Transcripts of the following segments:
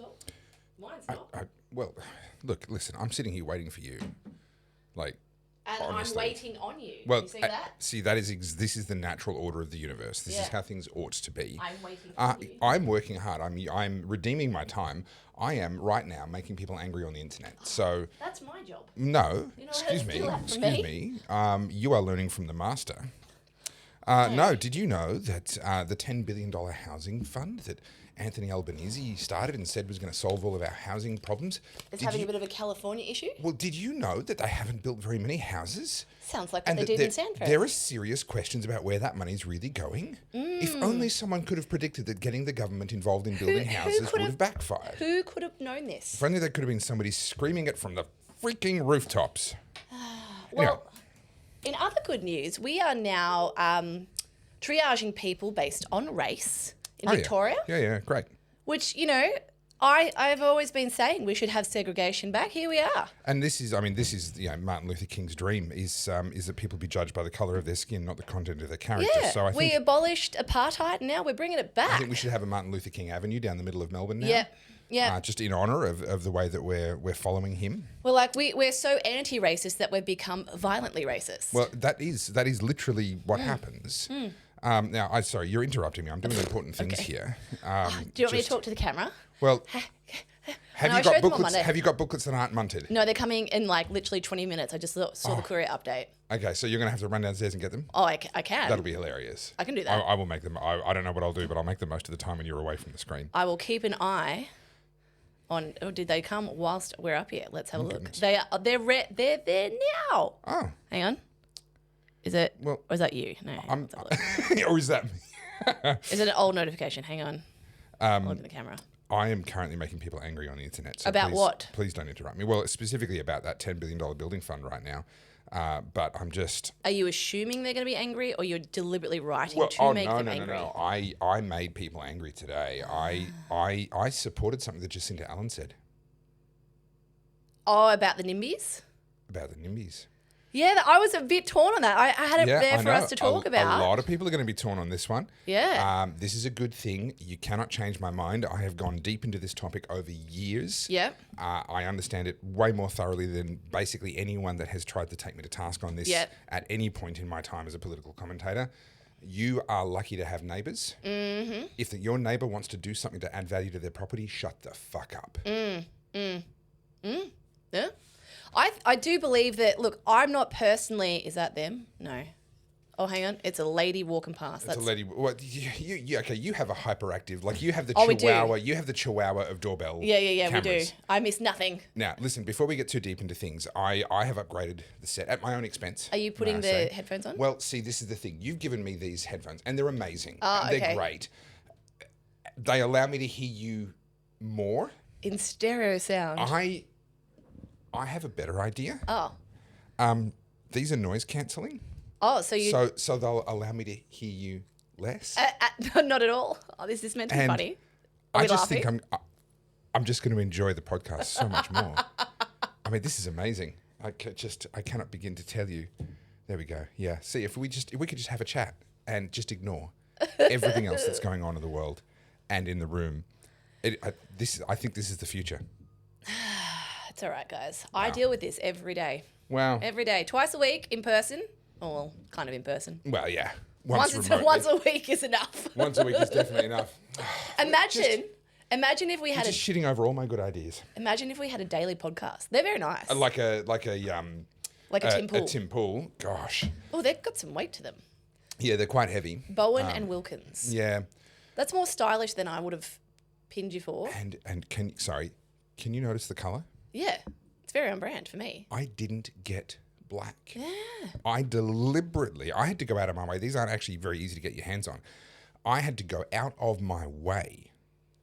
result. Mine's not. Well, look, listen, I'm sitting here waiting for you. Like, And honestly. I'm waiting on you. Well, you see that? that is this is the natural order of the universe. This is how things ought to be. I'm waiting on you. I'm working hard. I'm redeeming my time. I am right now making people angry on the internet. So that's my job. no, You know excuse me, excuse me. You are learning from the master. No, did you know that the $10 billion housing fund that Anthony Albanese started and said was going to solve all of our housing problems? It's having a bit of a California issue? Well, did you know that they haven't built very many houses? Sounds like what they did in Sanford. There are serious questions about where that money's really going. If only someone could have predicted that getting the government involved in building houses would have backfired. Who could have known this? If only there could have been somebody screaming it from the freaking rooftops. Well, in other good news, we are now triaging people based on race in Victoria. Yeah, great. Which, I've always been saying we should have segregation back. Here we are. And this is Martin Luther King's dream is that people be judged by the colour of their skin, not the content of their character. Yeah, so we abolished apartheid and now we're bringing it back. I think we should have a Martin Luther King Avenue down the middle of Melbourne now. Yeah. Just in honour of the way that we're following him. Well, we're so anti-racist that we've become violently racist. Well, that is literally what happens. Now, sorry, you're interrupting me. I'm doing important things here. Do you want me to talk to the camera? Well, have you got booklets? Monday. Have you got booklets that aren't munted? No, they're coming in literally 20 minutes. I just saw the courier update. Okay, so you're going to have to run downstairs and get them? Oh, I can. That'll be hilarious. I can do that. I will make them. I don't know what I'll do, but I'll make them most of the time when you're away from the screen. I will keep an eye on. Oh, did they come whilst we're up here? Let's have a look. They're there now. Oh, hang on. Is it? Well, or is that you? No. Or is that me? Is it an old notification? Hang on. Look at the camera. I am currently making people angry on the internet. So about what? Please don't interrupt me. Well, specifically about that $10 billion building fund right now. But I'm just... Are you assuming they're going to be angry or you're deliberately writing to make them angry? No. I made people angry today. I supported something that Jacinta Allen said. Oh, about the NIMBYs? About the NIMBYs. Yeah, I was a bit torn on that. I had it there for us to talk about. A lot of people are going to be torn on this one. Yeah. This is a good thing. You cannot change my mind. I have gone deep into this topic over years. Yeah. I understand it way more thoroughly than basically anyone that has tried to take me to task on this at any point in my time as a political commentator. You are lucky to have neighbours. Mm-hmm. If your neighbour wants to do something to add value to their property, shut the fuck up. Yeah. I do believe that, look, I'm not personally, is that them? No. Oh, hang on. It's a lady walking past. It's a lady. Well, you have a hyperactive, like you have the we chihuahua. do. You have the chihuahua of doorbell Yeah, cameras. we do. I miss nothing. Now, listen, before we get too deep into things, I have upgraded the set at my own expense. Are you putting the headphones on? Well, see, this is the thing. You've given me these headphones, and they're amazing. Oh, they're great. They allow me to hear you more. In stereo sound. I have a better idea. Oh. These are noise cancelling. Oh, so you... So they'll allow me to hear you less? Not at all. Oh, this is meant to be funny. I just think I'm just going to enjoy the podcast so much more. I mean, this is amazing. I cannot begin to tell you. There we go. Yeah. See, if we could just have a chat and just ignore everything else that's going on in the world and in the room. I think this is the future. It's all right, guys. I deal with this every day. Wow. Every day. Twice a week in person. Oh, well, kind of in person. Well, yeah. Once a week is enough. Once a week is definitely enough. Imagine if we had just shitting over all my good ideas. Imagine if we had a daily podcast. They're very nice. Like a Tim Pool. A Tim Pool. Gosh. Oh, they've got some weight to them. Yeah, they're quite heavy. Bowen and Wilkins. Yeah. That's more stylish than I would have pinned you for. And can you notice the colour? Yeah. It's very on brand for me. I didn't get black. Yeah. I had to go out of my way. These aren't actually very easy to get your hands on. I had to go out of my way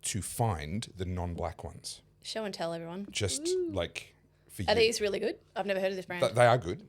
to find the non-black ones. Show and tell, everyone. Just like for you. Are these really good? I've never heard of this brand. They are good.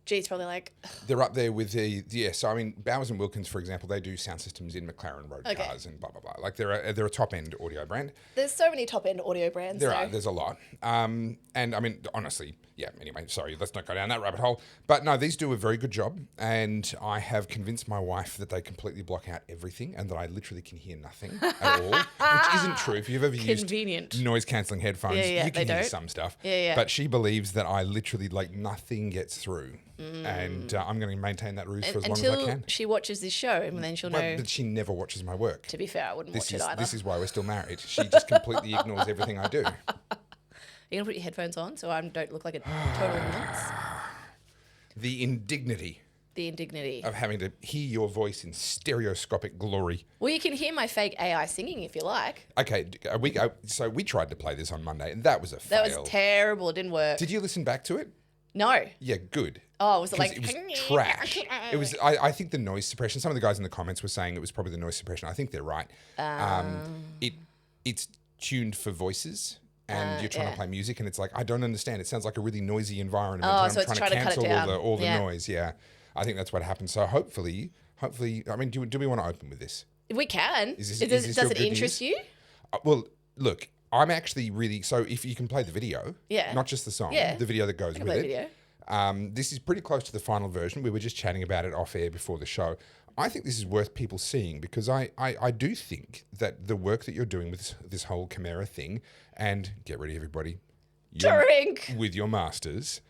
Geez, probably like... They're up there with the so I mean, Bowers and Wilkins, for example, they do sound systems in McLaren road cars and blah, blah, blah. Like they're a top-end audio brand. There's so many top-end audio brands. There's a lot. And I mean, honestly, yeah, anyway, sorry, let's not go down that rabbit hole. But no, these do a very good job. And I have convinced my wife that they completely block out everything and that I literally can hear nothing at all, which isn't true. If you've ever used noise-cancelling headphones, you can hear some stuff. But she believes that I literally, like, nothing gets through. And I'm going to maintain that ruse for as long as I can. Until she watches this show, and then she'll know. But she never watches my work. To be fair, I wouldn't watch it either. This is why we're still married. She just completely ignores everything I do. Are you going to put your headphones on so I don't look like a total nonce? The indignity of having to hear your voice in stereoscopic glory. Well, you can hear my fake AI singing if you like. Okay, so we tried to play this on Monday, and that was a fail. That was terrible. It didn't work. Did you listen back to it? No. Yeah, good. Oh, was it like... It was trash. It was. I think the noise suppression, some of the guys in the comments were saying it was probably the noise suppression. I think they're right. It's tuned for voices. And you're trying to play music, and it's like, I don't understand. It sounds like a really noisy environment. Oh, and so it's trying to cancel all the noise. Yeah, I think that's what happened. So hopefully, I mean, do we want to open with this? We can. Does it interest you? Well, look, I'm actually really... So if you can play the video, not just the song, the video that goes with it. This is pretty close to the final version. We were just chatting about it off air before the show. I think this is worth people seeing because I do think that the work that you're doing with this whole Chimera thing, and get ready everybody, Drink! With your masters,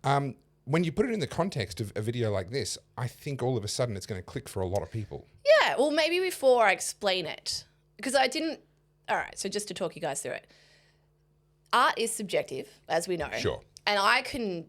when you put it in the context of a video like this, I think all of a sudden it's going to click for a lot of people. Yeah, well, maybe before I explain it, because I didn't... All right, so just to talk you guys through it. Art is subjective, as we know. Sure. And I can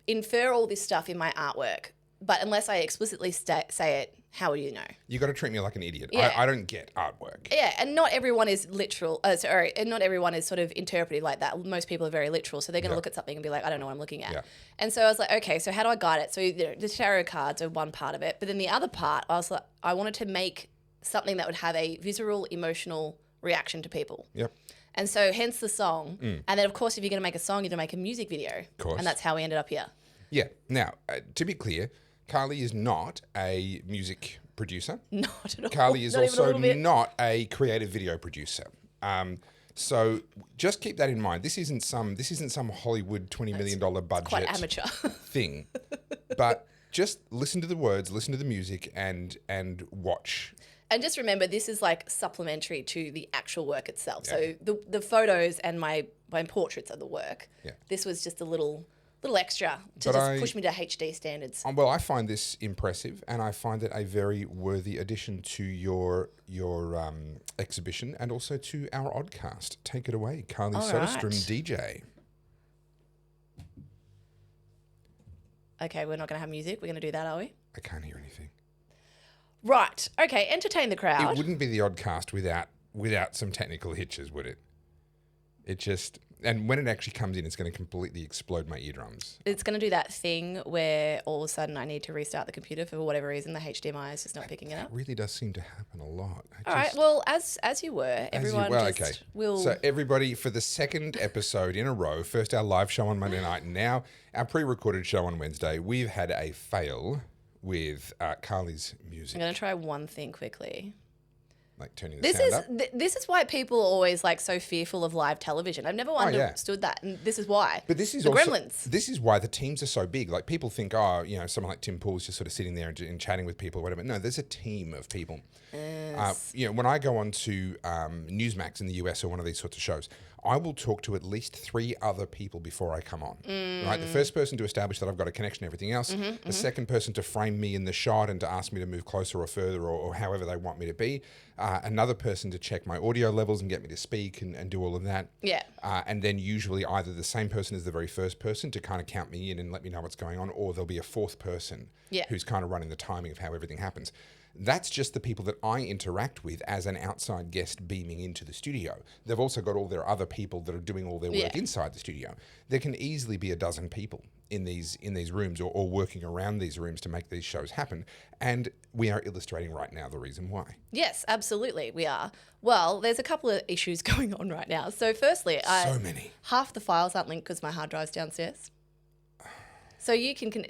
infer all this stuff in my artwork, but unless I explicitly say it, how will you know? You got to treat me like an idiot. Yeah. I don't get artwork. Yeah, and not everyone is literal. And not everyone is sort of interpreted like that. Most people are very literal, so they're going to look at something and be like, I don't know what I'm looking at. Yeah. And so I was like, okay, so how do I guide it? So the tarot cards are one part of it, but then the other part, I was like, I wanted to make something that would have a visceral, emotional reaction to people. Yep. And so hence the song. And then, of course, if you're going to make a song, you're going to make a music video. Of course. And that's how we ended up here. Yeah. Now, to be clear, Carly is not a music producer. Not at all. Carly is also not a creative video producer. So just keep that in mind. This isn't some Hollywood $20 million budget quite amateur thing. But just listen to the words, listen to the music, and watch. And just remember, this is like supplementary to the actual work itself. Yeah. So the photos and my portraits are the work. Yeah. This was just a little extra to push me to HD standards. Well, I find this impressive, and I find it a very worthy addition to your exhibition and also to our Oddcast. Take it away, Carly Soderstrom, DJ. Okay, we're not going to have music. We're going to do that, are we? I can't hear anything. Right. Okay, entertain the crowd. It wouldn't be the Oddcast without some technical hitches, would it? It just... And when it actually comes in, it's going to completely explode my eardrums. It's going to do that thing where all of a sudden I need to restart the computer for whatever reason. The HDMI is just not picking it up. It really does seem to happen a lot. All right. Well, as you were, everyone will... So everybody, for the second episode in a row, first our live show on Monday night, and now our pre-recorded show on Wednesday, we've had a fail with Carly's music. I'm going to try one thing quickly. Like turning the sound up? This is why people are always like so fearful of live television. I've never understood that, and this is why. But this is the also, Gremlins. This is why the teams are so big. Like people think, someone like Tim Pool's just sort of sitting there and chatting with people or whatever. No, there's a team of people. Yes. When I go on to Newsmax in the US or one of these sorts of shows, I will talk to at least 3 other people before I come on. Right, the first person to establish that I've got a connection and everything else. The second person to frame me in the shot and to ask me to move closer or further or however they want me to be. Another person to check my audio levels and get me to speak and do all of that. Yeah. And then usually either the same person as the very first person to kind of count me in and let me know what's going on, or there'll be a fourth person who's kind of running the timing of how everything happens. That's just the people that I interact with as an outside guest beaming into the studio. They've also got all their other people that are doing all their work inside the studio. There can easily be a dozen people in these rooms or working around these rooms to make these shows happen. And we are illustrating right now the reason why. Yes, absolutely, we are. Well, there's a couple of issues going on right now. So firstly, so many. Half the files aren't linked because my hard drive's downstairs. So you can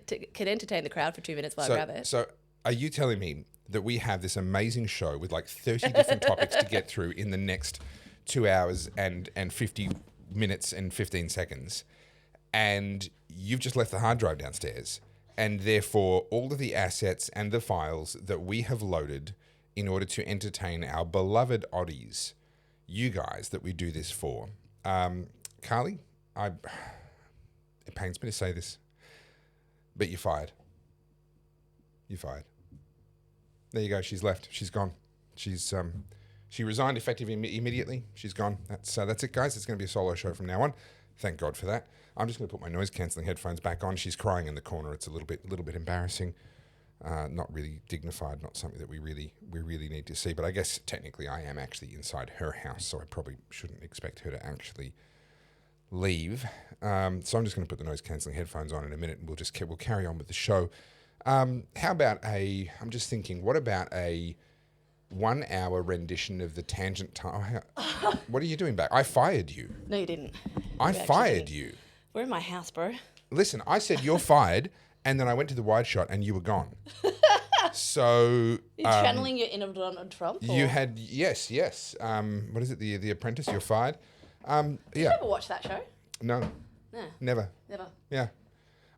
entertain the crowd for 2 minutes while I grab it. So are you telling me that we have this amazing show with like 30 different topics to get through in the next 2 hours and 50 minutes and 15 seconds, and you've just left the hard drive downstairs, and therefore all of the assets and the files that we have loaded in order to entertain our beloved oddies, you guys that we do this for. Carly, it pains me to say this, but you're fired. You're fired. There you go. She's left. She's gone. She resigned effective immediately. She's gone. That's it, guys. It's going to be a solo show from now on. Thank God for that. I'm just going to put my noise cancelling headphones back on. She's crying in the corner. It's a little bit embarrassing. Not really dignified. Not something that we really need to see. But I guess technically I am actually inside her house, so I probably shouldn't expect her to actually leave. So I'm just going to put the noise cancelling headphones on in a minute, and we'll carry on with the show. How about I'm just thinking, what about a 1 hour rendition of the tangent time? What are you doing back? I fired you. No, you didn't. I fired you. We're in my house, bro. Listen, I said you're fired, and then I went to the wide shot, and you were gone. So you're channeling your inner Donald Trump. Or? You had yes. What is it? The Apprentice. You're fired. Did you ever watch that show? No. Never. Yeah.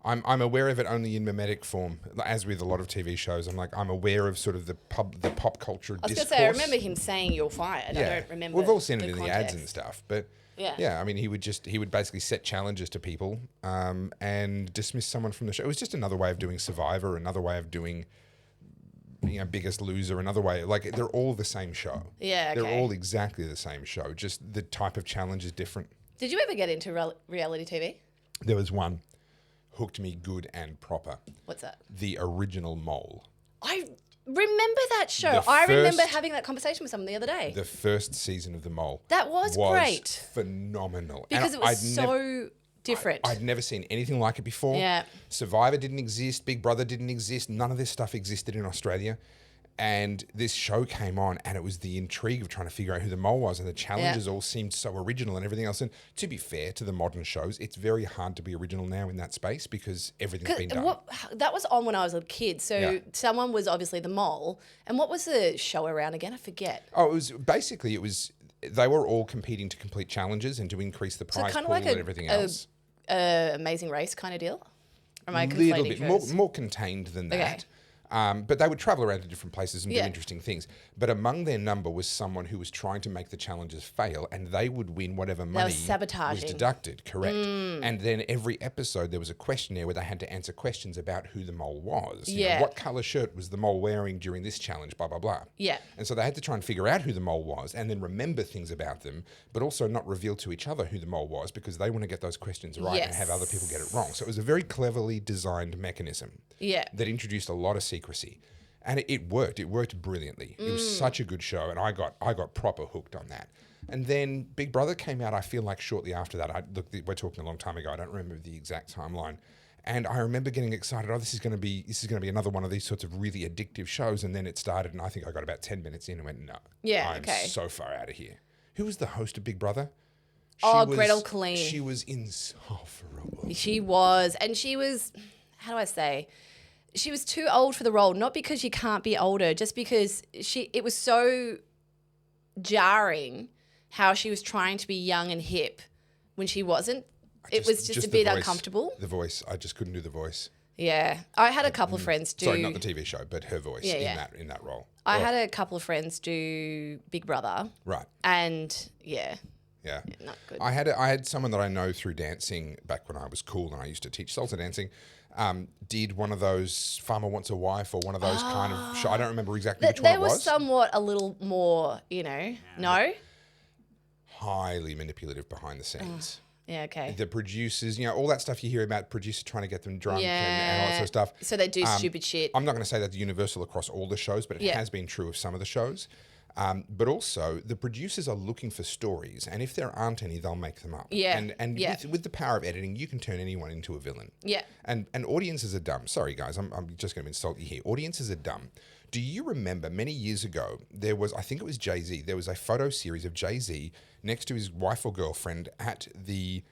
I'm aware of it only in mimetic form, as with a lot of TV shows. I'm aware of sort of the pop culture discourse. I was going to say, I remember him saying you're fired. Yeah. I don't remember. We've all seen it in context. the ads and stuff, but yeah. I mean, he would basically set challenges to people and dismiss someone from the show. It was just another way of doing Survivor, another way of doing Biggest Loser, another way. Like, they're all the same show. Yeah, okay. They're all exactly the same show. Just the type of challenge is different. Did you ever get into reality TV? There was one. Hooked me good and proper. What's that? The Original Mole. I remember that show. I remember having that conversation with someone the other day. The first season of The Mole. That was great. Phenomenal. Because it was so different. I'd never seen anything like it before. Yeah. Survivor didn't exist. Big Brother didn't exist. None of this stuff existed in Australia. And this show came on, and it was the intrigue of trying to figure out who the mole was, and the challenges all seemed so original and everything else. And to be fair to the modern shows, it's very hard to be original now in that space because everything's been done. That was on when I was a kid. So someone was obviously the mole. And what was the show around again? I forget. Oh, they were all competing to complete challenges and to increase the prize pool and everything else. Amazing Race kind of deal? Or am I conflating a little bit more contained than that. Okay. But they would travel around to different places and do interesting things. But among their number was someone who was trying to make the challenges fail, and they would win whatever money was deducted. Correct. And then every episode there was a questionnaire where they had to answer questions about who the mole was. You know, what colour shirt was the mole wearing during this challenge, blah, blah, blah. Yeah. And so they had to try and figure out who the mole was and then remember things about them, but also not reveal to each other who the mole was because they want to get those questions right and have other people get it wrong. So it was a very cleverly designed mechanism that introduced a lot of secrecy. And it worked. It worked brilliantly. It was such a good show, and I got proper hooked on that. And then Big Brother came out, I feel like shortly after that. We're talking a long time ago. I don't remember the exact timeline. And I remember getting excited. Oh, this is going to be another one of these sorts of really addictive shows. And then it started, and I think I got about 10 minutes in and went, no. Yeah, I'm so far out of here. Who was the host of Big Brother? Gretel Colleen. She was insufferable. She was. And she was, how do I say? She was too old for the role, not because she can't be older, just because it was so jarring how she was trying to be young and hip when she wasn't. It was just a bit uncomfortable. The voice. I just couldn't do the voice. Yeah. I had a couple of friends do... Sorry, not the TV show, but her voice in that role. I had a couple of friends do Big Brother. Right. And, yeah, not good. I had someone that I know through dancing back when I was cool and I used to teach salsa dancing. Did one of those Farmer Wants a Wife or one of those kind of show. I don't remember exactly which one it was. They were somewhat a little more, no? Highly manipulative behind the scenes. Yeah, okay. The producers, all that stuff you hear about producers trying to get them drunk and all that sort of stuff. So they do stupid shit. I'm not going to say that's universal across all the shows, but it has been true of some of the shows. But also, the producers are looking for stories, and if there aren't any, they'll make them up. Yeah. And with the power of editing, you can turn anyone into a villain. Yeah. And audiences are dumb. Sorry, guys, I'm just going to insult you here. Audiences are dumb. Do you remember many years ago, there was, I think it was Jay-Z, there was a photo series of Jay-Z next to his wife or girlfriend at the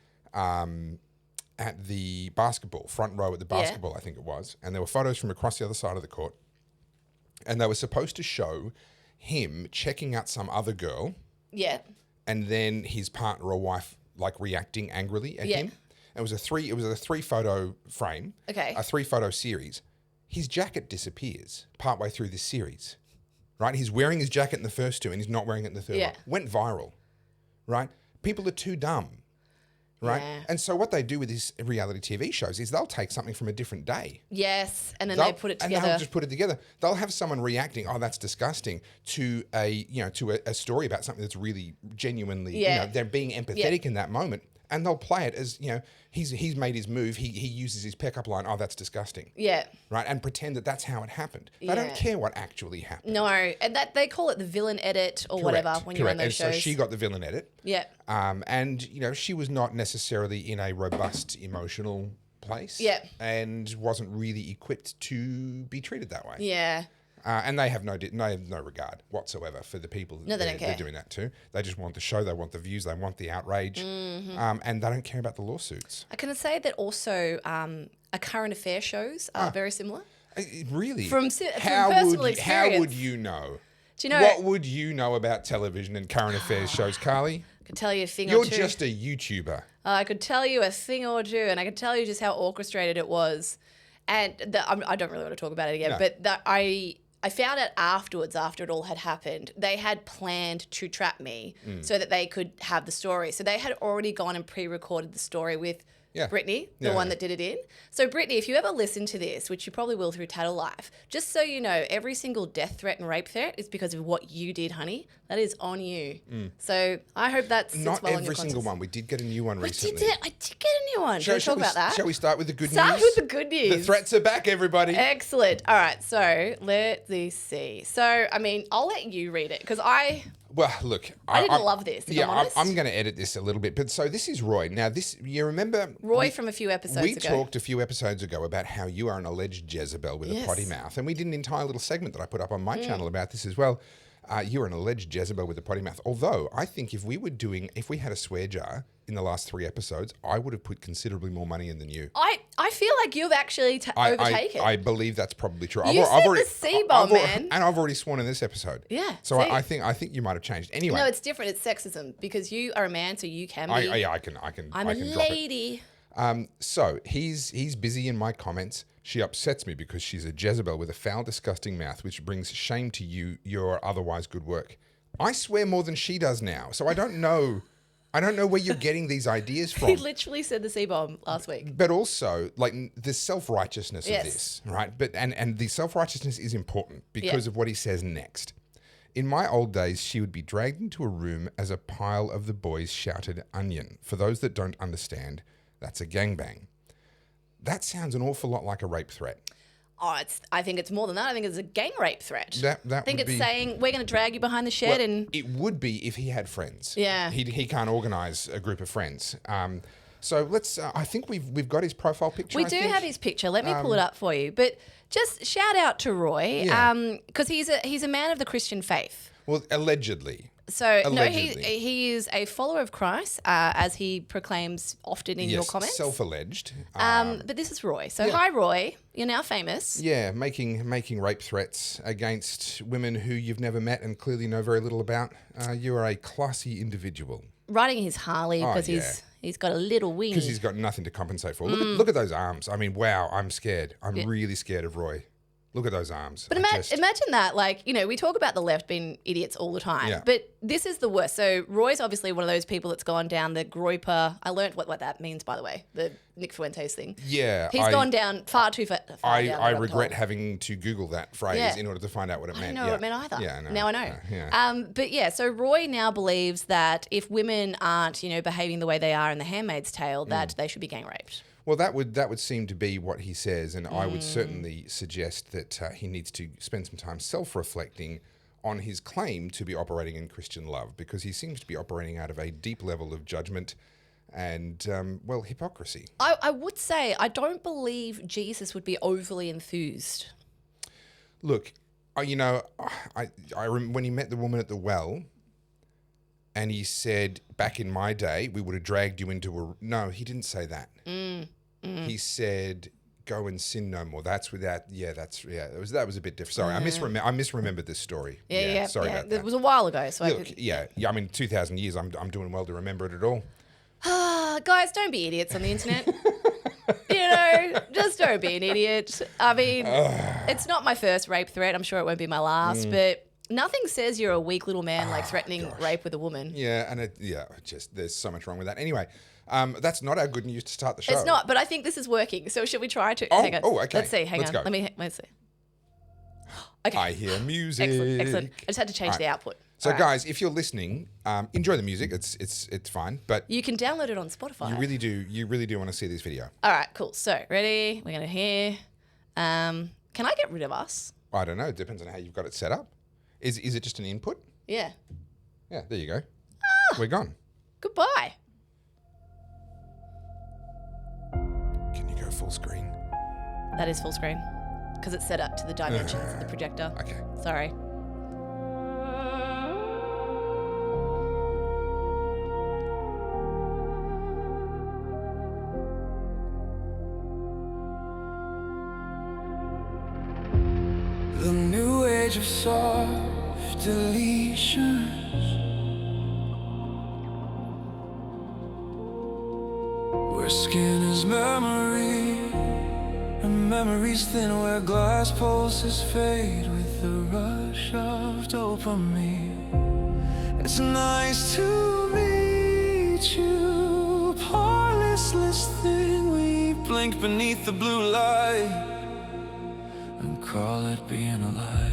at the basketball, front row at the basketball, I think it was, and there were photos from across the other side of the court, and they were supposed to show him checking out some other girl. Yeah. And then his partner or wife like reacting angrily at him. It was a three photo frame. Okay. A 3-photo series. His jacket disappears partway through this series. Right? He's wearing his jacket in the first 2 and he's not wearing it in the third one. Went viral. Right? People are too dumb. Right? Yeah. And so what they do with these reality TV shows is they'll take something from a different day. Yes, and then they put it together. And they'll just put it together. They'll have someone reacting, oh, that's disgusting, to a story about something that's really genuinely, they're being empathetic in that moment. And they'll play it as, he's made his move. He uses his pickup line, oh, that's disgusting. Yeah. Right? And pretend that that's how it happened. They don't care what actually happened. No. And that they call it the villain edit or whatever when you're on those shows. So she got the villain edit. Yeah. And, she was not necessarily in a robust emotional place. Yeah. And wasn't really equipped to be treated that way. Yeah. And they have no regard whatsoever for the people that they're doing that to. They just want the show, they want the views, they want the outrage, and they don't care about the lawsuits. I can say that also a current affair shows are very similar. Really? From personal experience. How would you know? Do you know what would you know about television and current affairs shows, Carly? I could tell you a thing or two. You're just a YouTuber. I could tell you a thing or two, and I could tell you just how orchestrated it was. And I don't really want to talk about it again, but I found out afterwards, after it all had happened, they had planned to trap me so that they could have the story. So they had already gone and pre-recorded the story with Brittany, the one that did it in. So Brittany, if you ever listen to this, which you probably will through Tattle Life, just so you know, every single death threat and rape threat is because of what you did, honey. That is on you. So I hope that's not well every single one. We did get a new one recently. I did get a new one. Shall we talk about that? Shall we start with the good news? Start with the good news. The threats are back, everybody. Excellent. All right. So let me see. So I mean, I'll let you read it because Well, look, I didn't love this. I'm going to edit this a little bit. But so this is Roy. Now, you remember Roy from a few episodes ago. We talked a few episodes ago about how you are an alleged Jezebel with a potty mouth, and we did an entire little segment that I put up on my channel about this as well. You're an alleged Jezebel with a potty mouth. Although I think if we had a swear jar in the last 3 episodes, I would have put considerably more money in than you. I feel like you've actually overtaken. I believe that's probably true. You said the C-bomb, man. And I've already sworn in this episode. Yeah. So I think you might have changed. Anyway. No, it's different. It's sexism because you are a man, so you can be. I can. I'm a lady. So he's busy in my comments. She upsets me because she's a Jezebel with a foul, disgusting mouth, which brings shame to your otherwise good work. I swear more than she does now, so I don't know where you're getting these ideas from. He literally said the C-bomb last week. But also, like, the self-righteousness of this, right? But and the self-righteousness is important because of what he says next. In my old days, she would be dragged into a room as a pile of the boys shouted onion. For those that don't understand, that's a gangbang. That sounds an awful lot like a rape threat. Oh, I think it's more than that. I think it's a gang rape threat. I think it's saying we're going to drag you behind the shed and... It would be if he had friends. Yeah. He can't organise a group of friends. So let's... I think we've got his profile picture. We do have his picture. Let me pull it up for you. But just shout out to Roy because he's a man of the Christian faith. Well, allegedly. So, allegedly. No, he is a follower of Christ, as he proclaims often in your comments. Self-alleged. But this is Roy. So, hi, Roy. You're now famous. Yeah, making rape threats against women who you've never met and clearly know very little about. You are a classy individual. Riding his Harley because he's got a little wing. Because he's got nothing to compensate for. Look at those arms. I mean, wow, I'm scared. I'm really scared of Roy. Look at those arms. But imagine that, like, we talk about the left being idiots all the time, but this is the worst. So Roy's obviously one of those people that's gone down the groiper. I learned what that means, by the way, the Nick Fuentes thing. Yeah. He's gone down far too far. I regret having to Google that phrase in order to find out what it meant. I don't know what it meant either. Yeah, no, now I know. Yeah. But yeah, so Roy now believes that if women aren't, behaving the way they are in The Handmaid's Tale, that they should be gang raped. Well, that would seem to be what he says, and I would certainly suggest that he needs to spend some time self-reflecting on his claim to be operating in Christian love, because he seems to be operating out of a deep level of judgment and, hypocrisy. I would say I don't believe Jesus would be overly enthused. Look, I remember when he met the woman at the well, and he said, back in my day, we would have dragged you into a... No, he didn't say that. he said, "Go and sin no more." That's without. Yeah, that was a bit different. Sorry, I misremembered this story. Sorry about that. It was a while ago, so Look, I mean, 2,000 years. I'm doing well to remember it at all. Guys, don't be idiots on the internet. Just don't be an idiot. I mean, it's not my first rape threat. I'm sure it won't be my last, but nothing says you're a weak little man like threatening rape with a woman. Yeah, and there's so much wrong with that. Anyway, that's not our good news to start the show. It's not, but I think this is working. So should we try to? Oh, hang on. Okay. Let's see. Hang on. Go. Let's see. Okay. I hear music. Excellent. I just had to change the output. So, guys, if you're listening, enjoy the music. It's fine, but you can download it on Spotify. You really do want to see this video. All right, cool. So, ready? We're gonna hear. Can I get rid of us? I don't know. It depends on how you've got it set up. Is it just an input? Yeah. Yeah. There you go. We're gone. Goodbye. Can you go full screen? That is full screen because it's set up to the dimensions of the projector. Okay. Sorry. The new age of soft deletions, where skin is memory and memory's thin, where glass pulses fade with the rush of dopamine. It's nice to meet you, poor listless thing. We blink beneath the blue light and call it being alive.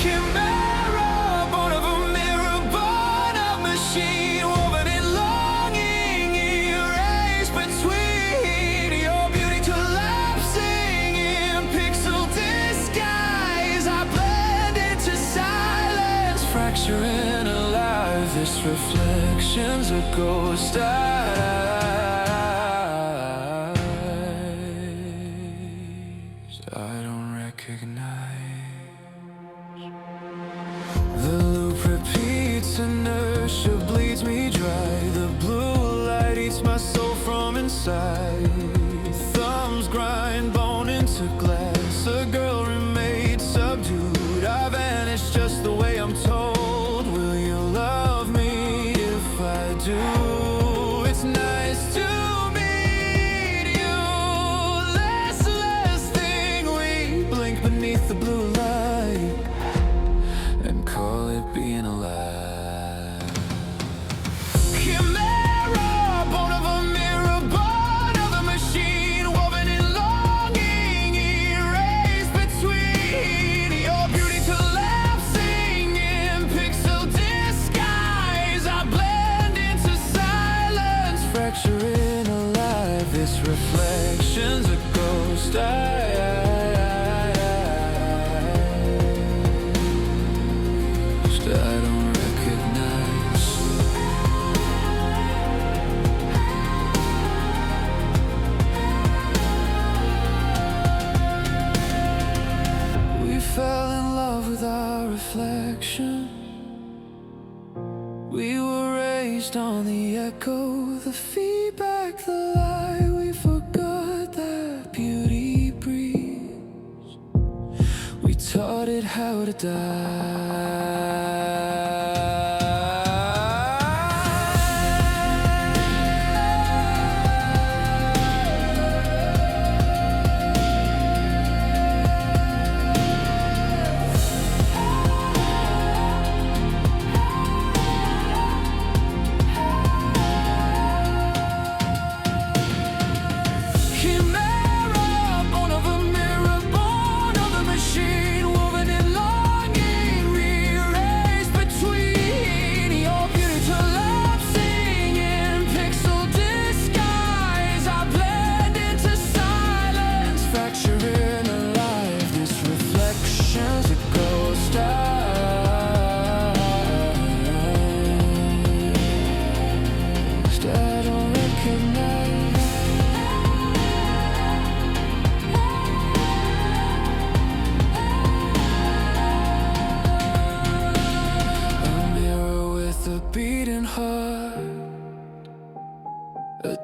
Chimera, born of a mirror, born of machine, woven in longing, erased between your beauty collapsing in pixel disguise. I blend into silence, fracturing alive. This reflection's a ghost I don't recognize. The loop repeats, inertia bleeds me dry. The blue light eats my soul from inside. Thumbs grind bone into glass. A girl remained subdued. I vanished just the way I'm told. Will you love me if I do? It's nice to beneath the blue light and call it being alive. Chimera, born of a mirror, born of a machine, woven in longing, erased between your beauty collapsing in pixel disguise. I blend into silence, fracturing alive. This reflection's a ghost I don't recognize. We fell in love with our reflection. We were raised on the echo, the feedback, the lie. We forgot that beauty breathes. We taught it how to die. Erased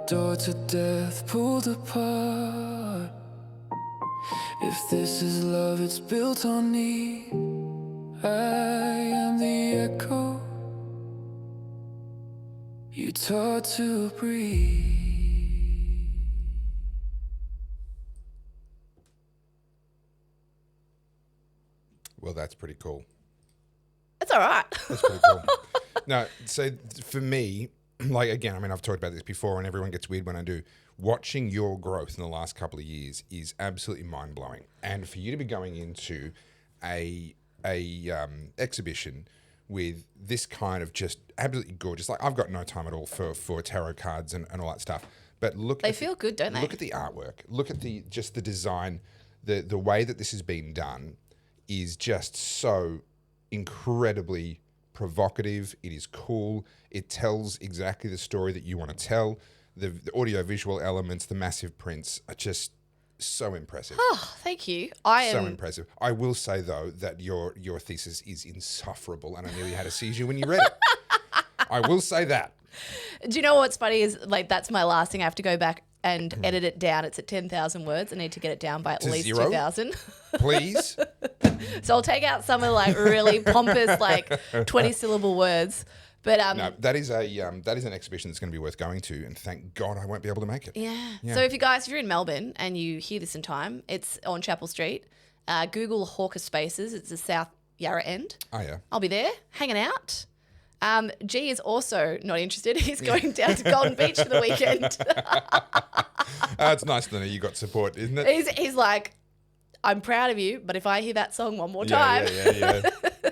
door to death pulled apart. If this is love, it's built on need. I am the echo you taught to breathe. Well, that's pretty cool. That's all right. That's pretty cool. No, so for me, like, again, I mean, I've talked about this before and everyone gets weird when I do. Watching your growth in the last couple of years is absolutely mind-blowing. And for you to be going into a exhibition with this kind of just absolutely gorgeous, like, I've got no time at all for tarot cards and all that stuff. But They feel good, don't they? Look at the artwork. Look at the design. The way that this has been done is just so incredibly provocative. It is cool. It tells exactly the story that you want to tell. The audio-visual elements, the massive prints are just so impressive. Oh, thank you. I am so impressive. I will say, though, that your thesis is insufferable, and I nearly had a seizure when you read it. I will say that. Do you know what's funny is, like, that's my last thing. I have to go back and edit it down. It's at 10,000 words. I need to get it down by at least 2,000. Please. So I'll take out some of, like, really pompous, like, 20-syllable words. But no, that is an exhibition that's going to be worth going to, and thank God I won't be able to make it. Yeah. So if you're in Melbourne and you hear this in time, it's on Chapel Street. Google Hawker Spaces. It's the South Yarra end. Oh yeah. I'll be there hanging out. G is also not interested. He's going down to Golden Beach for the weekend. It's nice to know you got support, isn't it? He's like, I'm proud of you, but if I hear that song one more time, yeah.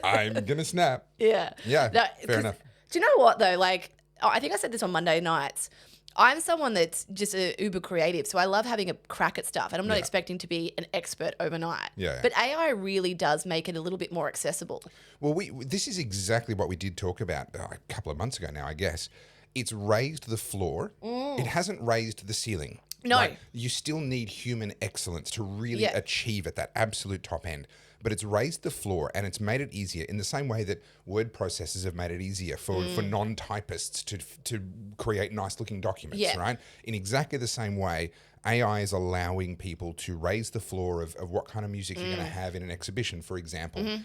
I'm gonna snap. Yeah. Yeah. No, fair enough. Do you know what though? Like, I think I said this on Monday nights. I'm someone that's just a uber creative, so I love having a crack at stuff, and I'm not expecting to be an expert overnight. Yeah. But AI really does make it a little bit more accessible. Well, this is exactly what we did talk about a couple of months ago now, I guess. It's raised the floor. It hasn't raised the ceiling. No. Right? You still need human excellence to really achieve at that absolute top end. But it's raised the floor and it's made it easier in the same way that word processors have made it easier for non-typists to create nice-looking documents, right? In exactly the same way, AI is allowing people to raise the floor of what kind of music you're going to have in an exhibition, for example.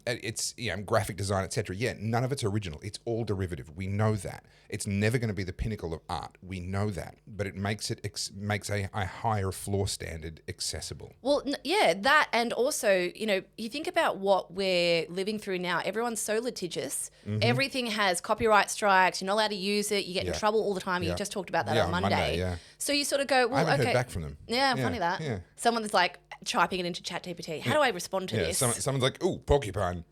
It's graphic design, etc. Yeah, none of it's original. It's all derivative. We know that. It's never going to be the pinnacle of art. We know that, but it makes a higher floor standard accessible. Well, that, and also, you think about what we're living through now. Everyone's so litigious. Everything has copyright strikes. You're not allowed to use it. You get in trouble all the time. You just talked about that on Monday. So you sort of go, well, I haven't heard back from them. Yeah, funny that. Yeah. Someone's like typing it into ChatGPT. How do I respond to this? Someone's like, ooh, porcupine.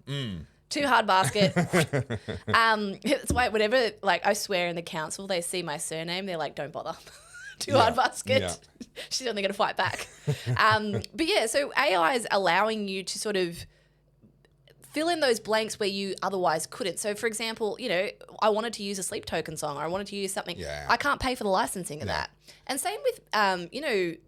Too hard basket. It's why whenever, like, I swear in the council, they see my surname, they're like, don't bother. Too hard basket. Yeah. She's only going to fight back. But yeah, so AI is allowing you to sort of fill in those blanks where you otherwise couldn't. So, for example, I wanted to use a sleep token song, or I wanted to use something. Yeah. I can't pay for the licensing of that. And same with,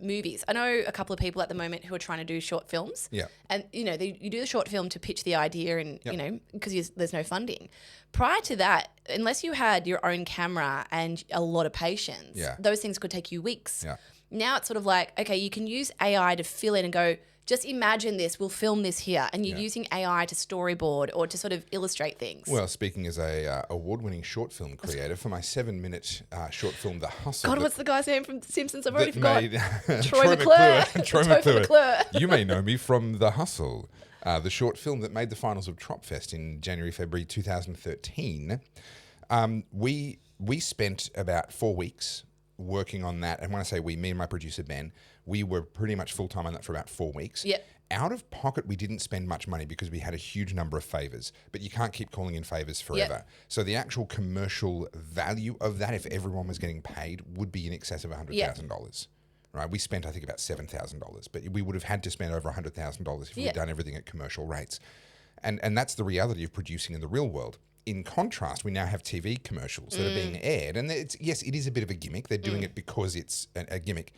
movies. I know a couple of people at the moment who are trying to do short films. Yeah. And, you do the short film to pitch the idea and, because there's no funding. Prior to that, unless you had your own camera and a lot of patience, those things could take you weeks. Yeah. Now it's sort of like, okay, you can use AI to fill in and go, just imagine this, we'll film this here. And you're using AI to storyboard or to sort of illustrate things. Well, speaking as a award-winning short film creator, for my 7-minute short film, The Hustle. God, what's the guy's name from The Simpsons? I've already forgot. Troy McClure. Troy McClure. You may know me from The Hustle, the short film that made the finals of Tropfest in January, February 2013. We spent about 4 weeks working on that. And when I say we, me and my producer, Ben, we were pretty much full-time on that for about 4 weeks. Yep. Out of pocket, we didn't spend much money because we had a huge number of favors, but you can't keep calling in favors forever. Yep. So the actual commercial value of that, if everyone was getting paid, would be in excess of $100,000. Right? We spent, I think, about $7,000, but we would have had to spend over $100,000 if we'd done everything at commercial rates. And that's the reality of producing in the real world. In contrast, we now have TV commercials that are being aired, and it is a bit of a gimmick. They're doing it because it's a gimmick,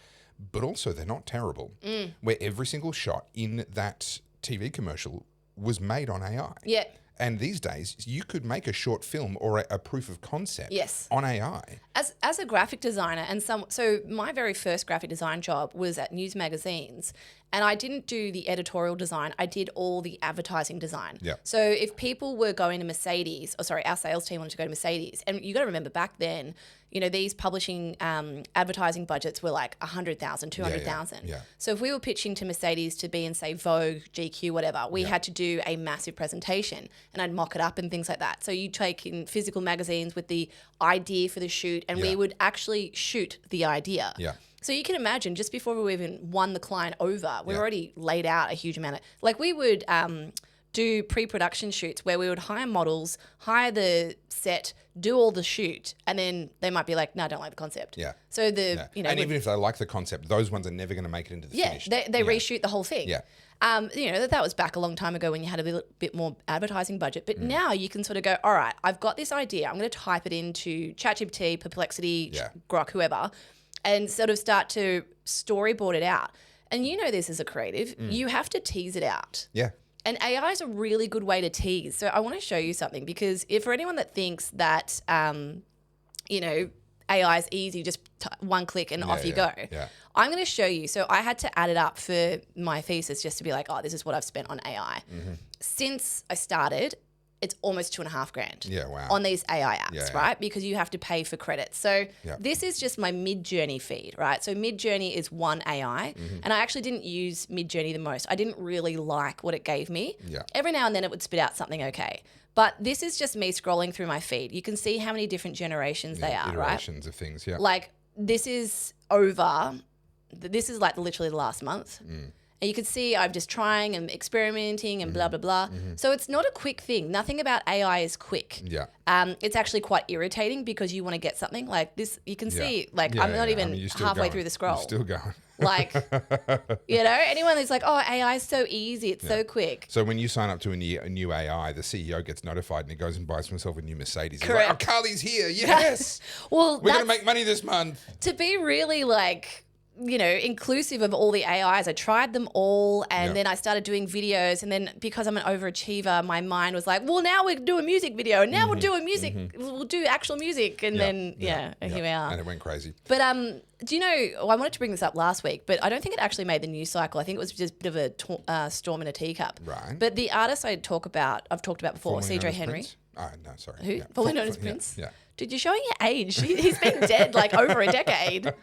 but also they're not terrible. Where every single shot in that TV commercial was made on AI. Yeah. And these days, you could make a short film or a proof of concept on AI. As a graphic designer, so my very first graphic design job was at news magazines, and I didn't do the editorial design. I did all the advertising design. Yeah. So if people were going to Mercedes, our sales team wanted to go to Mercedes, and you got to remember back then, these publishing advertising budgets were like 100,000, 200,000. Yeah. So if we were pitching to Mercedes to be in, say, Vogue, GQ, whatever, we had to do a massive presentation, and I'd mock it up and things like that. So you take in physical magazines with the idea for the shoot, and we would actually shoot the idea. Yeah. So you can imagine, just before we even won the client over, we already laid out a huge amount of, we would do pre-production shoots where we would hire models, hire the set, do all the shoot, and then they might be like, no, I don't like the concept. Yeah. So and even if they like the concept, those ones are never going to make it into the finish. They reshoot the whole thing. Yeah. That was back a long time ago when you had a bit more advertising budget. But now you can sort of go, all right, I've got this idea. I'm going to type it into ChatGPT, Perplexity, Grok, whoever, and sort of start to storyboard it out. And this as a creative, you have to tease it out. Yeah. And AI is a really good way to tease. So I want to show you something, because if for anyone that thinks that, AI is easy, just one click and off you go. Yeah. I'm going to show you. So I had to add it up for my thesis just to be like, oh, this is what I've spent on AI. Since I started, it's almost $2,500. Yeah, wow. On these AI apps, right? Because you have to pay for credits. So this is just my Mid-Journey feed, right? So Mid-Journey is one AI, and I actually didn't use Mid-Journey the most. I didn't really like what it gave me. Yeah. Every now and then it would spit out something okay. But this is just me scrolling through my feed. You can see how many different generations they are, right? Iterations of things, yeah. Like this is like literally the last month. And you can see I'm just trying and experimenting and blah, blah, blah. So it's not a quick thing. Nothing about AI is quick. Yeah. It's actually quite irritating because you want to get something like this. You can see, I'm not even halfway through the scroll. You're still going. Anyone who's like, oh, AI is so easy. It's so quick. So when you sign up to a new AI, the CEO gets notified and he goes and buys himself a new Mercedes. He's Correct. like, oh, Carly's here. Yes. Well, we're going to make money this month. To be really inclusive of all the AIs. I tried them all, and then I started doing videos, and then because I'm an overachiever, my mind was like, well, now we're doing a music video, and now we'll do we'll do actual music, and then here we are. And it went crazy. But do you know, I wanted to bring this up last week, but I don't think it actually made the news cycle. I think it was just a bit of a storm in a teacup. Right. But the artist I've talked about before, CJ Henry. Prince? Oh, no, sorry. Who? Yeah. Formerly known as Prince? Yeah. Dude, you're showing your age. He's been dead over a decade.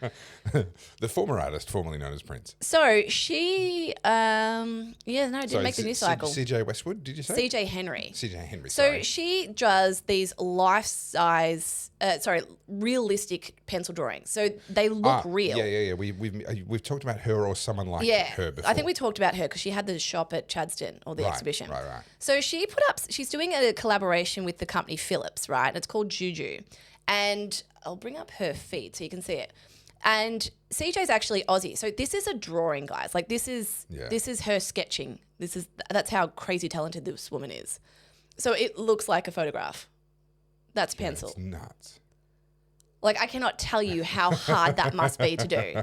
The former artist, formerly known as Prince. So she, didn't make the news cycle. CJ Westwood, did you say? CJ Henry. CJ Henry, So she does these realistic pencil drawings. So they look real. Yeah. We've talked about her or someone like her before. I think we talked about her because she had the shop at Chadston, or the exhibition. Right. So she's doing a collaboration with the company Philips, right? And it's called Juju. And I'll bring up her feed so you can see it. And CJ's actually Aussie. So this is a drawing, guys. This is her sketching. That's how crazy talented this woman is. So it looks like a photograph. That's pencil. It's nuts. I cannot tell you how hard that must be to do.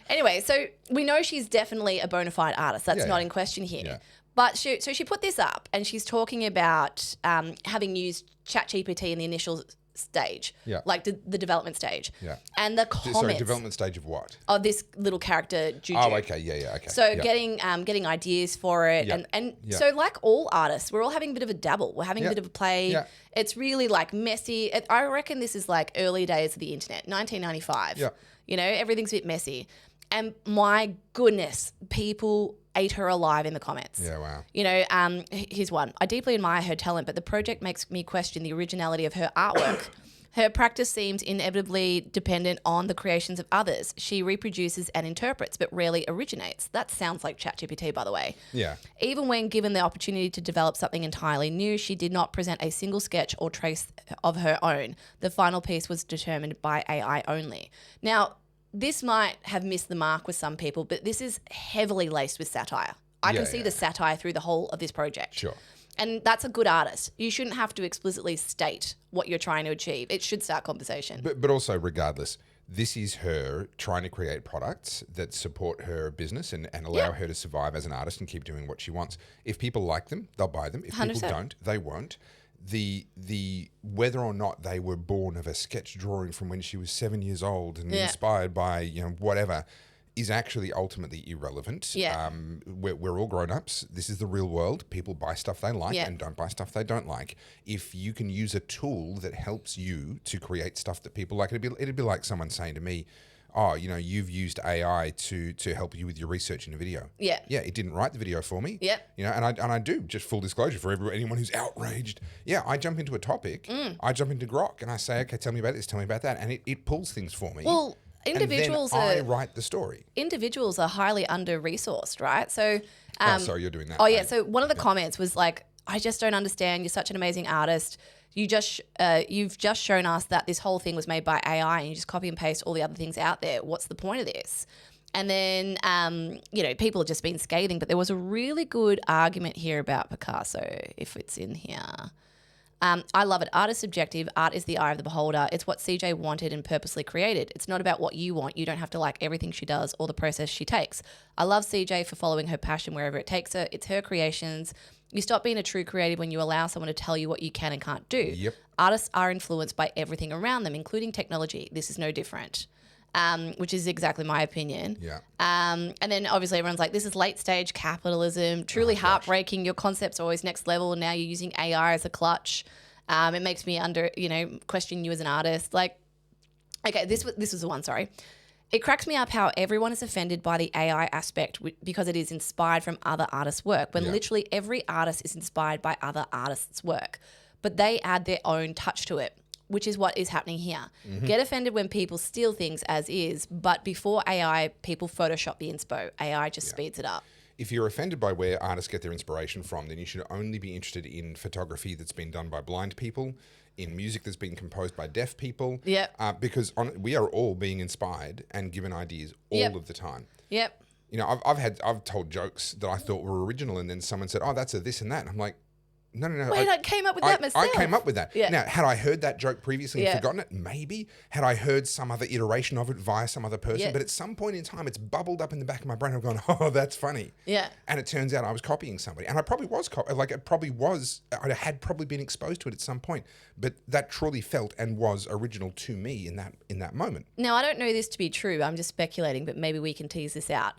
Anyway, so we know she's definitely a bona fide artist. That's not in question here. Yeah. But she put this up, and she's talking about having used ChatGPT in the initial stage, the development stage. Yeah. And the comments. Sorry, development stage of what? Of this little character, Juju. Oh, okay, yeah, okay. So getting ideas for it, and so like all artists, we're all having a bit of a dabble. We're having a bit of a play. Yeah. It's really messy. I reckon this is early days of the internet, 1995. Yeah. Everything's a bit messy. And my goodness, people ate her alive in the comments. Yeah, wow. Here's one. I deeply admire her talent, but the project makes me question the originality of her artwork. Her practice seems inevitably dependent on the creations of others. She reproduces and interprets, but rarely originates. That sounds like ChatGPT, by the way. Yeah. Even when given the opportunity to develop something entirely new, she did not present a single sketch or trace of her own. The final piece was determined by AI only. Now, this might have missed the mark with some people, but this is heavily laced with satire. I can see the satire through the whole of this project. Sure. And that's a good artist. You shouldn't have to explicitly state what you're trying to achieve. It should start conversation. But also, regardless, This is her trying to create products that support her business and allow her to survive as an artist and keep doing what she wants. If people like them, they'll buy them. If 100%. people don't, they won't. The whether or not they were born of a sketch drawing from when she was 7 years old and inspired by whatever is actually ultimately irrelevant. Yeah. We're all grown-ups. This is the real world. People buy stuff they like and don't buy stuff they don't like. If you can use a tool that helps you to create stuff that people like, it'd be like someone saying to me, oh, you've used AI to help you with your research in a video. Yeah. Yeah, it didn't write the video for me. Yeah. And I do, just full disclosure for anyone who's outraged. Yeah, I jump into a topic, I jump into Grok and I say, okay, tell me about this, tell me about that. And it pulls things for me. Well, individuals and then I write the story. Individuals are highly under-resourced, right? So, sorry, you're doing that. Oh, yeah. So one of the comments was like, I just don't understand. You're such an amazing artist. You've just shown us that this whole thing was made by AI and you just copy and paste all the other things out there. What's the point of this? And then, people have just been scathing, but there was a really good argument here about Picasso, if it's in here. I love it. Art is subjective. Art is the eye of the beholder. It's what CJ wanted and purposely created. It's not about what you want. You don't have to like everything she does or the process she takes. I love CJ for following her passion wherever it takes her. It's her creations. You stop being a true creative when you allow someone to tell you what you can and can't do. Yep. Artists are influenced by everything around them, including technology. This is no different. Which is exactly my opinion. Yeah. And then obviously everyone's like, this is late stage capitalism, truly heartbreaking. Your concept's always next level. And now you're using AI as a clutch. It makes me question you as an artist. Like, okay, this was the one, sorry. It cracks me up how everyone is offended by the AI aspect because it is inspired from other artists' work, when literally every artist is inspired by other artists' work. But they add their own touch to it, which is what is happening here. Mm-hmm. Get offended when people steal things as is, but before AI, people Photoshop the inspo. AI just speeds it up. If you're offended by where artists get their inspiration from, then you should only be interested in photography that's been done by blind people, in music that's been composed by deaf people. Yep. Because we are all being inspired and given ideas all of the time. Yep. I've told jokes that I thought were original, and then someone said, "Oh, that's a this and that," and I'm like, No. Wait, I came up with that myself. I came up with that. Yeah. Now, had I heard that joke previously and forgotten it? Maybe. Had I heard some other iteration of it via some other person? Yeah. But at some point in time, it's bubbled up in the back of my brain. I've gone, oh, that's funny. Yeah. And it turns out I was copying somebody. And I probably was, I had probably been exposed to it at some point. But that truly felt and was original to me in that moment. Now, I don't know this to be true. I'm just speculating, but maybe we can tease this out.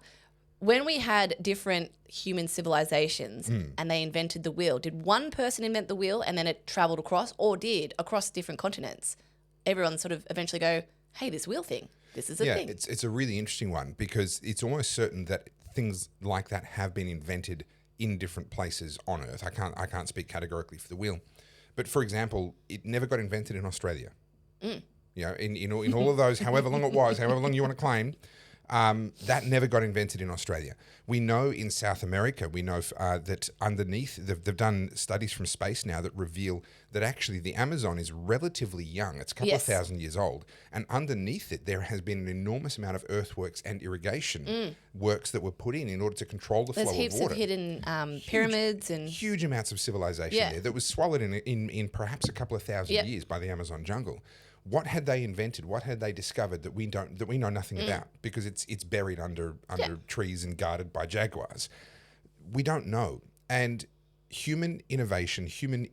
When we had different human civilizations and they invented the wheel, did one person invent the wheel and then it traveled across, or did across different continents everyone sort of eventually go, hey, this wheel thing, this is a thing? Yeah, it's a really interesting one, because it's almost certain that things like that have been invented in different places on Earth. I can't speak categorically for the wheel. But for example, it never got invented in Australia. In all of those, however long it was, however long you want to claim, that never got invented in Australia. We know in South America, that underneath, they've done studies from space now that reveal that actually the Amazon is relatively young. It's a couple of thousand years old. And underneath it, there has been an enormous amount of earthworks and irrigation works that were put in order to control the flow of water. There's heaps of hidden pyramids and... Huge amounts of civilization there that was swallowed in perhaps a couple of thousand years by the Amazon jungle. What had they invented? What had they discovered that we know nothing about, because it's buried under trees and guarded by jaguars? We don't know. And human innovation, human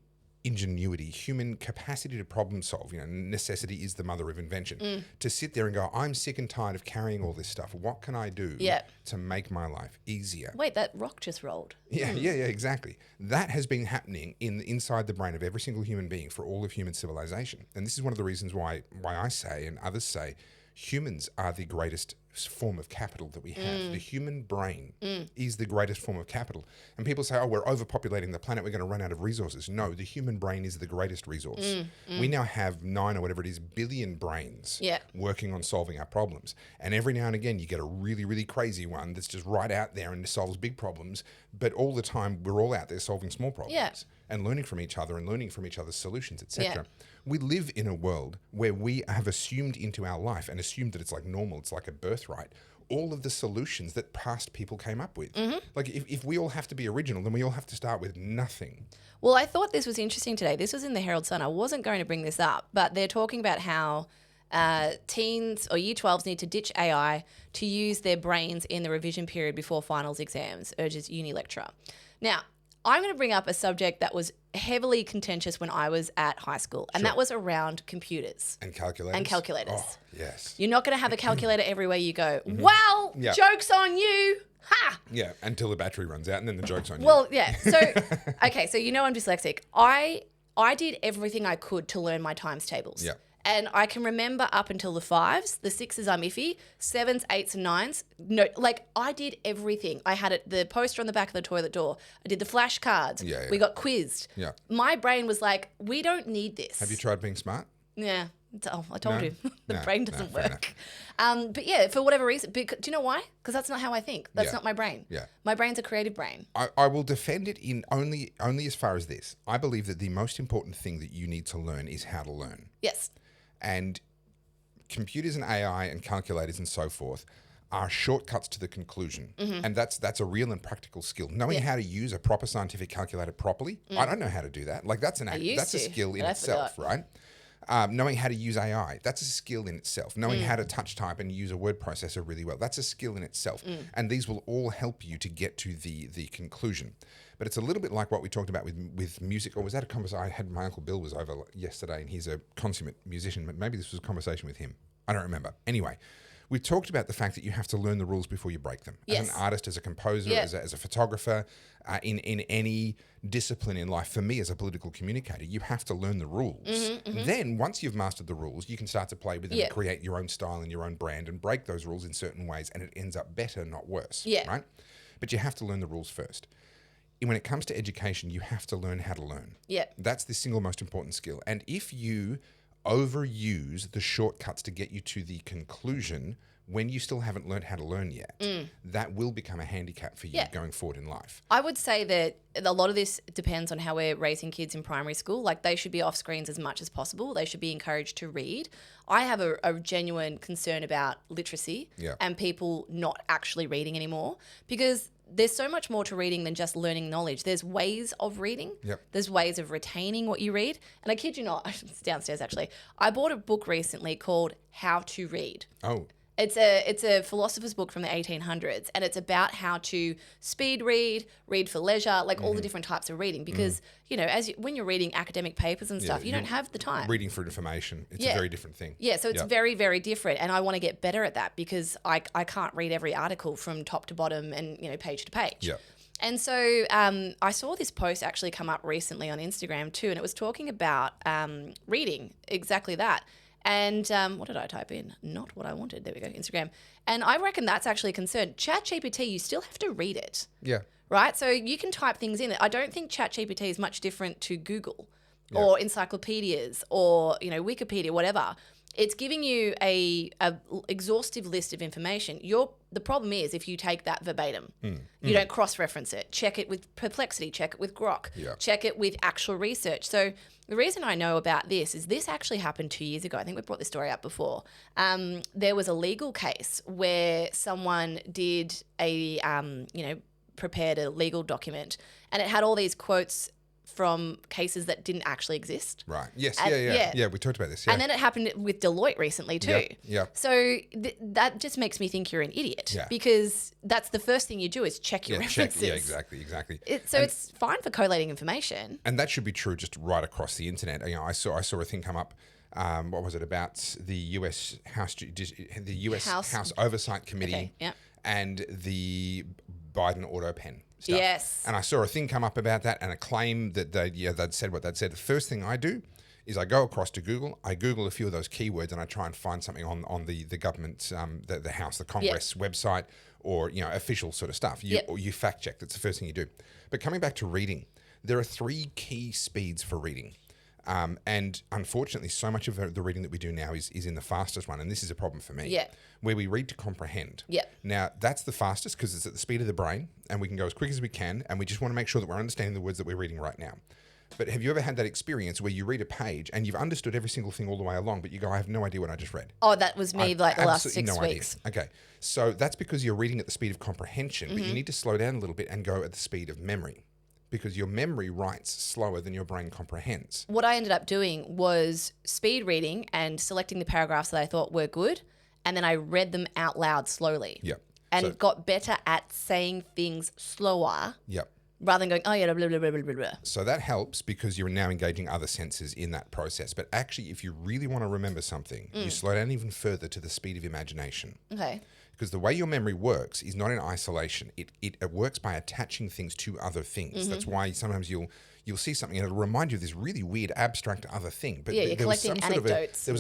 ingenuity, human capacity to problem solve, necessity is the mother of invention. To sit there and go, I'm sick and tired of carrying all this stuff. What can I do to make my life easier? Wait, that rock just rolled. Yeah, exactly. That has been happening inside the brain of every single human being for all of human civilization. And this is one of the reasons why I say, and others say, humans are the greatest form of capital that we have. The human brain is the greatest form of capital. And people say, oh, we're overpopulating the planet, we're going to run out of resources. No, the human brain is the greatest resource. We now have 9 or whatever it is billion brains working on solving our problems. And every now and again, you get a really, really crazy one that's just right out there and solves big problems. But all the time, we're all out there solving small problems and learning from each other and learning from each other's solutions, etc. We live in a world where we have assumed into our life and assumed that it's like normal, it's like a birthright, all of the solutions that past people came up with. Like if we all have to be original, then we all have to start with nothing. Well, I thought this was interesting today. This was in the Herald Sun. I wasn't going to bring this up, but they're talking about how teens or year 12s need to ditch AI to use their brains in the revision period before finals exams, urges uni lecturer. Now, I'm going to bring up a subject that was heavily contentious when I was at high school, and that was around computers. And calculators. Oh, yes. You're not going to have a calculator everywhere you go. Well, joke's on you. Ha! Yeah, until the battery runs out, and then the joke's on you. Well, yeah. So, okay, so you know I'm dyslexic. I did everything I could to learn my times tables. Yeah. And I can remember up until the 5s, the 6s I'm iffy, 7s, 8s and 9s. No, like I did everything. I had the poster on the back of the toilet door. I did the flashcards. Yeah. We got quizzed. Yeah. My brain was like, we don't need this. Have you tried being smart? Yeah. Oh, I told you. The brain doesn't fair work. But yeah, for whatever reason. Do you know why? Because that's not how I think. That's not my brain. Yeah. My brain's a creative brain. I will defend it in only as far as this. I believe that the most important thing that you need to learn is how to learn. Yes. And computers and AI and calculators and so forth are shortcuts to the conclusion. And that's a real and practical skill. Knowing how to use a proper scientific calculator properly, I don't know how to do that. Like that's a skill in itself, right? Knowing how to use AI, that's a skill in itself. Knowing how to touch type and use a word processor really well, that's a skill in itself. And these will all help you to get to the conclusion. But it's a little bit like what we talked about with music, or was that a conversation? I had my Uncle Bill was over yesterday, and he's a consummate musician, but maybe this was a conversation with him. I don't remember. Anyway, we talked about the fact that you have to learn the rules before you break them. Yes. As an artist, as a composer, as a photographer, in any discipline in life, for me as a political communicator, you have to learn the rules. Then once you've mastered the rules, you can start to play with them and create your own style and your own brand and break those rules in certain ways, and it ends up better, not worse. Right? But you have to learn the rules first. When it comes to education, you have to learn how to learn. That's the single most important skill. And if you overuse the shortcuts to get you to the conclusion when you still haven't learned how to learn yet, that will become a handicap for you going forward in life. I would say that a lot of this depends on how we're raising kids in primary school. Like they should be off screens as much as possible. They should be encouraged to read. I have a genuine concern about literacy and people not actually reading anymore, because there's so much more to reading than just learning knowledge. There's ways of reading. There's ways of retaining what you read. And I kid you not, it's downstairs actually. I bought a book recently called How to Read. Oh. It's a philosopher's book from the 1800s, and it's about how to speed read for leisure, like all the different types of reading. Because you know, when you're reading academic papers and stuff, you don't have the time. Reading for information, it's a very different thing. Yeah, so it's very, very different, and I want to get better at that because I can't read every article from top to bottom and page to page. And so I saw this post actually come up recently on Instagram too, and it was talking about reading, exactly that. And what did I type in? Not what I wanted. There we go, Instagram. And I reckon that's actually a concern. ChatGPT, you still have to read it. Right? So you can type things in. I don't think ChatGPT is much different to Google or encyclopedias or, Wikipedia, whatever. It's giving you a exhaustive list of information. The problem is if you take that verbatim, you don't cross-reference it. Check it with Perplexity, check it with Grok, check it with actual research. So the reason I know about this is this actually happened 2 years ago. I think we brought this story up before. There was a legal case where someone did prepared a legal document, and it had all these quotes from cases that didn't actually exist. Right. Yes. Yeah. We talked about this. And then it happened with Deloitte recently too. Yeah. So that just makes me think you're an idiot because that's the first thing you do is check your references. Yeah, exactly. It's fine for collating information. And that should be true just right across the internet. I saw a thing come up. What was it about the U.S. House Oversight Committee and the Biden auto pen stuff. Yes. And I saw a thing come up about that and a claim that they'd said what they'd said. The first thing I do is I go across to Google, I Google a few of those keywords and I try and find something on the government, the House, the Congress website or, official sort of stuff. You fact check. That's the first thing you do. But coming back to reading, there are 3 key speeds for reading. And unfortunately, so much of the reading that we do now is in the fastest one. And this is a problem for me. Where we read to comprehend. Now, that's the fastest because it's at the speed of the brain and we can go as quick as we can and we just want to make sure that we're understanding the words that we're reading right now. But have you ever had that experience where you read a page and you've understood every single thing all the way along, but you go, I have no idea what I just read? Oh, that was me the last 6 weeks. Okay. So that's because you're reading at the speed of comprehension, but you need to slow down a little bit and go at the speed of memory. because your memory writes slower than your brain comprehends. What I ended up doing was speed reading and selecting the paragraphs that I thought were good, and then I read them out loud slowly. Yep. And got better at saying things slower. Yep. Rather than going, oh yeah, blah, blah, blah, blah, blah, blah. So that helps because you're now engaging other senses in that process. But actually, if you really want to remember something, you slow down even further to the speed of imagination. Okay. Because the way your memory works is not in isolation. It works by attaching things to other things. That's why sometimes you'll see something and it'll remind you of this really weird abstract other thing. But you're collecting anecdotes. There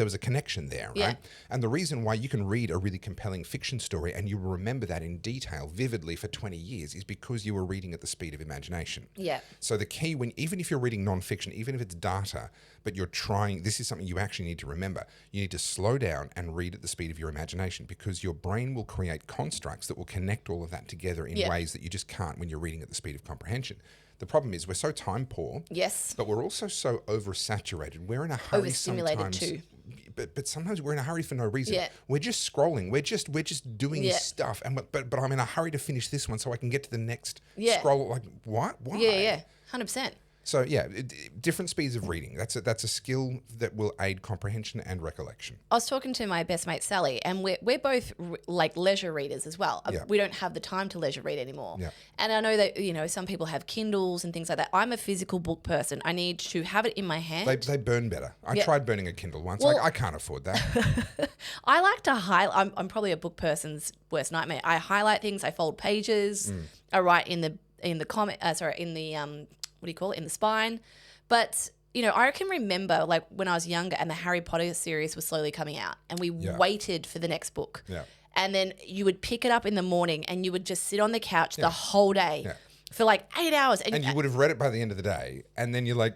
was a connection there, right? Yeah. And the reason why you can read a really compelling fiction story and you will remember that in detail, vividly for 20 years is because you were reading at the speed of imagination. Yeah. So the key, even if you're reading nonfiction, even if it's data, but you're trying, this is something you actually need to remember. You need to slow down and read at the speed of your imagination because your brain will create constructs that will connect all of that together in ways that you just can't when you're reading at the speed of comprehension. The problem is we're so time poor. Yes. But we're also so oversaturated. We're in a hurry Overstimulated sometimes. too. But sometimes we're in a hurry for no reason. Yeah. We're just scrolling. We're just doing stuff. But I'm in a hurry to finish this one so I can get to the next scroll. Like what? Why? Yeah. 100%. So yeah, different speeds of reading. That's a skill that will aid comprehension and recollection. I was talking to my best mate Sally, and we're both like leisure readers as well. Yeah. We don't have the time to leisure read anymore. Yeah. And I know that some people have Kindles and things like that. I'm a physical book person. I need to have it in my hand. They burn better. I tried burning a Kindle once. Well, I can't afford that. I like to highlight. I'm probably a book person's worst nightmare. I highlight things. I fold pages. I write in the comment. In the what do you call it? In the spine. But, I can remember like when I was younger and the Harry Potter series was slowly coming out and we waited for the next book. Yeah. And then you would pick it up in the morning and you would just sit on the couch the whole day for like 8 hours. And you would have read it by the end of the day. And then you're like,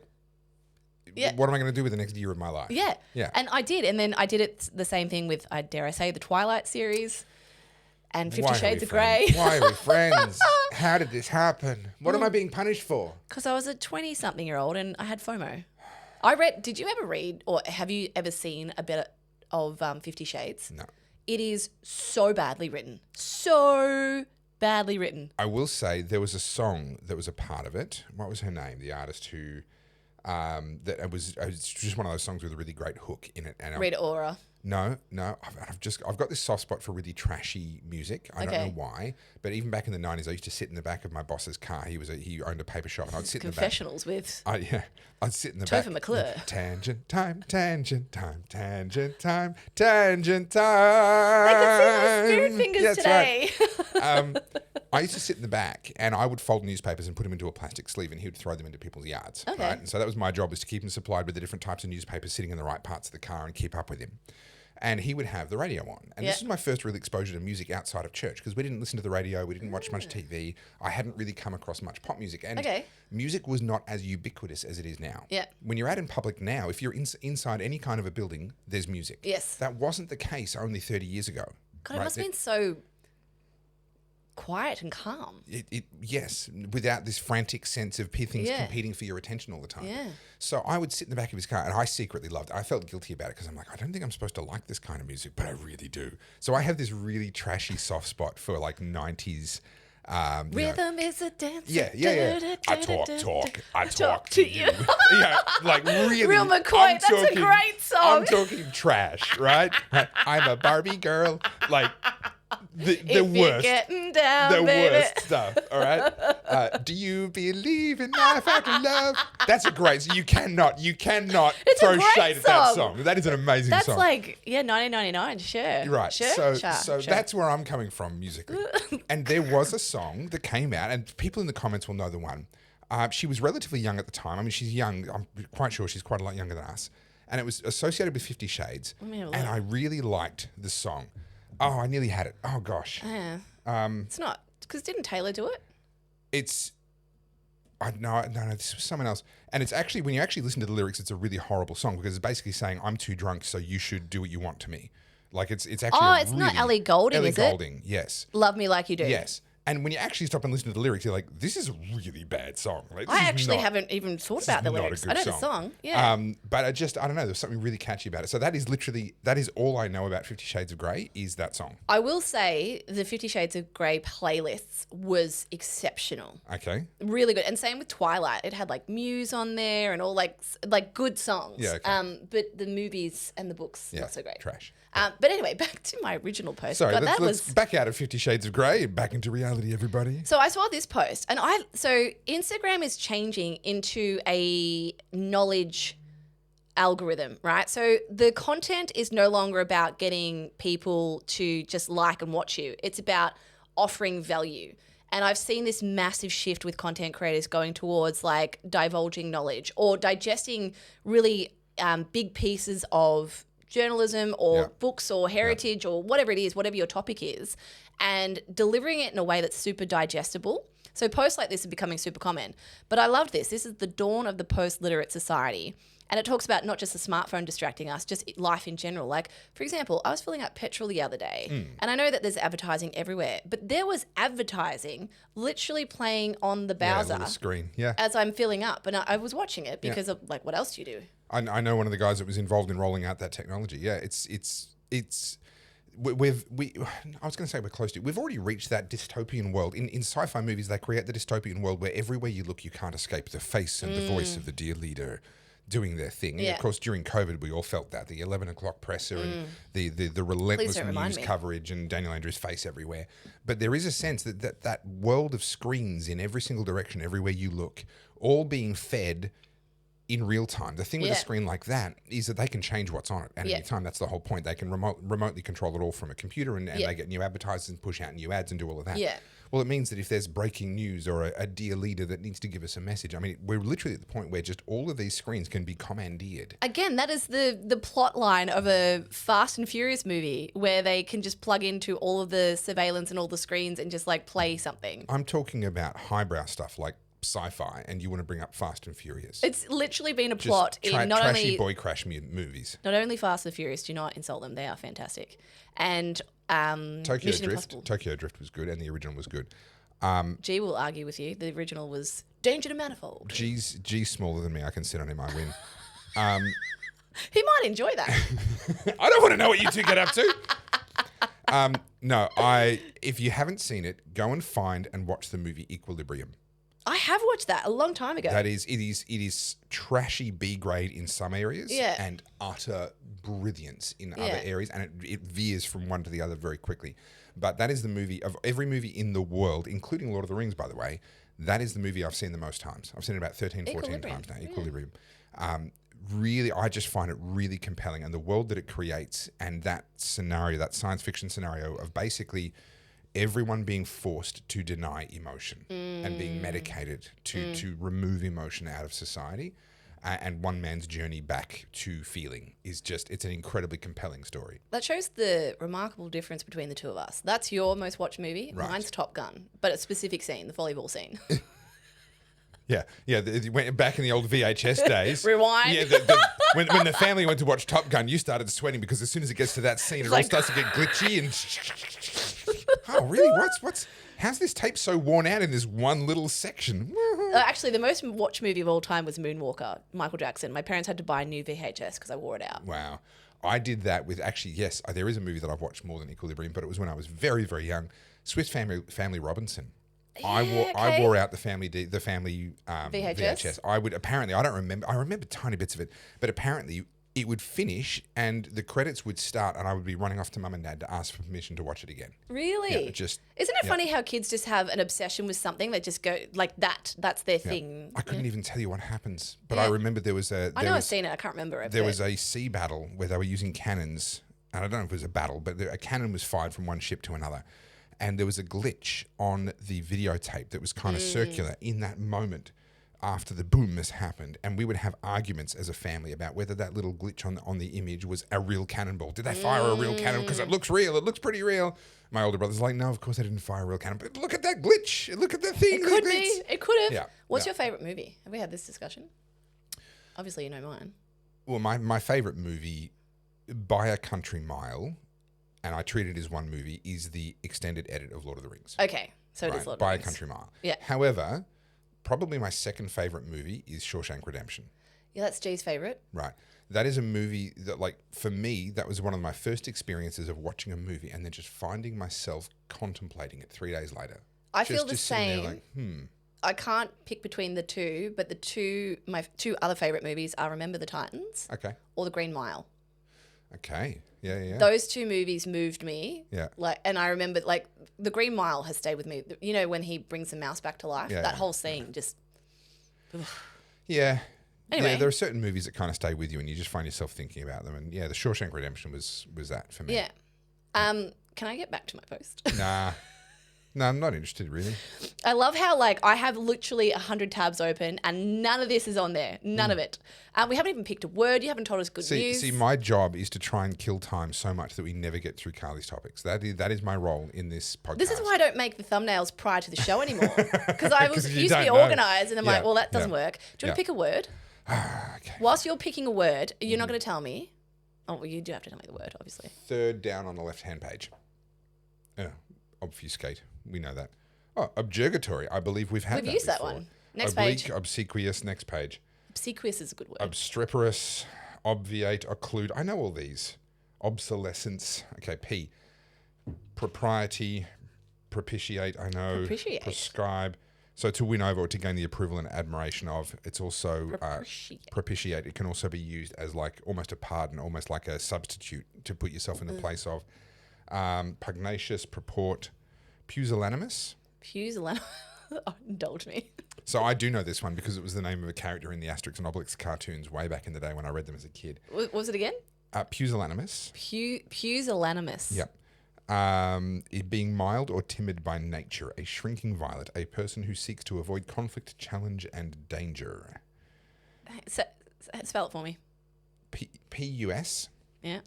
what am I going to do with the next year of my life? Yeah. Yeah. And I did. And then I did it the same thing with, dare I say, the Twilight series. And 50 Shades of Grey. Why are we friends? How did this happen? What am I being punished for? Because I was a 20-something-year-old and I had FOMO. Did you ever read or have you ever seen a bit of 50 Shades? No. It is so badly written. So badly written. I will say there was a song that was a part of it. What was her name? The artist who, that it was just one of those songs with a really great hook in it. And Rita Ora. No. I've got this soft spot for really trashy music. I don't know why, but even back in the 90s, I used to sit in the back of my boss's car. He owned a paper shop, and I'd sit in the back. Confessionals with. I'd sit in the Topher back. McClure. Tangent time, tangent time, tangent time, tangent time. I can see my spoon fingers today. Right. I used to sit in the back and I would fold newspapers and put them into a plastic sleeve and he would throw them into people's yards. Okay. Right? And so that was my job, was to keep him supplied with the different types of newspapers sitting in the right parts of the car and keep up with him. And he would have the radio on. And this was my first real exposure to music outside of church because we didn't listen to the radio, we didn't watch much TV. I hadn't really come across much pop music. And music was not as ubiquitous as it is now. Yeah. When you're out in public now, if you're inside any kind of a building, there's music. Yes. That wasn't the case only 30 years ago. God, it must have been so quiet and calm. Yes, without this frantic sense of things competing for your attention all the time. Yeah. So I would sit in the back of his car and I secretly loved it. I felt guilty about it because I'm like, I don't think I'm supposed to like this kind of music, but I really do. So I have this really trashy soft spot for like 90s. Rhythm is a dance. Yeah. I talk to you. Like really. Real McCoy, that's a great song. I'm talking trash, right? I'm a Barbie girl. Like, the worst, getting down, the baby. worst stuff. All right. Do you believe in life after love? That's a great. So you cannot It's throw a great shade at that song. That is an amazing That's song. That's like 1999. Sure. Right. Sure. So that's where I'm coming from musically. And there was a song that came out, and people in the comments will know the one. She was relatively young at the time. I mean, she's young. I'm quite sure she's quite a lot younger than us. And it was associated with 50 Shades. And I really liked the song. Oh, I nearly had it. Oh, gosh. It's not, because didn't Taylor do it? No, this was someone else. And it's actually, when you actually listen to the lyrics, it's a really horrible song because it's basically saying, I'm too drunk, so you should do what you want to me. Like, it's actually it's not Ellie Goulding, Ellie is Goulding, yes. Love Me Like You Do. Yes. And when you actually stop and listen to the lyrics, you're like, this is a really bad song. Like, I actually haven't even thought about the lyrics. I know the song. Yeah. But I don't know. There's something really catchy about it. So that is all I know about 50 Shades of Grey is that song. I will say the 50 Shades of Grey playlists was exceptional. Okay. Really good. And same with Twilight. It had like Muse on there and all like good songs. Yeah, okay. But the movies and the books, not so great. Trash. But anyway, back to my original post. Sorry, God, let's back out of 50 Shades of Grey and back into reality, everybody. So I saw this post, and so Instagram is changing into a knowledge algorithm, right? So the content is no longer about getting people to just like and watch you. It's about offering value. And I've seen this massive shift with content creators going towards like divulging knowledge or digesting really big pieces of journalism or books or heritage or whatever it is, whatever your topic is, and delivering it in a way that's super digestible. So posts like this are becoming super common. But I love this. This is the dawn of the post-literate society. And it talks about not just the smartphone distracting us, just life in general. Like, for example, I was filling up petrol the other day, and I know that there's advertising everywhere, but there was advertising literally playing on the browser screen, as I'm filling up. And I was watching it because of, like, what else do you do? I know one of the guys that was involved in rolling out that technology. Yeah, I was going to say we're close to it. We've already reached that dystopian world. In sci-fi movies, they create the dystopian world where everywhere you look, you can't escape the face and the voice of the dear leader doing their thing. And of course, during COVID, we all felt that. The 11 o'clock presser and the relentless news coverage and Daniel Andrews' face everywhere. But there is a sense that world of screens in every single direction, everywhere you look, all being fed in real time. The thing with a screen like that is that they can change what's on it at any time. That's the whole point. They can remotely control it all from a computer and they get new advertisers and push out new ads and do all of that. Yeah. Well, it means that if there's breaking news or a dear leader that needs to give us a message, I mean, we're literally at the point where just all of these screens can be commandeered. Again, that is the plot line of a Fast and Furious movie where they can just plug into all of the surveillance and all the screens and just like play something. I'm talking about highbrow stuff like sci-fi, and you want to bring up Fast and Furious. It's literally been a plot in not trashy only boy crash movies. Not only Fast and Furious, do not insult them; they are fantastic. And Mission Impossible. Tokyo Drift was good, and the original was good. G will argue with you. The original was Danger to Manifold. G's smaller than me. I can sit on him. I win. He might enjoy that. I don't want to know what you two get up to. No, if you haven't seen it, go and find and watch the movie Equilibrium. I have watched that a long time ago. It is trashy B grade in some areas and utter brilliance in other areas, and it veers from one to the other very quickly. But that is the movie of every movie in the world, including Lord of the Rings, by the way. That is the movie I've seen the most times. I've seen it about 13, 14 times now. Equilibrium. Really, I just find it really compelling, and the world that it creates, and that scenario, that science fiction scenario of basically everyone being forced to deny emotion and being medicated to remove emotion out of society, and one man's journey back to feeling is just, it's an incredibly compelling story. That shows the remarkable difference between the two of us. That's your most watched movie. Right. Mine's Top Gun, but a specific scene, the volleyball scene. Yeah. Went back in the old VHS days. Rewind. Yeah, when the family went to watch Top Gun, you started sweating because as soon as it gets to that scene, it all starts to get glitchy and. Oh, really? How's this tape so worn out in this one little section? Actually, the most watched movie of all time was Moonwalker, Michael Jackson. My parents had to buy a new VHS because I wore it out. Wow. I did that with, actually, yes, there is a movie that I've watched more than Equilibrium, but it was when I was very, very young. Swiss Family Robinson. Yeah, I wore out the family VHS. I don't remember. I remember tiny bits of it, but apparently it would finish and the credits would start and I would be running off to mum and dad to ask for permission to watch it again. Really? Yeah, isn't it funny how kids just have an obsession with something? They just go like that. That's their thing. I couldn't even tell you what happens, but I remember there was a. I've seen it. I can't remember it. There was a sea battle where they were using cannons, and I don't know if it was a battle, but a cannon was fired from one ship to another, and there was a glitch on the videotape that was kind of circular in that moment after the boom has happened, and we would have arguments as a family about whether that little glitch on the image was a real cannonball. Did they fire a real cannon? Because it looks real. It looks pretty real. My older brother's like, no, of course they didn't fire a real cannon. But look at that glitch. Look at that thing. It could be. It could have. Yeah. What's your favourite movie? Have we had this discussion? Obviously, you know mine. Well, my favourite movie, by a country mile, and I treat it as one movie, is the extended edit of Lord of the Rings. Okay. So it is Lord of the by a Rings. country mile. Yeah. However, probably my second favourite movie is Shawshank Redemption. Yeah, that's G's favourite. Right. That is a movie that, like, for me, that was one of my first experiences of watching a movie and then just finding myself contemplating it 3 days later. I feel the just sitting there same. like, I can't pick between the two, but my two other favourite movies are Remember the Titans Okay. or The Green Mile. Okay. Yeah. Those two movies moved me. Yeah. And I remember, like, The Green Mile has stayed with me. You know, when he brings the mouse back to life, Yeah, that yeah. whole scene just. Yeah. Anyway. Yeah, there are certain movies that kind of stay with you and you just find yourself thinking about them. And yeah, The Shawshank Redemption was that for me. Yeah. Can I get back to my post? Nah. No, I'm not interested, really. I love how, like, I have literally 100 tabs open and none of this is on there. None of it. We haven't even picked a word. You haven't told us good news. See, my job is to try and kill time so much that we never get through Carly's topics. That is my role in this podcast. This is why I don't make the thumbnails prior to the show anymore. Because I 'Cause you used to be don't know. organised and I'm like, well, that doesn't yeah. work. Do you want to pick a word? Okay. Whilst you're picking a word, you're not going to tell me. Oh, well, you do have to tell me the word, obviously. Third down on the left-hand page. Obfuscate. We know that. Oh, objurgatory. I believe we've had We've that used that before. one. Next Oblique, page. obsequious, next page. Obsequious is a good word. Obstreperous, obviate, occlude. I know all these. Obsolescence. Okay, P. Propriety, propitiate. I know. Propitiate. Prescribe. So to win over or to gain the approval and admiration of. It's also Propitiate. propitiate. It can also be used as like almost a pardon, almost like a substitute to put yourself in the place of. Pugnacious, purport, pusillanimous. Pusillanimous. Oh, indulge me. So I do know this one because it was the name of a character in the Asterix and Obelix cartoons way back in the day when I read them as a kid. What was it again? Pusillanimous. Pusillanimous. Yep. It being mild or timid by nature, a shrinking violet, a person who seeks to avoid conflict, challenge, and danger. Spell it for me. P-U-S. Yeah.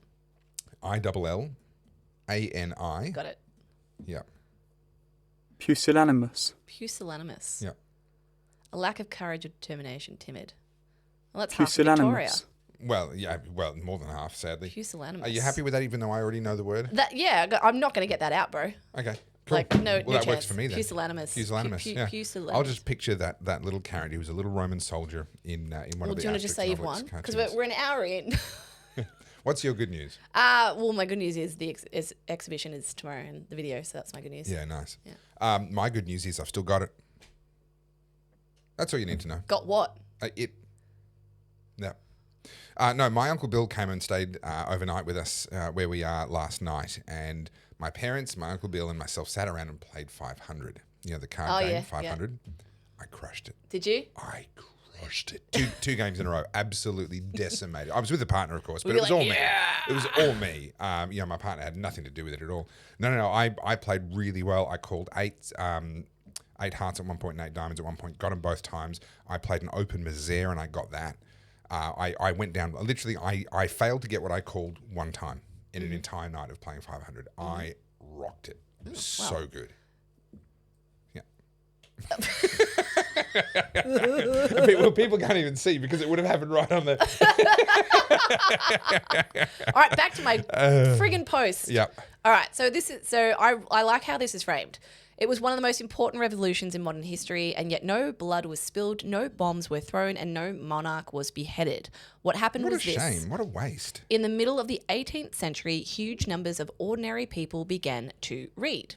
I-double-L-A-N-I. Got it. Yep. Pusillanimous. Pusillanimous. Yep. A lack of courage or determination, timid. Well, that's half Victoria. Pusillanimous. Well, yeah, more than half, sadly. Pusillanimous. Are you happy with that even though I already know the word? Yeah, I'm not going to get that out, bro. Okay. Cool. Like, no Well, that chance. works for me then. Pusillanimous. Pusillanimous, yeah. Pusillanimous. I'll just picture that little character who was a little Roman soldier in one Well, of the do you want to just Asterix say and you've Obelix won? Because cartoons. we're an hour in. What's your good news? Well, my good news is the exhibition is tomorrow and the video, so that's my good news. Yeah, nice. Yeah. My good news is I've still got it. That's all you need to know. Got what? No. No, my Uncle Bill came and stayed overnight with us where we are last night. And my parents, my Uncle Bill and myself sat around and played 500. You know, the card game, yeah, 500. Yeah. I crushed it. Did you? I crushed it. Two games in a row. Absolutely decimated. I was with a partner, of course, but Were it was you all like, me. "Yeah!" It was all me. You know, my partner had nothing to do with it at all. No. I played really well. I called eight hearts at one point and 8 diamonds at one point. Got them both times. I played an open misère and I got that. I went down. Literally, I failed to get what I called one time in an entire night of playing 500. I rocked it. It was so good. Yeah. people can't even see because it would have happened right on the. All right, back to my friggin' post. Yep. All right, so I like how this is framed. It was one of the most important revolutions in modern history, and yet no blood was spilled, no bombs were thrown, and no monarch was beheaded. What happened What was a this. shame. What a waste. In the middle of the 18th century, huge numbers of ordinary people began to read.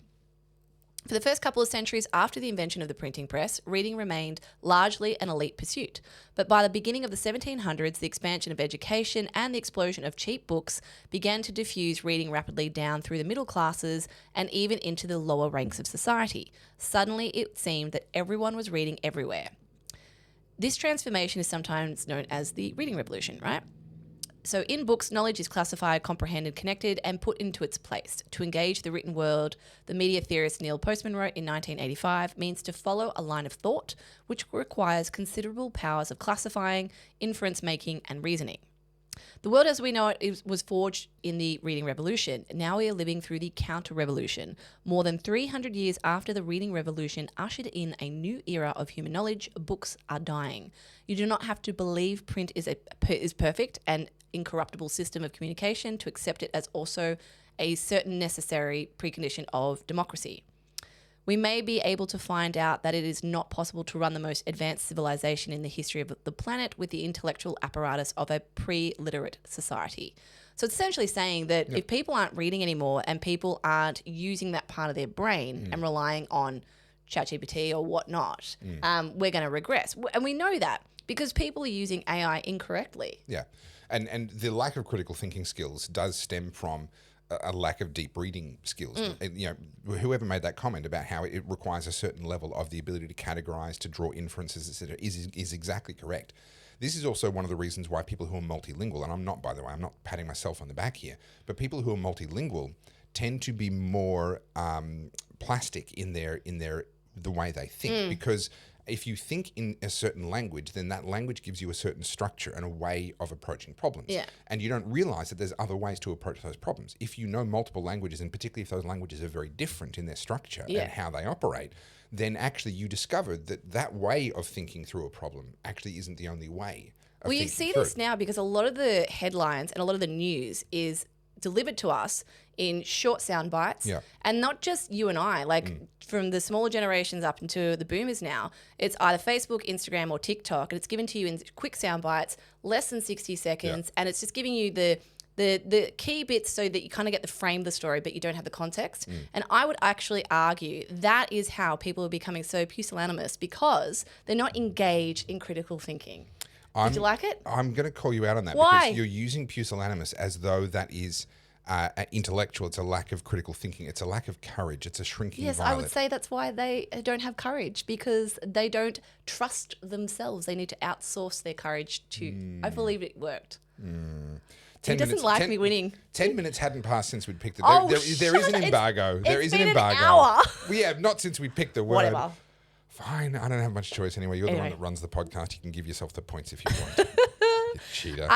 For the first couple of centuries after the invention of the printing press, reading remained largely an elite pursuit. But by the beginning of the 1700s, the expansion of education and the explosion of cheap books began to diffuse reading rapidly down through the middle classes and even into the lower ranks of society. Suddenly, it seemed that everyone was reading everywhere. This transformation is sometimes known as the reading revolution, right? So in books, knowledge is classified, comprehended, connected, and put into its place. To engage the written world, the media theorist Neil Postman wrote in 1985, means to follow a line of thought which requires considerable powers of classifying, inference making, and reasoning. The world as we know it was forged in the reading revolution. Now we are living through the counter-revolution. More than 300 years after the reading revolution ushered in a new era of human knowledge, books are dying. You do not have to believe print is perfect and incorruptible system of communication to accept it as also a certain necessary precondition of democracy. we may be able to find out that it is not possible to run the most advanced civilization in the history of the planet with the intellectual apparatus of a pre-literate society. So it's essentially saying that if people aren't reading anymore and people aren't using that part of their brain and relying on ChatGPT or whatnot, we're going to regress. And we know that because people are using AI incorrectly. Yeah. And the lack of critical thinking skills does stem from a lack of deep reading skills. And, you know, whoever made that comment about how it requires a certain level of the ability to categorize, to draw inferences, etc., is exactly correct. This is also one of the reasons why people who are multilingual, and I'm not, by the way, I'm not patting myself on the back here, but people who are multilingual tend to be more plastic in the way they think, because if you think in a certain language, then that language gives you a certain structure and a way of approaching problems. Yeah. And you don't realize that there's other ways to approach those problems. If you know multiple languages, and particularly if those languages are very different in their structure and how they operate, then actually you discover that that way of thinking through a problem actually isn't the only way of Well, you thinking see through. this now because a lot of the headlines and a lot of the news is delivered to us in short sound bites. Yeah. And not just you and I, like from the smaller generations up into the boomers now, it's either Facebook, Instagram or TikTok, and it's given to you in quick sound bites, less than 60 seconds, and it's just giving you the key bits so that you kind of get the frame of the story, but you don't have the context. And I would actually argue that is how people are becoming so pusillanimous, because they're not engaged in critical thinking. Did you like it? I'm going to call you out on that. Why? Because you're using pusillanimous as though that is intellectual. It's a lack of critical thinking. It's a lack of courage. It's a shrinking Yes, violet. I would say that's why they don't have courage, because they don't trust themselves. They need to outsource their courage to. I believe it worked. He doesn't like me winning. 10 minutes hadn't passed since we'd picked it. Oh, there is an embargo. There is an been an embargo. hour. We have not since we picked the word. Whatever. Fine, I don't have much choice anyway. You're the one Anyway. that runs the podcast. You can give yourself the points if you want. You cheater.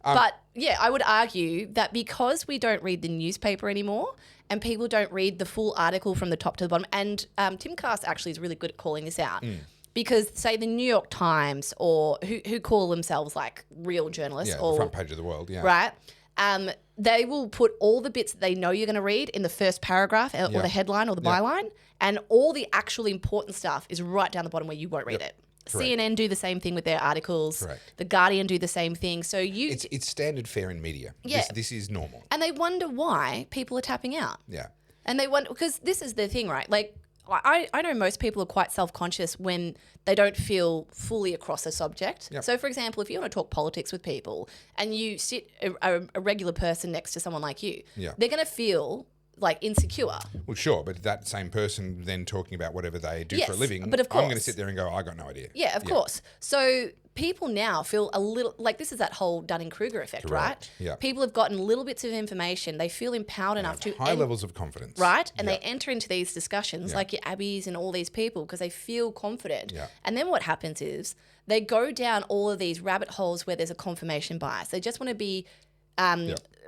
But yeah, I would argue that because we don't read the newspaper anymore and people don't read the full article from the top to the bottom, and Tim Cast actually is really good at calling this out. Because say the New York Times or who call themselves like real journalists, yeah, or the front page of the world, yeah. right? They will put all the bits that they know you're going to read in the first paragraph or the headline or the byline, and all the actual important stuff is right down the bottom where you won't read it. Correct. CNN do the same thing with their articles. Correct. The Guardian do the same thing. So It's standard fare in media. Yeah. This is normal. and they wonder why people are tapping out. Yeah. And they wonder, because this is the thing, right? Like, I know most people are quite self-conscious when they don't feel fully across a subject. Yep. So, for example, if you want to talk politics with people and you sit a regular person next to someone like you, they're going to feel like insecure. Well, sure, but that same person then talking about whatever they do for a Yes, living, but of I'm going to course. sit there and go, I got no idea. Yeah, of course. So people now feel a little like this is that whole Dunning-Kruger effect, Correct. right? Yeah. People have gotten little bits of information. They feel empowered enough to High levels of confidence. right? And they enter into these discussions like your Abbeys and all these people because they feel confident. Yeah. And then what happens is they go down all of these rabbit holes where there's a confirmation bias. They just want to be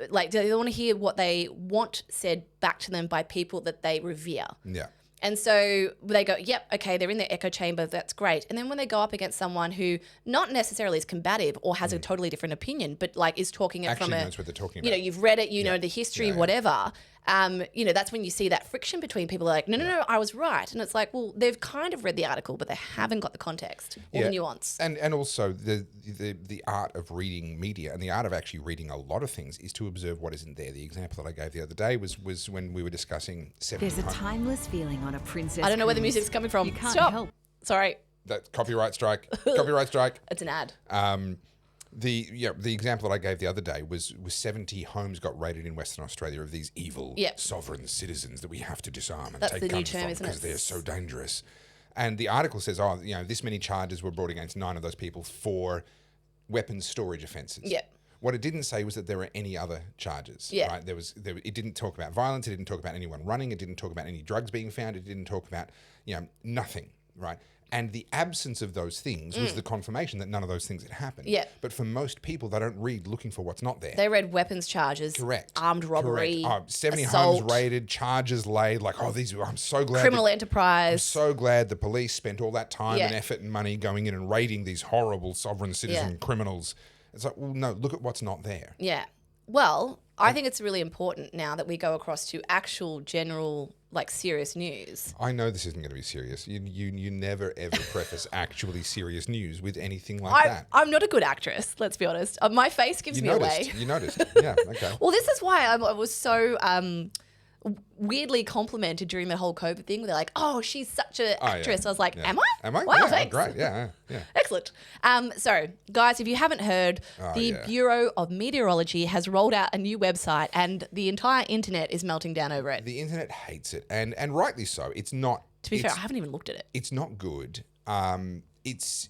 like they want to hear what they want said back to them by people that they revere. Yeah. And so they go, yep, okay, they're in their echo chamber, that's great. And then when they go up against someone who not necessarily is combative or has a totally different opinion, but like is talking it Actually from knows what they're talking you know, about. you've read it, you know the history, whatever. You know, that's when you see that friction between people like, no, I was right. And it's like, well, they've kind of read the article, but they haven't got the context or the nuance. And also the art of reading media and the art of actually reading a lot of things is to observe what isn't there. The example that I gave the other day was when we were discussing 70 There's a timeless feeling on a princess. I don't know where the cruise. music's coming from. You can't Stop. help. Sorry, that copyright strike. Copyright strike. it's an ad. The example that I gave the other day was 70 homes got raided in Western Australia of these evil sovereign citizens that we have to disarm and That's the take new guns term, from isn't because it? they're so dangerous. And the article says, this many charges were brought against 9 of those people for weapons storage offences. Yeah. What it didn't say was that there were any other charges. Yeah. Right? It didn't talk about violence. It didn't talk about anyone running. It didn't talk about any drugs being found. It didn't talk about nothing. Right. And the absence of those things was the confirmation that none of those things had happened. Yeah. But for most people, they don't read looking for what's not there. They read weapons charges, Correct. armed robbery, Correct. 70 assault, homes raided, charges laid. Like, I'm so glad. criminal I'm enterprise. so glad the police spent all that time Yeah. and effort and money going in and raiding these horrible sovereign citizen criminals. It's like, well, no, look at what's not there. Yeah. Well, I think it's really important now that we go across to actual general, like, serious news. I know this isn't going to be serious. You never ever preface actually serious news with anything like that. I'm not a good actress, let's be honest. My face gives me away. You noticed. Yeah, okay. Well, this is why I was so weirdly complimented during the whole COVID thing. They're like, "Oh, she's such an actress." Yeah. I was like, Yeah. "Am I? Am I? Wow, Yeah, thanks. great. Yeah. Excellent." So, guys, if you haven't heard, the Bureau of Meteorology has rolled out a new website, and the entire internet is melting down over it. The internet hates it, and rightly so. It's not. To be fair, I haven't even looked at it. It's not good. It's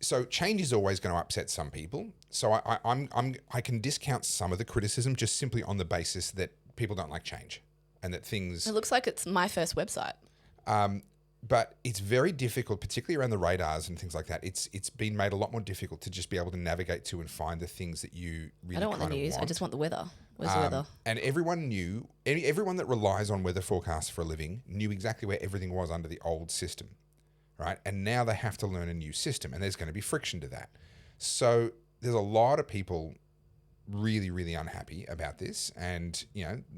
so change is always going to upset some people. So I can discount some of the criticism just simply on the basis that people don't like change, and that things. It looks like it's my first website. But it's very difficult, particularly around the radars and things like that. It's been made a lot more difficult to just be able to navigate to and find the things that you really. I don't want the news. I just want the weather. Where's the weather? And everyone knew. Everyone that relies on weather forecasts for a living knew exactly where everything was under the old system, right? And now they have to learn a new system, and there's going to be friction to that. So there's a lot of people really, really unhappy about this, and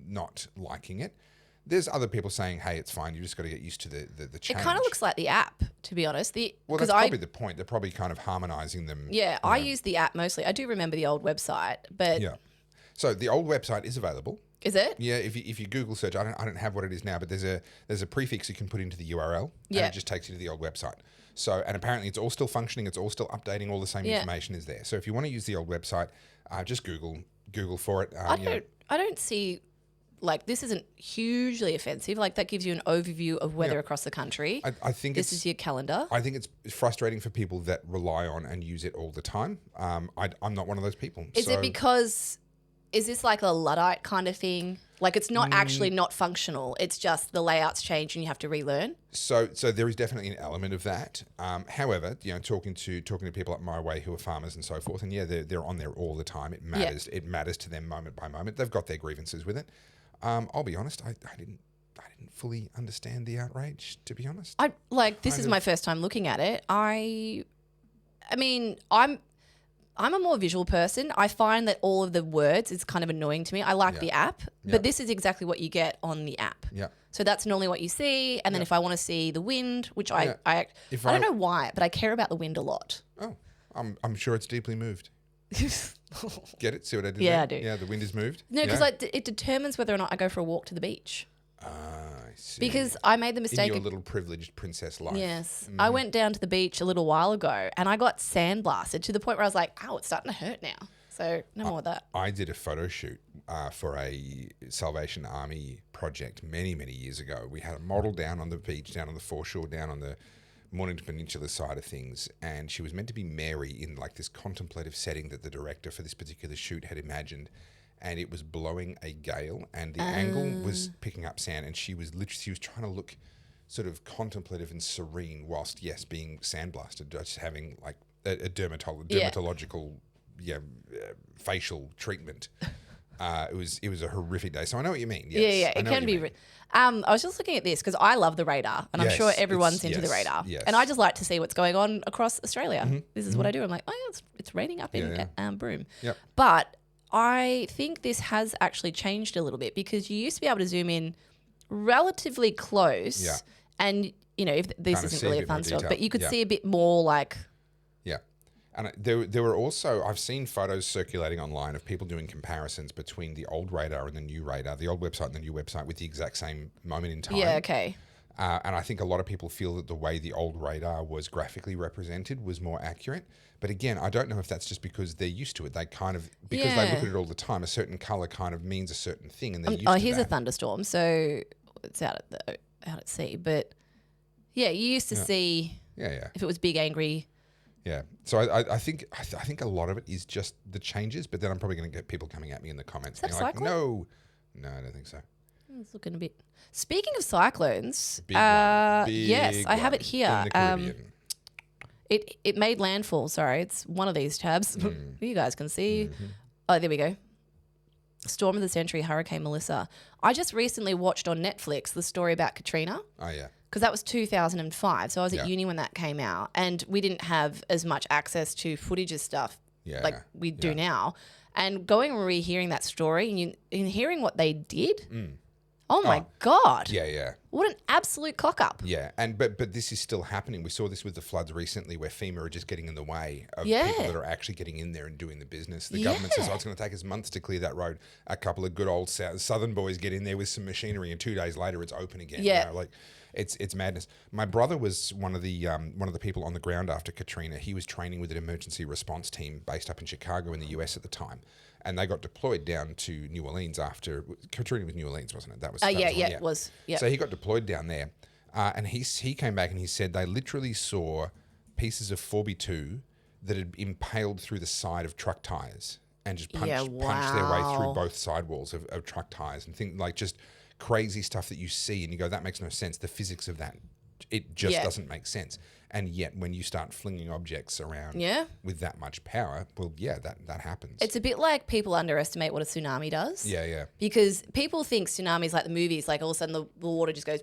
not liking it. There's other people saying, "Hey, it's fine. You just got to get used to the change." It kind of looks like the app, to be honest. Well, that's probably the point. They're probably kind of harmonizing them. Yeah, I use the app mostly. I do remember the old website, but Yeah. So the old website is available. Is it? Yeah, if you Google search, I don't have what it is now, but there's a prefix you can put into the URL, Yeah. and it just takes you to the old website. So, and apparently it's all still functioning, it's all still updating, all the same information is there. So if you want to use the old website, just Google for it. I don't see, like, this isn't hugely offensive. Like, that gives you an overview of weather across the country. I think this is your calendar. I think it's frustrating for people that rely on and use it all the time. I'm not one of those people. Is this like a Luddite kind of thing? Like, it's not actually not functional. It's just the layout's changed and you have to relearn. So there is definitely an element of that. However, talking to people up my way who are farmers and so forth, and they're on there all the time. It matters. Yeah. It matters to them moment by moment. They've got their grievances with it. I'll be honest. I didn't fully understand the outrage, to be honest. This is my first time looking at it. I mean, I'm a more visual person. I find that all of the words is kind of annoying to me. I like the app, but this is exactly what you get on the app. Yeah. So that's normally what you see. And then if I want to see the wind, which I don't know why, but I care about the wind a lot. Oh, I'm sure it's deeply moved. Get it? See what I did Yeah, there? I do. Yeah, the wind is moved? No, because it determines whether or not I go for a walk to the beach. I see. Because I made the mistake. In your little privileged princess life. Yes. Mm. I went down to the beach a little while ago and I got sandblasted to the point where I was like, ow, it's starting to hurt now. So no more of that. I did a photo shoot for a Salvation Army project many, many years ago. We had a model down on the beach, down on the foreshore, down on the Mornington Peninsula side of things, and she was meant to be Mary in like this contemplative setting that the director for this particular shoot had imagined. And it was blowing a gale, and the angle was picking up sand, and she was trying to look sort of contemplative and serene whilst, yes, being sandblasted, just having like a dermatological facial treatment. It was a horrific day. So I know what you mean. Yes, it can be. I was just looking at this because I love the radar, and I'm sure everyone's into the radar. Yes. And I just like to see what's going on across Australia. Mm-hmm. This is what I do. I'm like, oh, yeah, it's raining up in Broome. Yep. But I think this has actually changed a little bit because you used to be able to zoom in relatively close and, if this kind of isn't really a fun stuff, detail. but you could see a bit more like... Yeah. And there were also, I've seen photos circulating online of people doing comparisons between the old radar and the new radar, the old website and the new website with the exact same moment in time. Yeah, okay. And I think a lot of people feel that the way the old radar was graphically represented was more accurate. But again, I don't know if that's just because they're used to it. They kind of, because they look at it all the time, a certain colour kind of means a certain thing, and they're used to that. Here's a thunderstorm, so it's out at sea. But yeah, you used to see if it was big, angry. Yeah. So I think a lot of it is just the changes, but then I'm probably going to get people coming at me in the comments being like, no, I don't think so. It's looking a bit. Speaking of cyclones, Big yes, I have it one here. in the Caribbean. It made landfall. Sorry, it's one of these tabs. You guys can see. Mm-hmm. Oh, there we go. Storm of the Century, Hurricane Melissa. I just recently watched on Netflix the story about Katrina. Oh, yeah. Because that was 2005. So I was at uni when that came out. And we didn't have as much access to footage of stuff like we do now. And going and rehearing that story and hearing what they did, oh my God. Yeah. What an absolute cock up. Yeah, but this is still happening. We saw this with the floods recently where FEMA are just getting in the way of people that are actually getting in there and doing the business. The government says, it's going to take us months to clear that road. A couple of good old southern boys get in there with some machinery and 2 days later it's open again. Yeah. You know, like it's madness. My brother was one of the people on the ground after Katrina. He was training with an emergency response team based up in Chicago in the US at the time. And they got deployed down to New Orleans after Katrina was New Orleans, wasn't it? That was it was. Yeah. So he got deployed down there, and he came back and he said they literally saw pieces of 4x2 that had impaled through the side of truck tires and just punched their way through both sidewalls of truck tires and things like just crazy stuff that you see and you go, that makes no sense. The physics of that, it just doesn't make sense. And yet when you start flinging objects around with that much power, well, that happens. It's a bit like people underestimate what a tsunami does. Yeah. Because people think tsunamis like the movies, like all of a sudden the water just goes,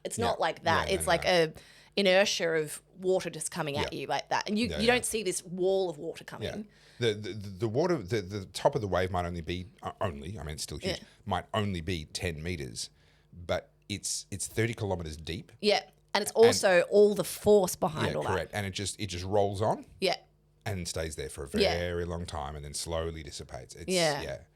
it's not like that. It's like a inertia of water just coming at you like that. And you don't see this wall of water coming. Yeah. The water, the top of the wave might only be, it's still huge, might only be 10 meters, but it's 30 kilometers deep. Yeah. And it's also all the force behind all that. Correct. And it just rolls on. Yeah. And stays there for a very long time and then slowly dissipates.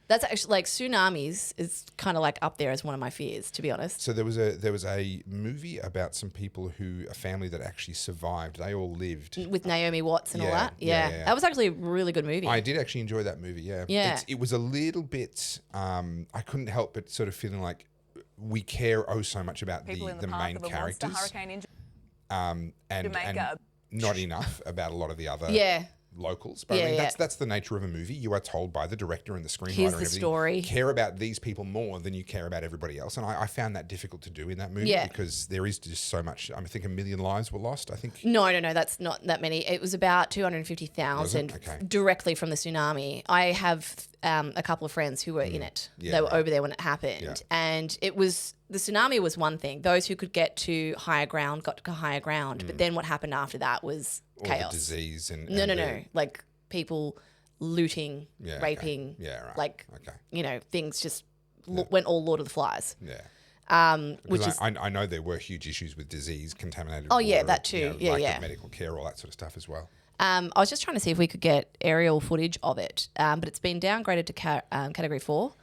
That's actually like tsunamis is kind of like up there as one of my fears, to be honest. So there was a movie about some people a family that actually survived. They all lived. With Naomi Watts and all that. Yeah. That was actually a really good movie. I did actually enjoy that movie, Yeah. It was a little bit, I couldn't help but sort of feeling like, we care so much about the main characters, and not enough about a lot of the other locals. But I mean, that's the nature of a movie. You are told by the director and the screenwriter. Here's and the story. Care about these people more than you care about everybody else, and I found that difficult to do in that movie because there is just so much. I think 1 million lives were lost. I think no, that's not that many. It was about 250,000 directly from the tsunami. I have a couple of friends who were in it. They were over there when it happened, and it was. The tsunami was one thing. Those who could get to higher ground got to higher ground. But then what happened after that was chaos. All the disease and no. Like people looting, raping, things just went all Lord of the Flies. Yeah. Which is I know there were huge issues with disease, contaminated water, that too. Lack of medical care, all that sort of stuff as well. I was just trying to see if we could get aerial footage of it, but it's been downgraded to Category 4.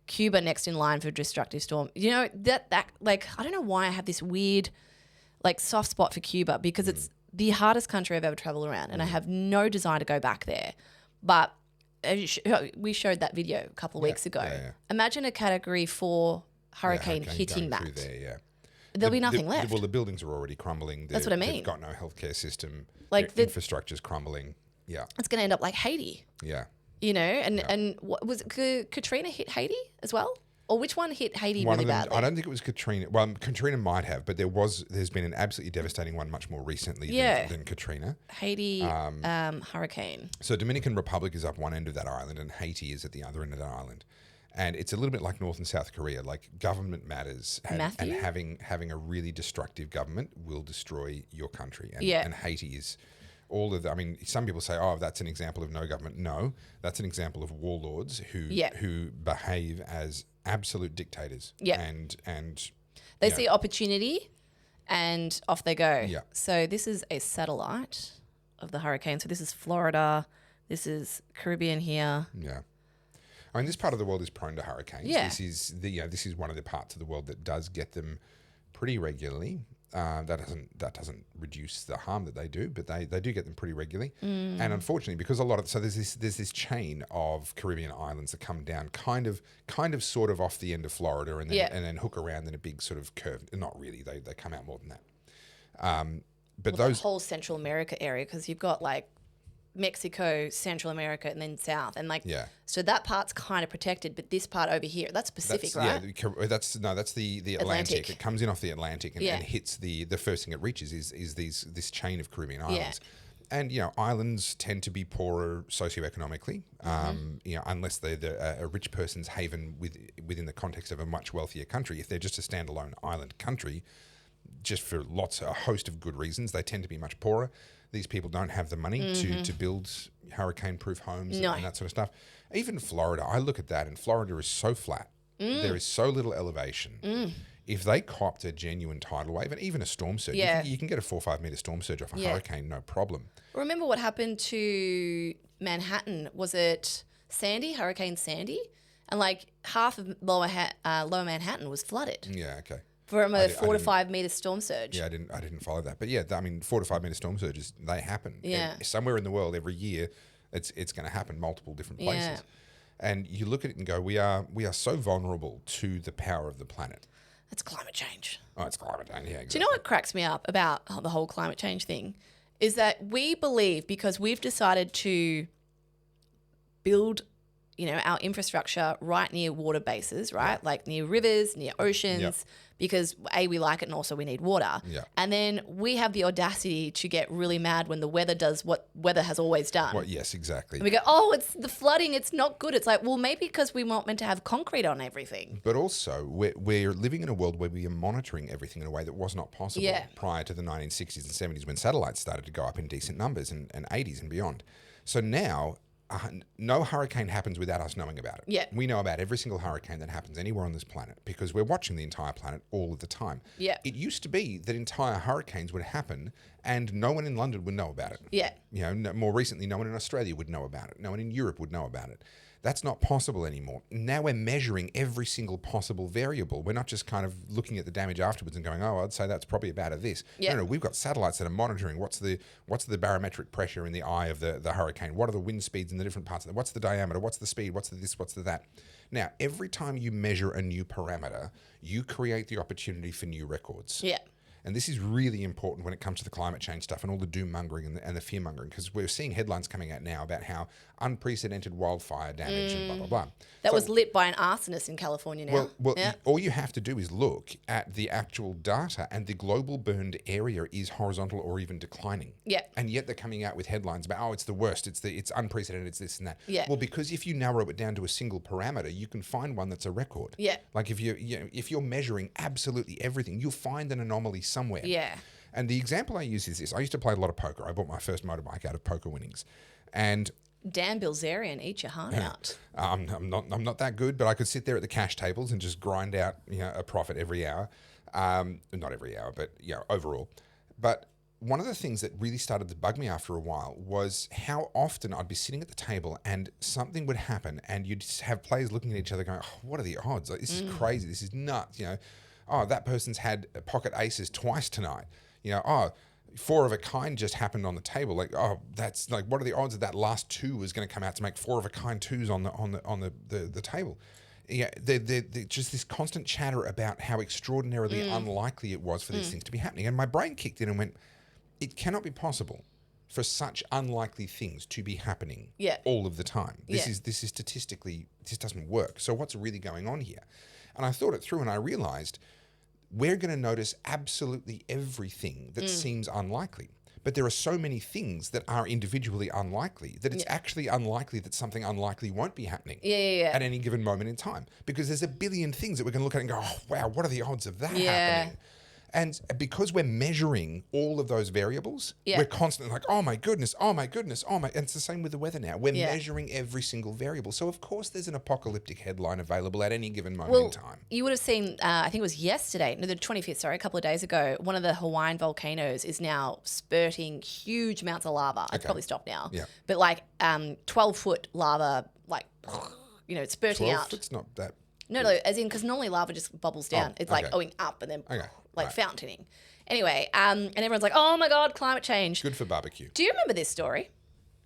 Cuba next in line for destructive storm. You know, that like, I don't know why I have this weird like soft spot for Cuba because it's the hardest country I've ever traveled around and I have no desire to go back there. But we showed that video a couple of weeks ago. Imagine a Category 4 hurricane hitting that. Through there, There'll be nothing left. Well, the buildings are already crumbling. That's what I mean. They've got no healthcare system. Like the infrastructure's crumbling. Yeah. It's going to end up like Haiti. Yeah. You know, and what was it, Katrina hit Haiti as well? Or which one hit Haiti really badly? I don't think it was Katrina. Well, Katrina might have, but there's been an absolutely devastating one much more recently than Katrina. Haiti hurricane. So Dominican Republic is up one end of that island and Haiti is at the other end of that island. And it's a little bit like North and South Korea. Like government matters and having a really destructive government will destroy your country. And Haiti is... some people say, that's an example of no government. No, that's an example of warlords who behave as absolute dictators. Yeah. And they see opportunity and off they go. Yeah. So this is a satellite of the hurricane. So this is Florida. This is Caribbean here. Yeah. I mean, this part of the world is prone to hurricanes. Yeah. This is one of the parts of the world that does get them pretty regularly. That doesn't reduce the harm that they do, but they do get them pretty regularly. And unfortunately, because there's this chain of Caribbean islands that come down kind of sort of off the end of Florida and then hook around in a big sort of curve. Not really, they come out more than that. But those whole Central America area, because you've got like Mexico, Central America, and then South, and so that part's kind of protected, but this part over here, that's Pacific, right? Yeah, that's the Atlantic. It comes in off the Atlantic and hits the first thing it reaches is this chain of Caribbean islands. And islands tend to be poorer socioeconomically, unless they're a rich person's haven within the context of a much wealthier country. If they're just a standalone island country, just for a host of good reasons, they tend to be much poorer. These people don't have the money to build hurricane-proof homes No. and that sort of stuff. Even Florida, I look at that, and Florida is so flat. There is so little elevation. If they copped a genuine tidal wave and even a storm surge, you can get a 4 or 5 meter storm surge off a hurricane, no problem. Remember what happened to Manhattan? Was it Sandy, Hurricane Sandy? And like half of lower Manhattan was flooded Yeah, okay. from a 4 to 5 meter storm surge. Yeah, I didn't follow that. But yeah, I mean, 4 to 5 meter storm surges, they happen. Yeah. And somewhere in the world every year, it's going to happen multiple different places. Yeah. And you look at it and go, we are so vulnerable to the power of the planet. It's climate change. Oh, it's climate change. Yeah, exactly. Do you know what cracks me up about the whole climate change thing? Is that we believe, because we've decided to build, our infrastructure right near water bases, right? Like near rivers, near oceans, because A, we like it, and also we need water. Yeah. And then we have the audacity to get really mad when the weather does what weather has always done. Well, yes, exactly. And we go, oh, it's the flooding, it's not good. It's like, well, maybe because we weren't meant to have concrete on everything. But also, we're living in a world where we are monitoring everything in a way that was not possible prior to the 1960s and 70s when satellites started to go up in decent numbers and 80s and beyond. So now, no hurricane happens without us knowing about it. Yeah. We know about every single hurricane that happens anywhere on this planet because we're watching the entire planet all of the time. Yeah. It used to be that entire hurricanes would happen and no one in London would know about it. Yeah. More recently, no one in Australia would know about it. No one in Europe would know about it. That's not possible anymore. Now we're measuring every single possible variable. We're not just kind of looking at the damage afterwards and going, oh, I'd say that's probably about this. Yeah. No, we've got satellites that are monitoring what's the barometric pressure in the eye of the hurricane. What are the wind speeds in the different parts of it? What's the diameter? What's the speed? What's the this? What's the that? Now, every time you measure a new parameter, you create the opportunity for new records. Yeah. And this is really important when it comes to the climate change stuff and all the doom mongering and the fear mongering, because we're seeing headlines coming out now about how unprecedented wildfire damage and blah, blah, blah. That was lit by an arsonist in California now. Well, all you have to do is look at the actual data, and the global burned area is horizontal or even declining. Yeah. And yet they're coming out with headlines about, oh, it's the worst, it's unprecedented, it's this and that. Yeah. Well, because if you narrow it down to a single parameter, you can find one that's a record. Yeah. Like if you're measuring absolutely everything, you'll find an anomaly somewhere. Yeah. And the example I use is this. I used to play a lot of poker. I bought my first motorbike out of poker winnings. And Dan Bilzerian, eat your heart out. I'm not that good, but I could sit there at the cash tables and just grind out a profit every hour. Not every hour, but overall. But one of the things that really started to bug me after a while was how often I'd be sitting at the table and something would happen and you'd just have players looking at each other going, oh, what are the odds? Like, this is crazy. This is nuts. Oh, that person's had pocket aces twice tonight. Oh, 4 of a kind just happened on the table. Like, oh, that's like, what are the odds that last 2 was going to come out to make 4 of a kind 2s on the table? Yeah, they're just this constant chatter about how extraordinarily unlikely it was for these things to be happening. And my brain kicked in and went, it cannot be possible for such unlikely things to be happening all of the time. This is statistically, this doesn't work. So what's really going on here? And I thought it through and I realized we're going to notice absolutely everything that seems unlikely. But there are so many things that are individually unlikely that it's actually unlikely that something unlikely won't be happening at any given moment in time. Because there's a billion things that we're going to look at and go, oh, wow, what are the odds of that happening? And because we're measuring all of those variables, we're constantly like, oh my goodness, oh my goodness, oh my. And it's the same with the weather now. We're measuring every single variable. So, of course, there's an apocalyptic headline available at any given moment in time. You would have seen, I think it was yesterday, no, the 25th, sorry, a couple of days ago, one of the Hawaiian volcanoes is now spurting huge amounts of lava. It's probably stopped now. Yeah. But like 12-foot lava, like, it's spurting 12 out. foot's not that. No, as in, because normally lava just bubbles down. It's like going up and then fountaining. Anyway, and everyone's like, oh my God, climate change. Good for barbecue. Do you remember this story?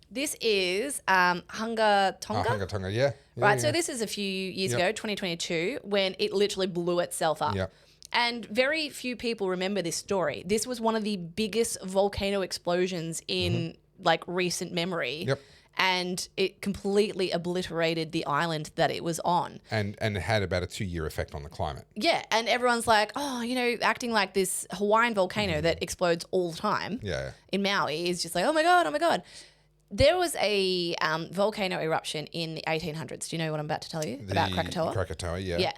This is Hunga Tonga. Hunga Tonga, yeah. Right, so this is a few years ago, 2022, when it literally blew itself up. Yep. And very few people remember this story. This was one of the biggest volcano explosions in like recent memory. Yep. And it completely obliterated the island that it was on. And it had about a 2-year effect on the climate. Yeah, and everyone's like, oh, acting like this Hawaiian volcano that explodes all the time in Maui is just like, oh my God. There was a volcano eruption in the 1800s. Do you know what I'm about to tell you about Krakatoa? Krakatoa, yeah.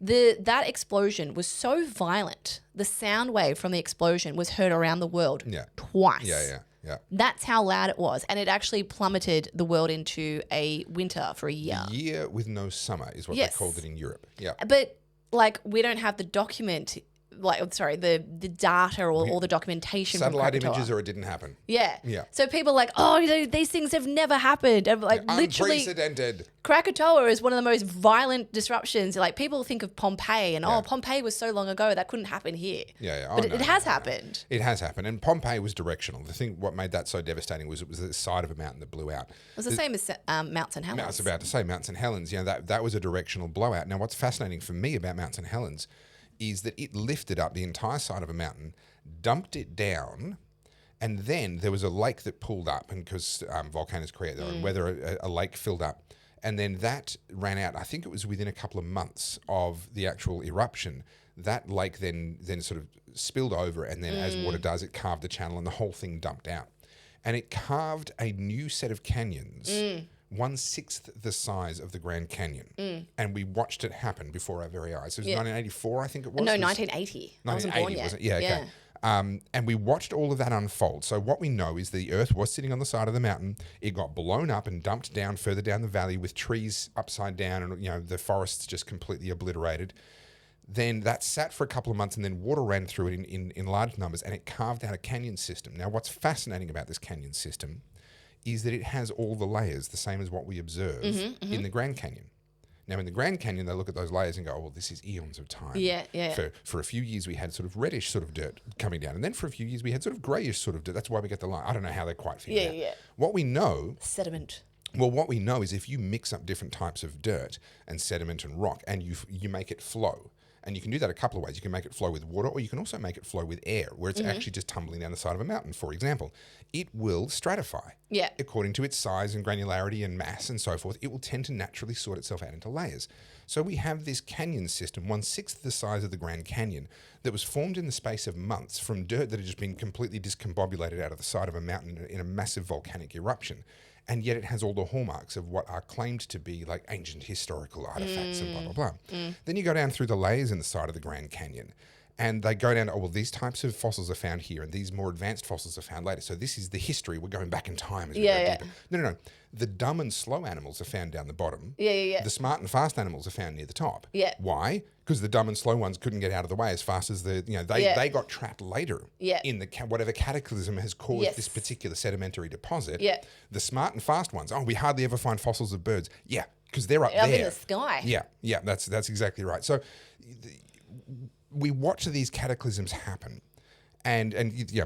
That explosion was so violent, the sound wave from the explosion was heard around the world twice. Yeah. Yeah. That's how loud it was. And it actually plummeted the world into a winter for a year. A year with no summer is what Yes. they called it in Europe. Yeah. But like we don't have the the data or all the documentation Satellite from Krakatoa. images or it didn't happen. Yeah. Yeah. So people are like, oh, these things have never happened. And like literally, Unprecedented. Krakatoa is one of the most violent disruptions. Like people think of Pompeii and Pompeii was so long ago that couldn't happen here. Yeah. But it has happened. It has happened. And Pompeii was directional. The thing, what made that so devastating was it was the side of a mountain that blew out. It was the same as Mount St. Helens. I was about to say Mount St. Helens. You know, that was a directional blowout. Now, what's fascinating for me about Mount St. Helens is that it lifted up the entire side of a mountain, dumped it down, and then there was a lake that pulled up, and because volcanoes create their own weather, a lake filled up, and then that ran out. I think it was within a couple of months of the actual eruption. That lake then sort of spilled over, and then as water does, it carved the channel, and the whole thing dumped out. And it carved a new set of canyons, 1/6 the size of the Grand Canyon. And we watched it happen before our very eyes. It was 1984, I think it was. No, 1980. I wasn't born yet. Was it? Yeah, okay. And we watched all of that unfold. So what we know is the earth was sitting on the side of the mountain. It got blown up and dumped down further down the valley with trees upside down and, you know, the forests just completely obliterated. Then that sat for a couple of months and then water ran through it in large numbers and it carved out a canyon system. Now, what's fascinating about this canyon system is that it has all the layers, the same as what we observe in the Grand Canyon. Now, in the Grand Canyon, they look at those layers and go, oh, well, this is eons of time. Yeah. For a few years, we had sort of reddish sort of dirt coming down. And then for a few years, we had sort of greyish sort of dirt. That's why we get the line. I don't know how they quite figure it out. Yeah. What we know... Sediment. Well, what we know is if you mix up different types of dirt and sediment and rock and you make it flow, and you can do that a couple of ways. You can make it flow with water, or you can also make it flow with air, where it's actually just tumbling down the side of a mountain, for example. It will stratify. Yeah. According to its size and granularity and mass and so forth, it will tend to naturally sort itself out into layers. So we have this canyon system, 1/6 the size of the Grand Canyon, that was formed in the space of months from dirt that had just been completely discombobulated out of the side of a mountain in a massive volcanic eruption. And yet it has all the hallmarks of what are claimed to be like ancient historical artifacts and blah, blah, blah. Then you go down through the layers in the side of the Grand Canyon and they go down to, oh, well, these types of fossils are found here and these more advanced fossils are found later. So this is the history. We're going back in time as we go deeper. No. The dumb and slow animals are found down the bottom. Yeah. The smart and fast animals are found near the top. Yeah. Why? Because the dumb and slow ones couldn't get out of the way as fast as they got trapped later in the whatever cataclysm has caused this particular sedimentary deposit. Yeah. The smart and fast ones, we hardly ever find fossils of birds. Yeah, because they're up Up there. in the sky. Yeah, that's exactly right. So we watch these cataclysms happen. And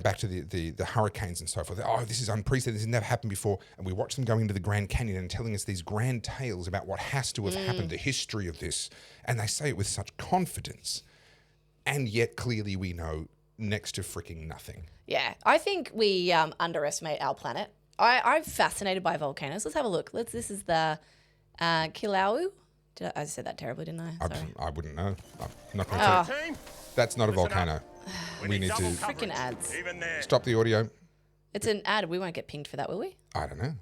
back to the hurricanes and so forth. Oh, this is unprecedented. This has never happened before. And we watch them going into the Grand Canyon and telling us these grand tales about what has to have happened, the history of this. And they say it with such confidence. And yet clearly we know next to freaking nothing. Yeah, I think we underestimate our planet. I'm fascinated by volcanoes. Let's have a look. This is the Kilauea. I said that terribly, didn't I? Sorry. I wouldn't know. I'm not going to tell you. That's not a volcano. We need to Freaking ads. stop the audio. It's an ad. We won't get pinged for that, will we? I don't know.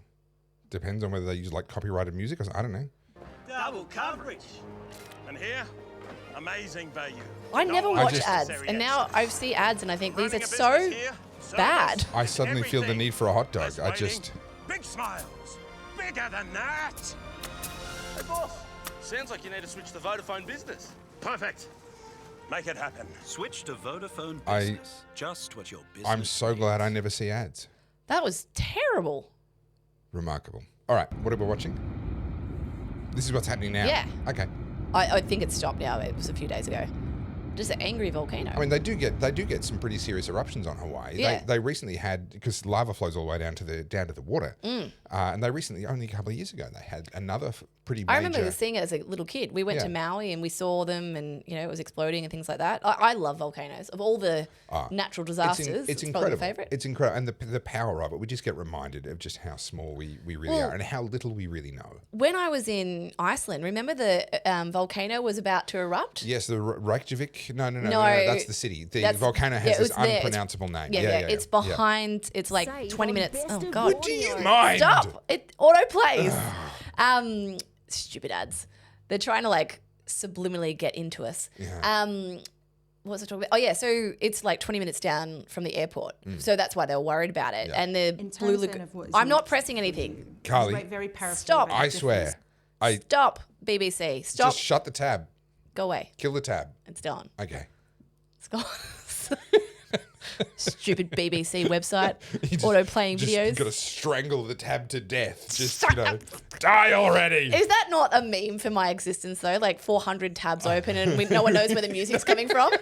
Depends on whether they use like copyrighted music or I don't know. Double coverage. And here, amazing value. I never watch ads, and now I see ads and I think these are so bad. I suddenly feel the need for a hot dog. Big smiles. Bigger than that. Hey, boss. Sounds like you need to switch to Vodafone Business. Perfect. Make it happen. Switch to Vodafone Business. Just what your business I'm so glad I never see ads. That was terrible. Remarkable. All right, what are we watching? This is what's happening now. Yeah. Okay. I think it's stopped now. It was a few days ago. Just an angry volcano. I mean, they do get some pretty serious eruptions on Hawaii. Yeah. They recently had, because lava flows all the way down to the water, and they recently, only a couple of years ago, they had another pretty major... I remember seeing it as a little kid. We went to Maui and we saw them, and it was exploding and things like that. I love volcanoes. Of all the natural disasters, it's incredible. probably my favorite. It's incredible, and the power of it. We just get reminded of just how small we really are, and how little we really know. When I was in Iceland, remember the volcano was about to erupt? Yes, the Reykjavik. No, that's the city. The volcano has this unpronounceable name. Yeah. It's behind. It's like Say 20 your minutes. best Oh of God! Do you mind? Stop! It auto plays. Stupid ads. They're trying to like subliminally get into us. Yeah. what was I talking about? Oh, yeah. So it's like 20 minutes down from the airport. So that's why they were worried about it. Yeah. And the In Blue terms then of what Lagoon. is I'm not next pressing for anything. you, Carly, just very paraphrase stop. about I difference. swear. Stop, BBC. Stop. Just shut the tab. Go away. Kill the tab. It's done. Okay. It's gone. Stupid BBC website. Auto-playing videos. You've got to strangle the tab to death. Just, die already. Is that not a meme for my existence though? Like 400 tabs open and no one knows where the music's coming from.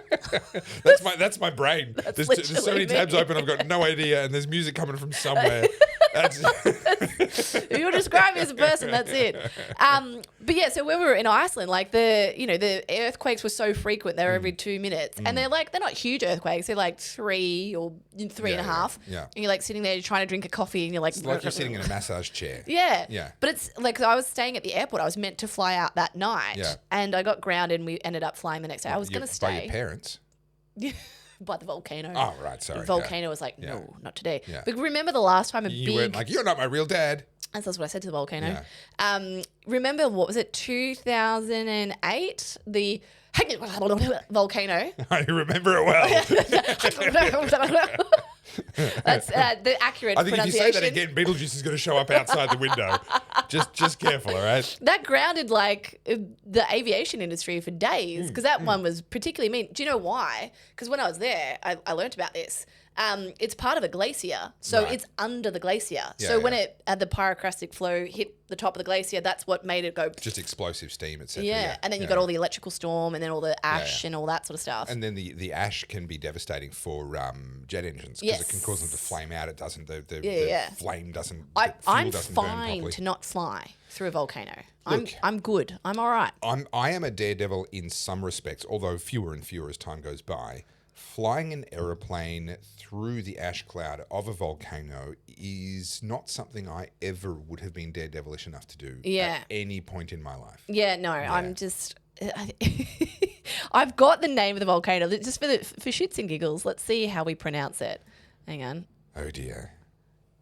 That's my brain. There's so literally many me. tabs open, I've got no idea, and there's music coming from somewhere. If you describe me as a person, that's it. But yeah, so when we were in Iceland, like the earthquakes were so frequent, they were every 2 minutes, and they're not huge earthquakes. They're like 3 or 3.5. Yeah. And you're like sitting there, you're trying to drink a coffee, and you're like, It's like you're sitting in a massage chair. Yeah. Yeah. But it's like I was staying at the airport. I was meant to fly out that night. Yeah. And I got grounded and we ended up flying the next day. I was going to By stay. your parents. By the volcano. Oh, right, sorry. The volcano was like, Yeah. no, not today. Yeah. But remember the last time You weren't like, you're not my real dad. That's what I said to the volcano. Remember, what was it, 2008? The volcano. I remember it well. That's the accurate I think if you pronunciation. say that again, Beetlejuice is going to show up outside the window. Just careful, all right? That grounded like the aviation industry for days because that one was particularly mean. Do you know why? Because when I was there, I learned about this. It's part of a glacier, so Right. it's under the glacier. Yeah, so when yeah. it had the pyroclastic flow hit the top of the glacier, that's what made it go. Just explosive steam, etc. Yeah, and then you got all the electrical storm, and then all the ash and all that sort of stuff. And then the ash can be devastating for jet engines because it can cause them to flame out. It doesn't. The flame doesn't. I'm doesn't burn fine properly. to not fly through a volcano. Look, I'm good. I'm all right. I am a daredevil in some respects, although fewer and fewer as time goes by. Flying an aeroplane through the ash cloud of a volcano is not something I ever would have been daredevilish enough to do at any point in my life. Yeah, no, I'm just. I've got the name of the volcano just for shits and giggles. Let's see how we pronounce it. Hang on. Oh dear.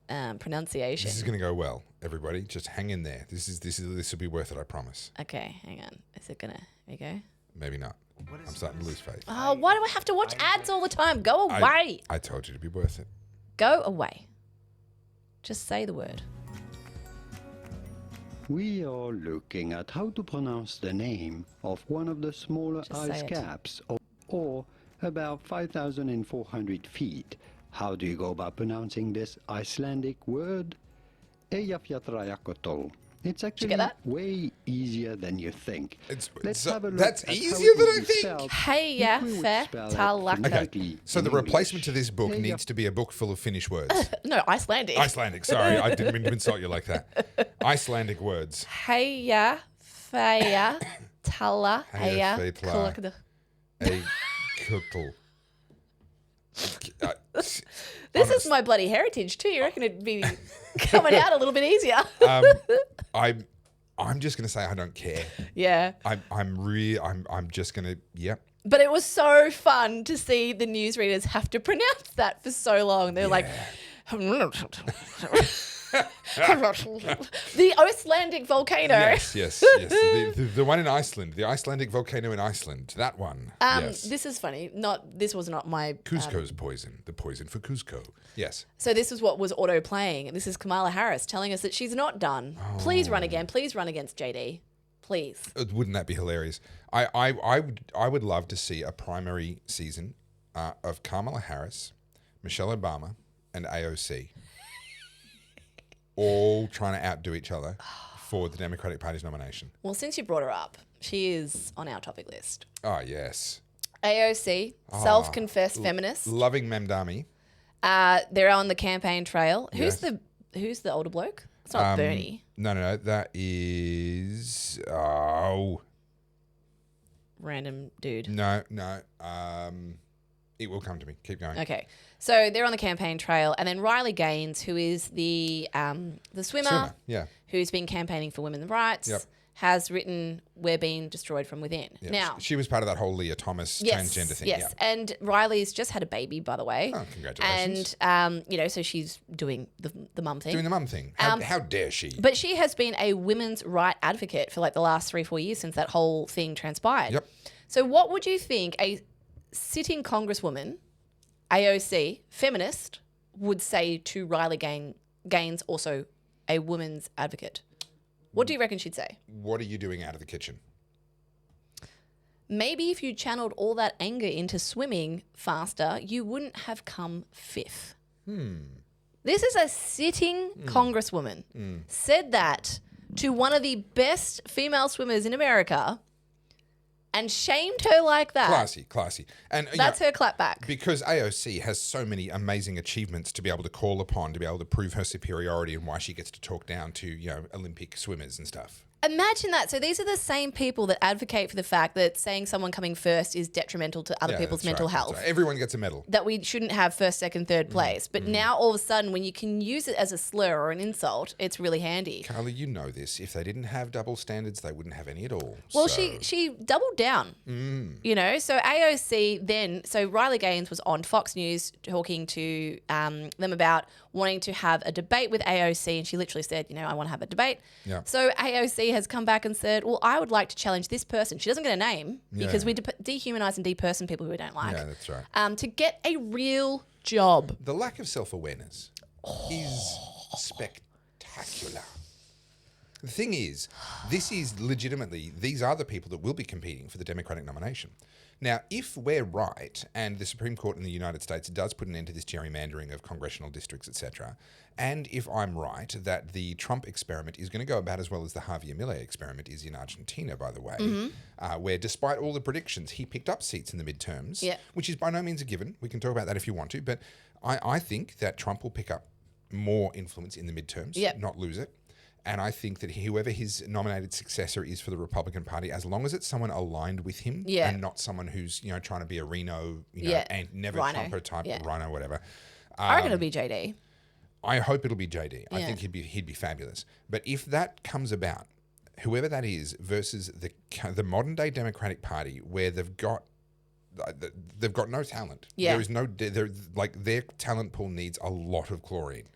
Pronunciation. This is going to go well, everybody. Just hang in there. This will be worth it, I promise. Okay, hang on. Is it gonna? There you go. Maybe not. I'm starting to lose faith. Oh, why do I have to watch ads all the time? Go away. I told you to be worth it. Go away. Just say the word. We are looking at how to pronounce the name of one of the smaller Just say ice it. caps, or about 5,400 feet. How do you go about pronouncing this Icelandic word? Eyjafjallajökull. It's actually get that? way easier than you think. Let's so have a look that's at how easier it than would I be think. spelled Hey, if yeah, we would fair. spell it Talaka. Okay, phonetically so in the replacement to English. this book needs to be a book full of Finnish words. No, Icelandic. Icelandic, sorry. I didn't mean to insult you like that. Icelandic words. Heya, feya, tala, Heya, heya, feitla. kulakda. A kutl. This is my bloody heritage too. You reckon it'd be coming out a little bit easier? I'm just gonna say I don't care. Yeah. I'm just gonna But it was so fun to see the newsreaders have to pronounce that for so long. They're like, the Icelandic volcano. Yes. The one in Iceland, the Icelandic volcano in Iceland, that one. Yes. This is funny. This was not my. Cusco's poison, the poison for Cusco. Yes. So this is what was auto playing. This is Kamala Harris telling us that she's not done. Please run again. Please run against JD. Please. Wouldn't that be hilarious? I would love to see a primary season of Kamala Harris, Michelle Obama, and AOC. All trying to outdo each other for the Democratic Party's nomination. Well, since you brought her up, she is on our topic list. Oh, yes. AOC, self-confessed feminist. Loving Memdami. They're on the campaign trail. Yes. Who's the older bloke? It's not Bernie. No. That is... Random dude. No. It will come to me. Keep going. Okay. So they're on the campaign trail. And then Riley Gaines, who is the swimmer, Yeah. who's been campaigning for women's rights, Yep. has written We're Being Destroyed from Within. Yeah. Now, She was part of that whole Leah Thomas transgender thing. Yes, Yeah. and Riley's just had a baby, by the way. Oh, congratulations. And, so she's doing the mum thing. Doing the mum thing. How dare she? But she has been a women's right advocate for like the last 3-4 years since that whole thing transpired. Yep. So what would you think sitting congresswoman, AOC, feminist, would say to Riley Gaines, also a woman's advocate. What do you reckon she'd say? What are you doing out of the kitchen? Maybe if you channeled all that anger into swimming faster, you wouldn't have come fifth. This is a sitting congresswoman. Said that to one of the best female swimmers in America and shamed her like that. Classy. And That's her clap back. Because AOC has so many amazing achievements to be able to call upon, to be able to prove her superiority and why she gets to talk down to, Olympic swimmers and stuff. Imagine that. So these are the same people that advocate for the fact that saying someone coming first is detrimental to other people's mental health. Right. Everyone gets a medal. That we shouldn't have first, second, third place. But now all of a sudden, when you can use it as a slur or an insult, it's really handy. Carly, you know this. If they didn't have double standards, they wouldn't have any at all. Well, she doubled down, So AOC then, so Riley Gaines was on Fox News talking to them about wanting to have a debate with AOC, and she literally said, I want to have a debate. Yeah. So AOC has come back and said, well, I would like to challenge this person. She doesn't get a name because we dehumanize and deperson people who we don't like. Yeah, that's right. To get a real job. The lack of self-awareness is spectacular. The thing is, these are the people that will be competing for the Democratic nomination. Now, if we're right, and the Supreme Court in the United States does put an end to this gerrymandering of congressional districts, etc., and if I'm right that the Trump experiment is going to go about as well as the Javier Milei experiment is in Argentina, by the way, where despite all the predictions, he picked up seats in the midterms, which is by no means a given. We can talk about that if you want to, but I think that Trump will pick up more influence in the midterms, not lose it. And I think that whoever his nominated successor is for the Republican Party, as long as it's someone aligned with him and not someone who's, trying to be a Reno, and never Rhino. Trumper type, Rhino, whatever. I reckon it'll be JD. I hope it'll be JD. I think he'd be fabulous. But if that comes about, whoever that is versus the modern day Democratic Party, where they've got no talent. There is no their talent pool needs a lot of chlorine.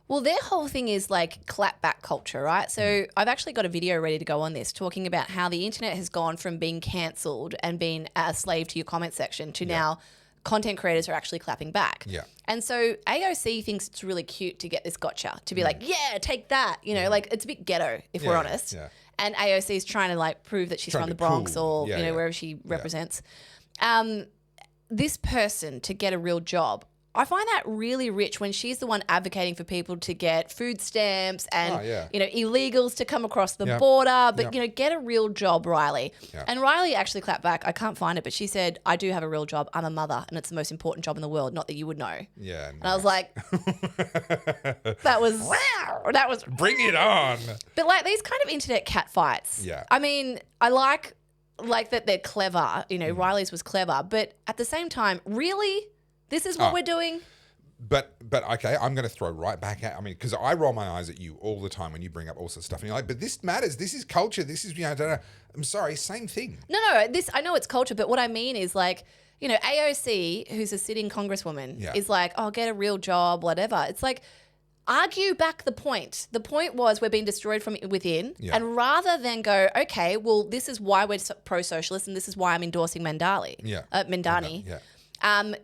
Well, their whole thing is like clapback culture, right? So I've actually got a video ready to go on this, talking about how the internet has gone from being cancelled and being a slave to your comment section to now content creators are actually clapping back. Yeah. And so AOC thinks it's really cute to get this gotcha, to be like, yeah, take that. Like it's a bit ghetto, if we're honest. Yeah. And AOC is trying to like prove that she's from the Bronx or, wherever she represents. This person, to get a real job, I find that really rich when she's the one advocating for people to get food stamps and, illegals to come across the border. But, get a real job, Riley. Yeah. And Riley actually clapped back. I can't find it, but she said, I do have a real job. I'm a mother and it's the most important job in the world. Not that you would know. Yeah. And I was like, that was bring it on. But like these kind of internet cat fights. Yeah. I mean, I like that they're clever. Riley's was clever. But at the same time, really? This is what we're doing? But okay, I'm going to throw right back at, because I roll my eyes at you all the time when you bring up all sorts of stuff. And you're like, but this matters. This is culture. This is, I'm sorry, same thing. No, I know it's culture, but what I mean is like, AOC, who's a sitting congresswoman, is like, oh, get a real job, whatever. It's like, argue back the point. The point was we're being destroyed from within. Yeah. And rather than go, okay, well, this is why we're pro-socialist and this is why I'm endorsing Mandani. Yeah.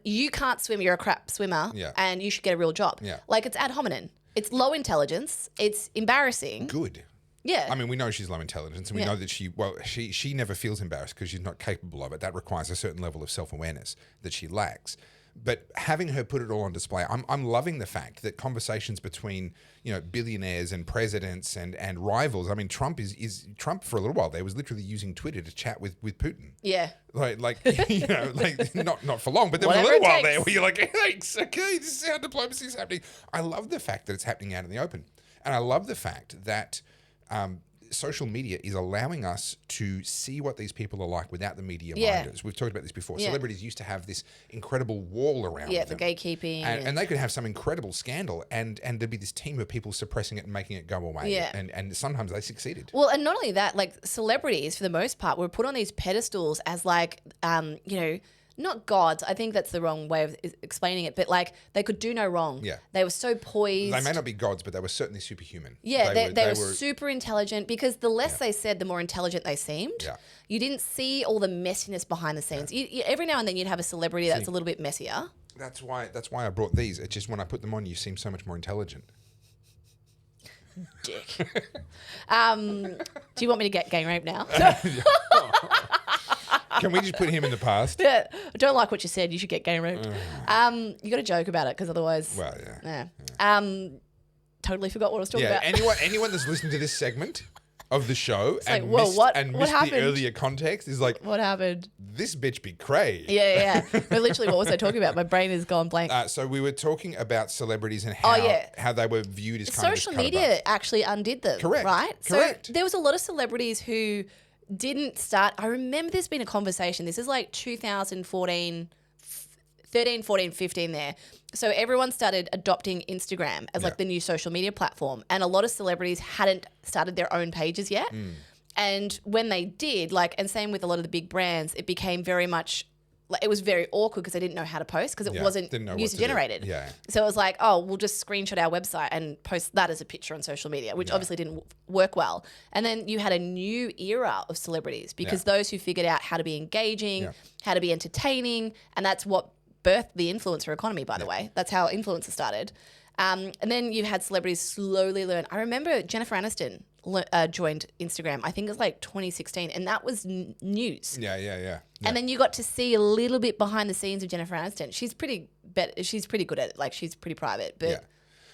You can't swim, you're a crap swimmer, and you should get a real job. Yeah. Like, it's ad hominem. It's low intelligence. It's embarrassing. Good. Yeah. We know she's low intelligence, and we know that she never feels embarrassed because she's not capable of it. That requires a certain level of self-awareness that she lacks. But having her put it all on display, I'm loving the fact that conversations between billionaires and presidents and rivals. Trump is Trump for a little while there was literally using Twitter to chat with Putin. Yeah. Like not for long, but there was a little while there where you're like, thanks, okay, this is how diplomacy is happening. I love the fact that it's happening out in the open, and I love the fact that social media is allowing us to see what these people are like without the media minders. We've talked about this before. Celebrities used to have this incredible wall around them. Yeah, the gatekeeping. And they could have some incredible scandal and there'd be this team of people suppressing it and making it go away. Yeah. And sometimes they succeeded. Well, and not only that, like celebrities, for the most part, were put on these pedestals as like, not gods. I think that's the wrong way of explaining it, but like they could do no wrong. Yeah. They were so poised. They may not be gods, but they were certainly superhuman. Yeah, they were super intelligent because the less they said, the more intelligent they seemed. Yeah. You didn't see all the messiness behind the scenes. You, every now and then you'd have a celebrity that's a little bit messier. That's why I brought these. It's just when I put them on, you seem so much more intelligent. Dick. Do you want me to get gang rape now? Can we just put him in the past? Yeah, I don't like what you said. You should get gang raped. You got to joke about it because otherwise... Well, yeah. Totally forgot what I was talking about. Anyone that's listening to this segment of the show and like, missed, what missed happened? the earlier context is like... What happened? This bitch be cray. Yeah. But literally, what was I talking about? My brain has gone blank. So we were talking about celebrities and how they were viewed as kind social of media actually undid them. Correct. Right? Correct. So there was a lot of celebrities who didn't start. I remember there's been a conversation. This is like 2014, 13, 14, 15 there. So everyone started adopting Instagram as like the new social media platform. And a lot of celebrities hadn't started their own pages yet. And when they did, and same with a lot of the big brands, it became very much, it was very awkward because they didn't know how to post because it wasn't user generated. Yeah. So it was like, oh, we'll just screenshot our website and post that as a picture on social media, which obviously didn't work well. And then you had a new era of celebrities because those who figured out how to be engaging, how to be entertaining, and that's what birthed the influencer economy, by the way. That's how influencers started. And then you had celebrities slowly learn. I remember Jennifer Aniston joined Instagram. I think it was like 2016, and that was news. Yeah. And then you got to see a little bit behind the scenes of Jennifer Aniston. She's pretty good at it. Like, she's pretty private. But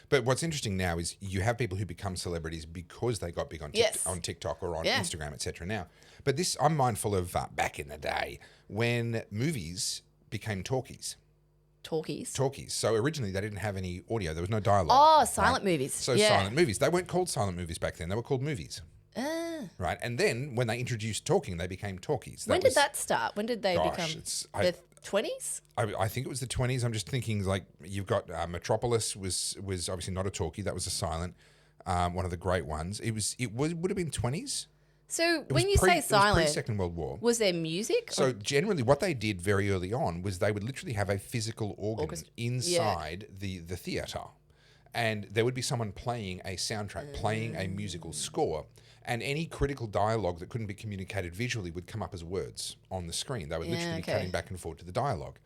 But what's interesting now is you have people who become celebrities because they got big on TikTok or on Instagram, etc. Now, but this I'm mindful of back in the day when movies became talkies. Talkies. So originally they didn't have any audio. There was no dialogue. Oh, silent movies. So silent movies. They weren't called silent movies back then. They were called movies. Right. And then when they introduced talking, they became talkies. When did that start? When did they become the 20s? I think it was the 20s. I'm just thinking like you've got Metropolis was obviously not a talkie. That was a silent, one of the great ones. It would have been 20s. So when you say silent, it was pre-Second World War. Was there music? So generally what they did very early on was they would literally have a physical organ inside the theatre. And there would be someone playing a soundtrack, playing a musical score. And any critical dialogue that couldn't be communicated visually would come up as words on the screen. They would literally be cutting back and forth to the dialogue.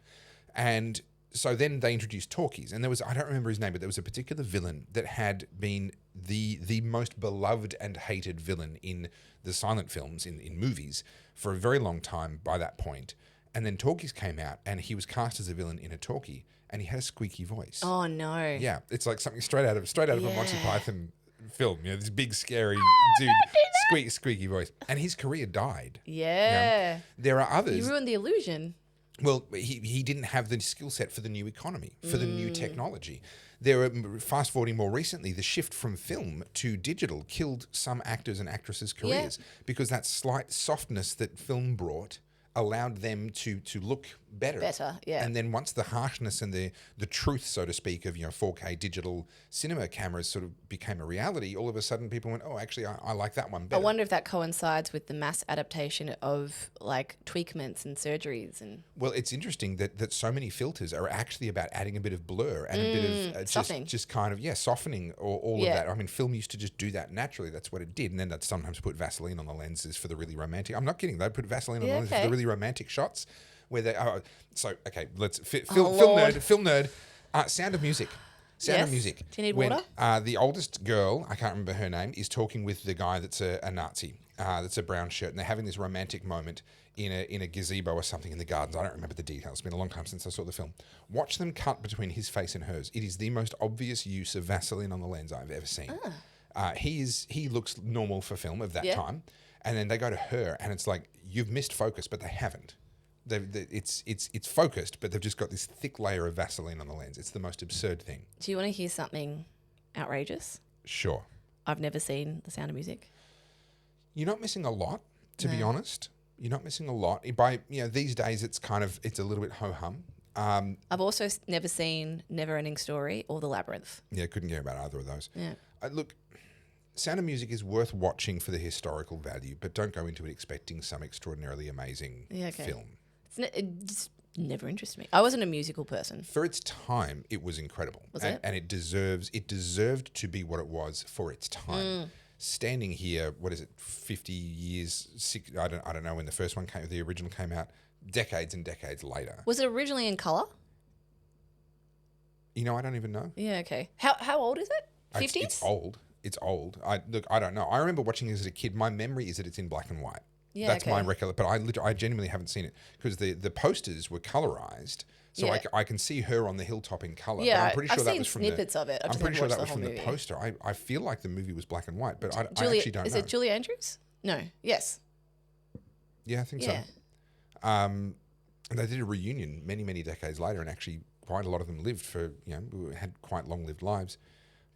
And so then they introduced talkies. And there was, I don't remember his name, but there was a particular villain that had been the most beloved and hated villain in the silent films, in movies, for a very long time by that point. And then talkies came out and he was cast as a villain in a talkie and he had a squeaky voice. Oh, no. Yeah, it's like something straight out of a Monty Python film. You know, this big, scary dude, squeaky voice. And his career died. Yeah. There are others. You ruined the illusion. Well, he didn't have the skill set for the new economy, for the new technology. There are, fast forwarding more recently, the shift from film to digital killed some actors and actresses' careers because that slight softness that film brought allowed them to look better. And then once the harshness and the truth, so to speak, of 4K digital cinema cameras sort of became a reality, all of a sudden people went, oh, actually, I like that one better. I wonder if that coincides with the mass adaptation of like tweakments and surgeries. And well, it's interesting that so many filters are actually about adding a bit of blur and a bit of just kind of softening all of that. I mean, film used to just do that naturally. That's what it did, and then they'd sometimes put Vaseline on the lenses for the really romantic. I'm not kidding. They'd put Vaseline on the lenses for the really romantic shots. Where they let's film nerd. Sound of Music. Sound of Music. Do you need water? The oldest girl, I can't remember her name, is talking with the guy that's a Nazi. That's a brown shirt, and they're having this romantic moment in a gazebo or something in the gardens. I don't remember the details. It's been a long time since I saw the film. Watch them cut between his face and hers. It is the most obvious use of Vaseline on the lens I've ever seen. He looks normal for film of that time, and then they go to her, and it's like you've missed focus, but they haven't. It's focused, but they've just got this thick layer of Vaseline on the lens. It's the most absurd thing. Do you want to hear something outrageous? Sure. I've never seen The Sound of Music. You're not missing a lot, to be honest. You're not missing a lot. By these days, it's a little bit ho-hum. I've also never seen Never Ending Story or The Labyrinth. Yeah, couldn't care about either of those. Yeah. Look, Sound of Music is worth watching for the historical value, but don't go into it expecting some extraordinarily amazing film. Never interested me. I wasn't a musical person. For its time, it was incredible. Was it? And it deserved to be what it was for its time. Standing here, what is it, 50 years, I don't know when the first one came, the original came out, decades and decades later. Was it originally in colour? You know, I don't even know. Yeah, okay. How old is it? 50s? It's old. It's old. I don't know. I remember watching it as a kid. My memory is that it's in black and white. Yeah, that's okay. my recollection. But I genuinely haven't seen it because the posters were colorized, so Yeah. I can see her on the hilltop in color. Yeah, but I'm pretty sure I've that seen was from snippets of it. I'm just pretty never sure that watched was the from the whole movie. poster. I feel like the movie was black and white, but I actually don't know. Is it Julie Andrews? No. Yes. Yeah, I think Yeah. so. And they did a reunion many decades later, and actually quite a lot of them lived for had quite long-lived lives.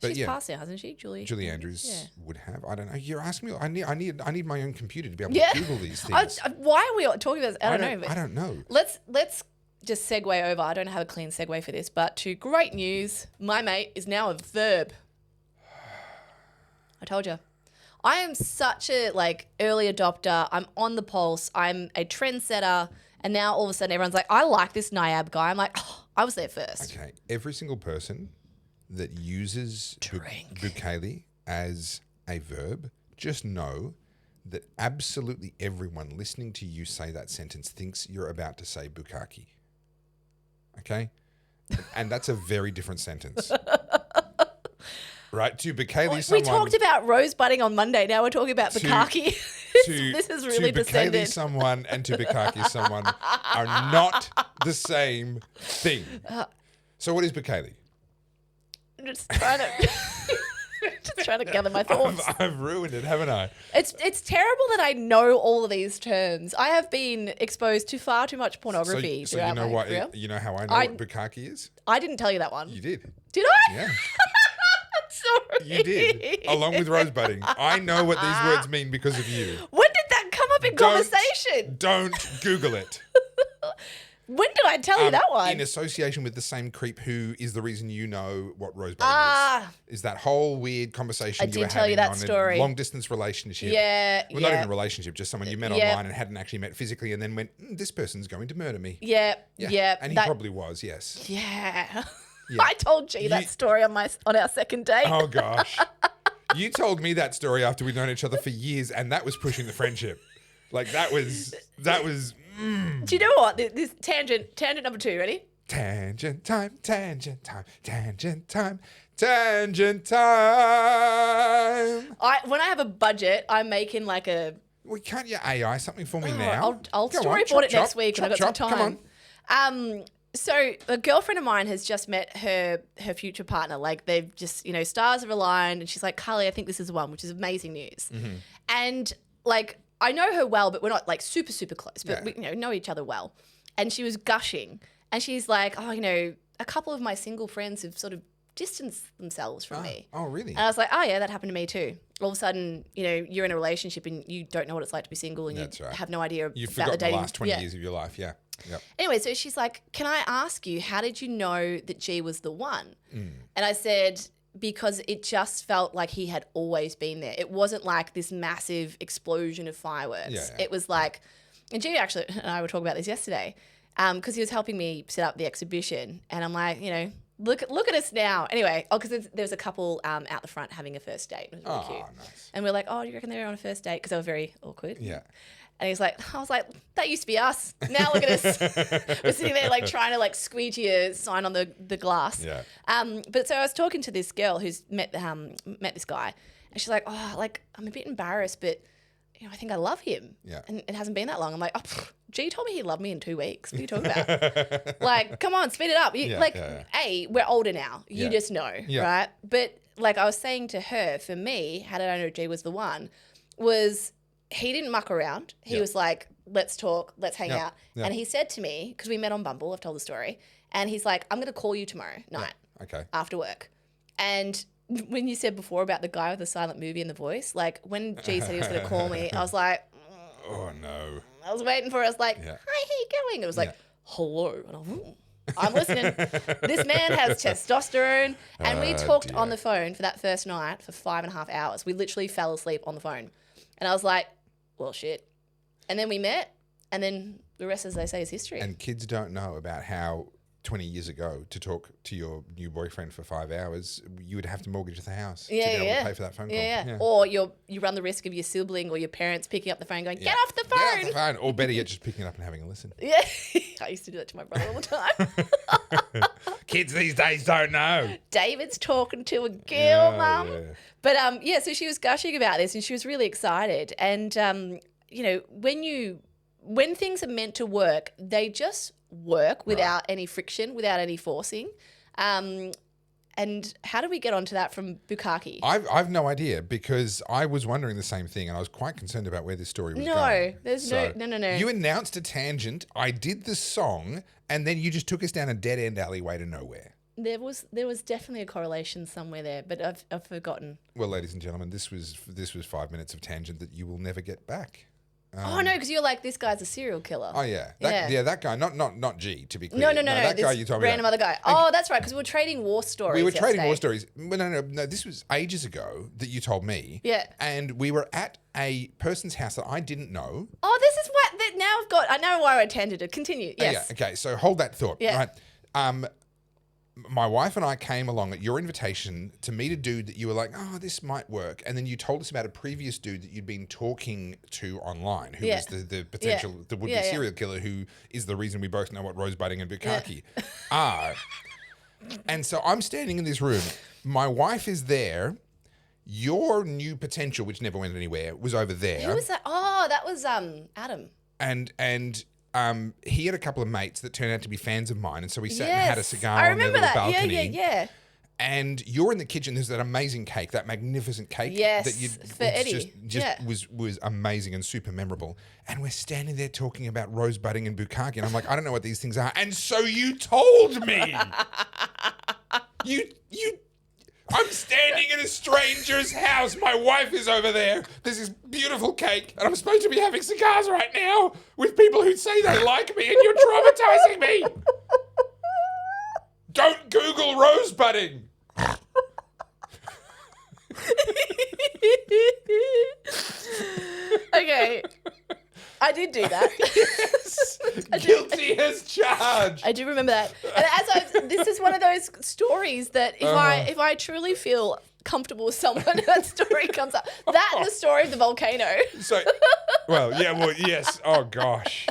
But She's yeah, passed now, hasn't she? Julie Andrews would have. I don't know. You're asking me. I need my own computer to be able Yeah. to Google these things. Why are we talking about this? I don't know. But I don't know. Let's just segue over. I don't have a clean segue for this, but to great news. My mate is now a verb. I told you. I am such a early adopter. I'm on the pulse. I'm a trendsetter. And now all of a sudden everyone's like, I like this Niab guy. I'm like, oh, I was there first. Okay. Every single person that uses Bukele as a verb, just know that absolutely everyone listening to you say that sentence thinks you're about to say bukkake. Okay? And that's a very different sentence. Right? To Bukele someone... We talked about rosebudding on Monday. Now we're talking about bukkake. This is really to descended. Bukele someone and to bukkake someone are not the same thing. So what is Bukele? I'm just trying to gather my thoughts. I've ruined it, haven't I? It's terrible that I know all of these terms. I have been exposed to far too much pornography. So you know what? You know how I know what bukkake is? I didn't tell you that one. You did. Did I? Yeah. Sorry. You did. Along with rosebudding. I know what these words mean because of you. When did that come up in conversation? Don't Google it. When did I tell you that one? In association with the same creep who is the reason you know what rosebudding is. Is that whole weird conversation you were having on a long distance relationship. Yeah. Well, not even a relationship, just someone you met online and hadn't actually met physically and then went, this person's going to murder me. Yeah. And he probably was, yes. Yeah. I told G that story on our second date. Oh, gosh. You told me that story after we'd known each other for years, and that was pushing the friendship. That was. Do you know what? This tangent number 2. Ready? Tangent time, tangent time, tangent time, tangent time. When I have a budget, I'm making a. Well, can't you AI something for me now? I'll Go on, storyboard it chop, next week when I've got some time. Come on. So a girlfriend of mine has just met her future partner. They've just, stars have aligned, and she's like, Carly, I think this is the one, which is amazing news. Mm-hmm. And I know her well, but we're not super, super close, but we know each other well. And she was gushing, and she's like, oh, a couple of my single friends have sort of distanced themselves from me. Oh, really? And I was like, oh yeah, that happened to me too. All of a sudden, you're in a relationship and you don't know what it's like to be single, and That's you right. have no idea You've about the forgotten dating. the last 20 years of your life, yeah. Yep. Anyway, so she's like, can I ask you, how did you know that G was the one? And I said, because it just felt like he had always been there. It wasn't like this massive explosion of fireworks. Yeah. It was like, and G actually and I were talking about this yesterday, because he was helping me set up the exhibition. And I'm like, look at us now. Anyway, because there was a couple out the front having a first date. It was really cute. Nice. And we're like, oh, do you reckon they're on a first date? Because they were very awkward. Yeah. And I was like, that used to be us. Now look at us. We're sitting there trying to squeegee a sign on the glass. Yeah. But so I was talking to this girl who's met this guy, and she's like, oh, I'm a bit embarrassed, but I think I love him. Yeah. And it hasn't been that long. I'm like, oh, G told me he loved me in 2 weeks. What are you talking about? Come on, speed it up. A, we're older now. You just know, right? But I was saying to her, for me, how did I know G was the one? Was he didn't muck around. He was like, let's talk, let's hang out. And he said to me, because we met on Bumble, I've told the story, and he's like, I'm going to call you tomorrow night after work. And when you said before about the guy with the silent movie and the voice, when G said he was going to call me, I was like, oh, no. I was waiting for it. I was like, hi, how you going? It was like, hello. And I was like, I'm listening. This man has testosterone. And we talked on the phone for that first night for 5.5 hours. We literally fell asleep on the phone. And I was like, well, shit. And then we met. And then the rest, as they say, is history. And kids don't know about how 20 years ago to talk to your new boyfriend for 5 hours, you would have to mortgage the house to be able to pay for that phone call. Yeah. Or you run the risk of your sibling or your parents picking up the phone going, get off the phone. Get off the phone. Or better yet, just picking it up and having a listen. Yeah. I used to do that to my brother all the time. Kids these days don't know. David's talking to a girl, Mum. Yeah. But so she was gushing about this and she was really excited. And, when things are meant to work, they just work without any friction, without any forcing. And how do we get onto that from Bukake? I've no idea, because I was wondering the same thing and I was quite concerned about where this story was going. No. You announced a tangent, I did the song, and then you just took us down a dead-end alleyway to nowhere. There was definitely a correlation somewhere there, but I've forgotten. Well, ladies and gentlemen, this was 5 minutes of tangent that you will never get back. Oh no, because you're like, this guy's a serial killer. Oh yeah, that guy, not G, to be clear. No. That this guy you told me random about. other guy. Oh, that's right, because we were trading war stories. We were trading yesterday. war stories. Well, no. This was ages ago that you told me. Yeah. And we were at a person's house that I didn't know. Oh, this is what now I've got. I know why I tangented. Continue. Yes. Yeah. Okay. So hold that thought. Yeah. Right. My wife and I came along at your invitation to meet a dude that you were like, oh, this might work. And then you told us about a previous dude that you'd been talking to online, who was the potential, the would-be serial killer, who is the reason we both know what rosebudding and Bukake are. And so I'm standing in this room. My wife is there. Your new potential, which never went anywhere, was over there. Who was that? Oh, that was Adam. And he had a couple of mates that turned out to be fans of mine, and so we sat and had a cigar I on their remember little that. balcony. Yeah. And you're in the kitchen. There's that amazing cake, that magnificent cake. Yes, that you for Eddie. was amazing and super memorable. And we're standing there talking about rosebudding and Bukake, and I'm like, I don't know what these things are. And so you told me. I'm standing in a stranger's house. My wife is over there. There's this beautiful cake, and I'm supposed to be having cigars right now with people who say they like me, and you're traumatizing me. Don't Google rosebudding. Okay. I did do that. Yes. Guilty as charged. I do remember that. And this is one of those stories that if I truly feel comfortable with someone, that story comes up. That and the story of the volcano. Yes. Oh gosh.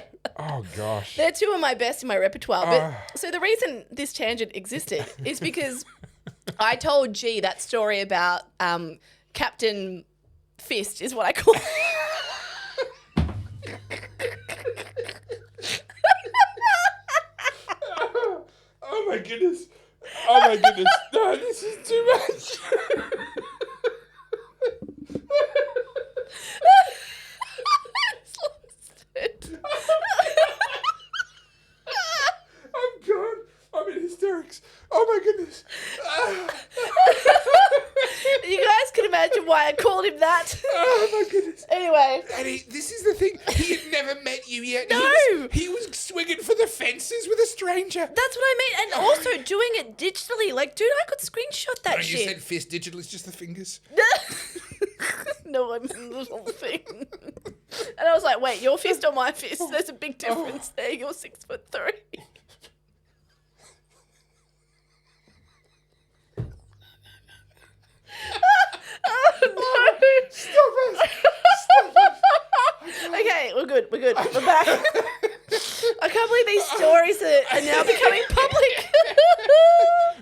They're two of my best in my repertoire. But so the reason this tangent existed is because I told G that story about Captain Fist is what I call it. Oh my goodness. No, this is too much. I'm gone. I'm in hysterics. Oh my goodness. You guys can imagine why I called him that. Oh my goodness. Anyway. And this is the thing. He had never met you yet. No. He was swinging for the fences with a stranger. That's what I mean. And also doing it digitally. Like, dude, I could screenshot that shit. You said fist digital. It's just the fingers. No, I mean the whole thing. And I was like, wait, your fist or my fist? There's a big difference there. You're 6'3". Oh, no. Stop it. Okay, we're good. We're back. I can't believe these stories are now becoming public.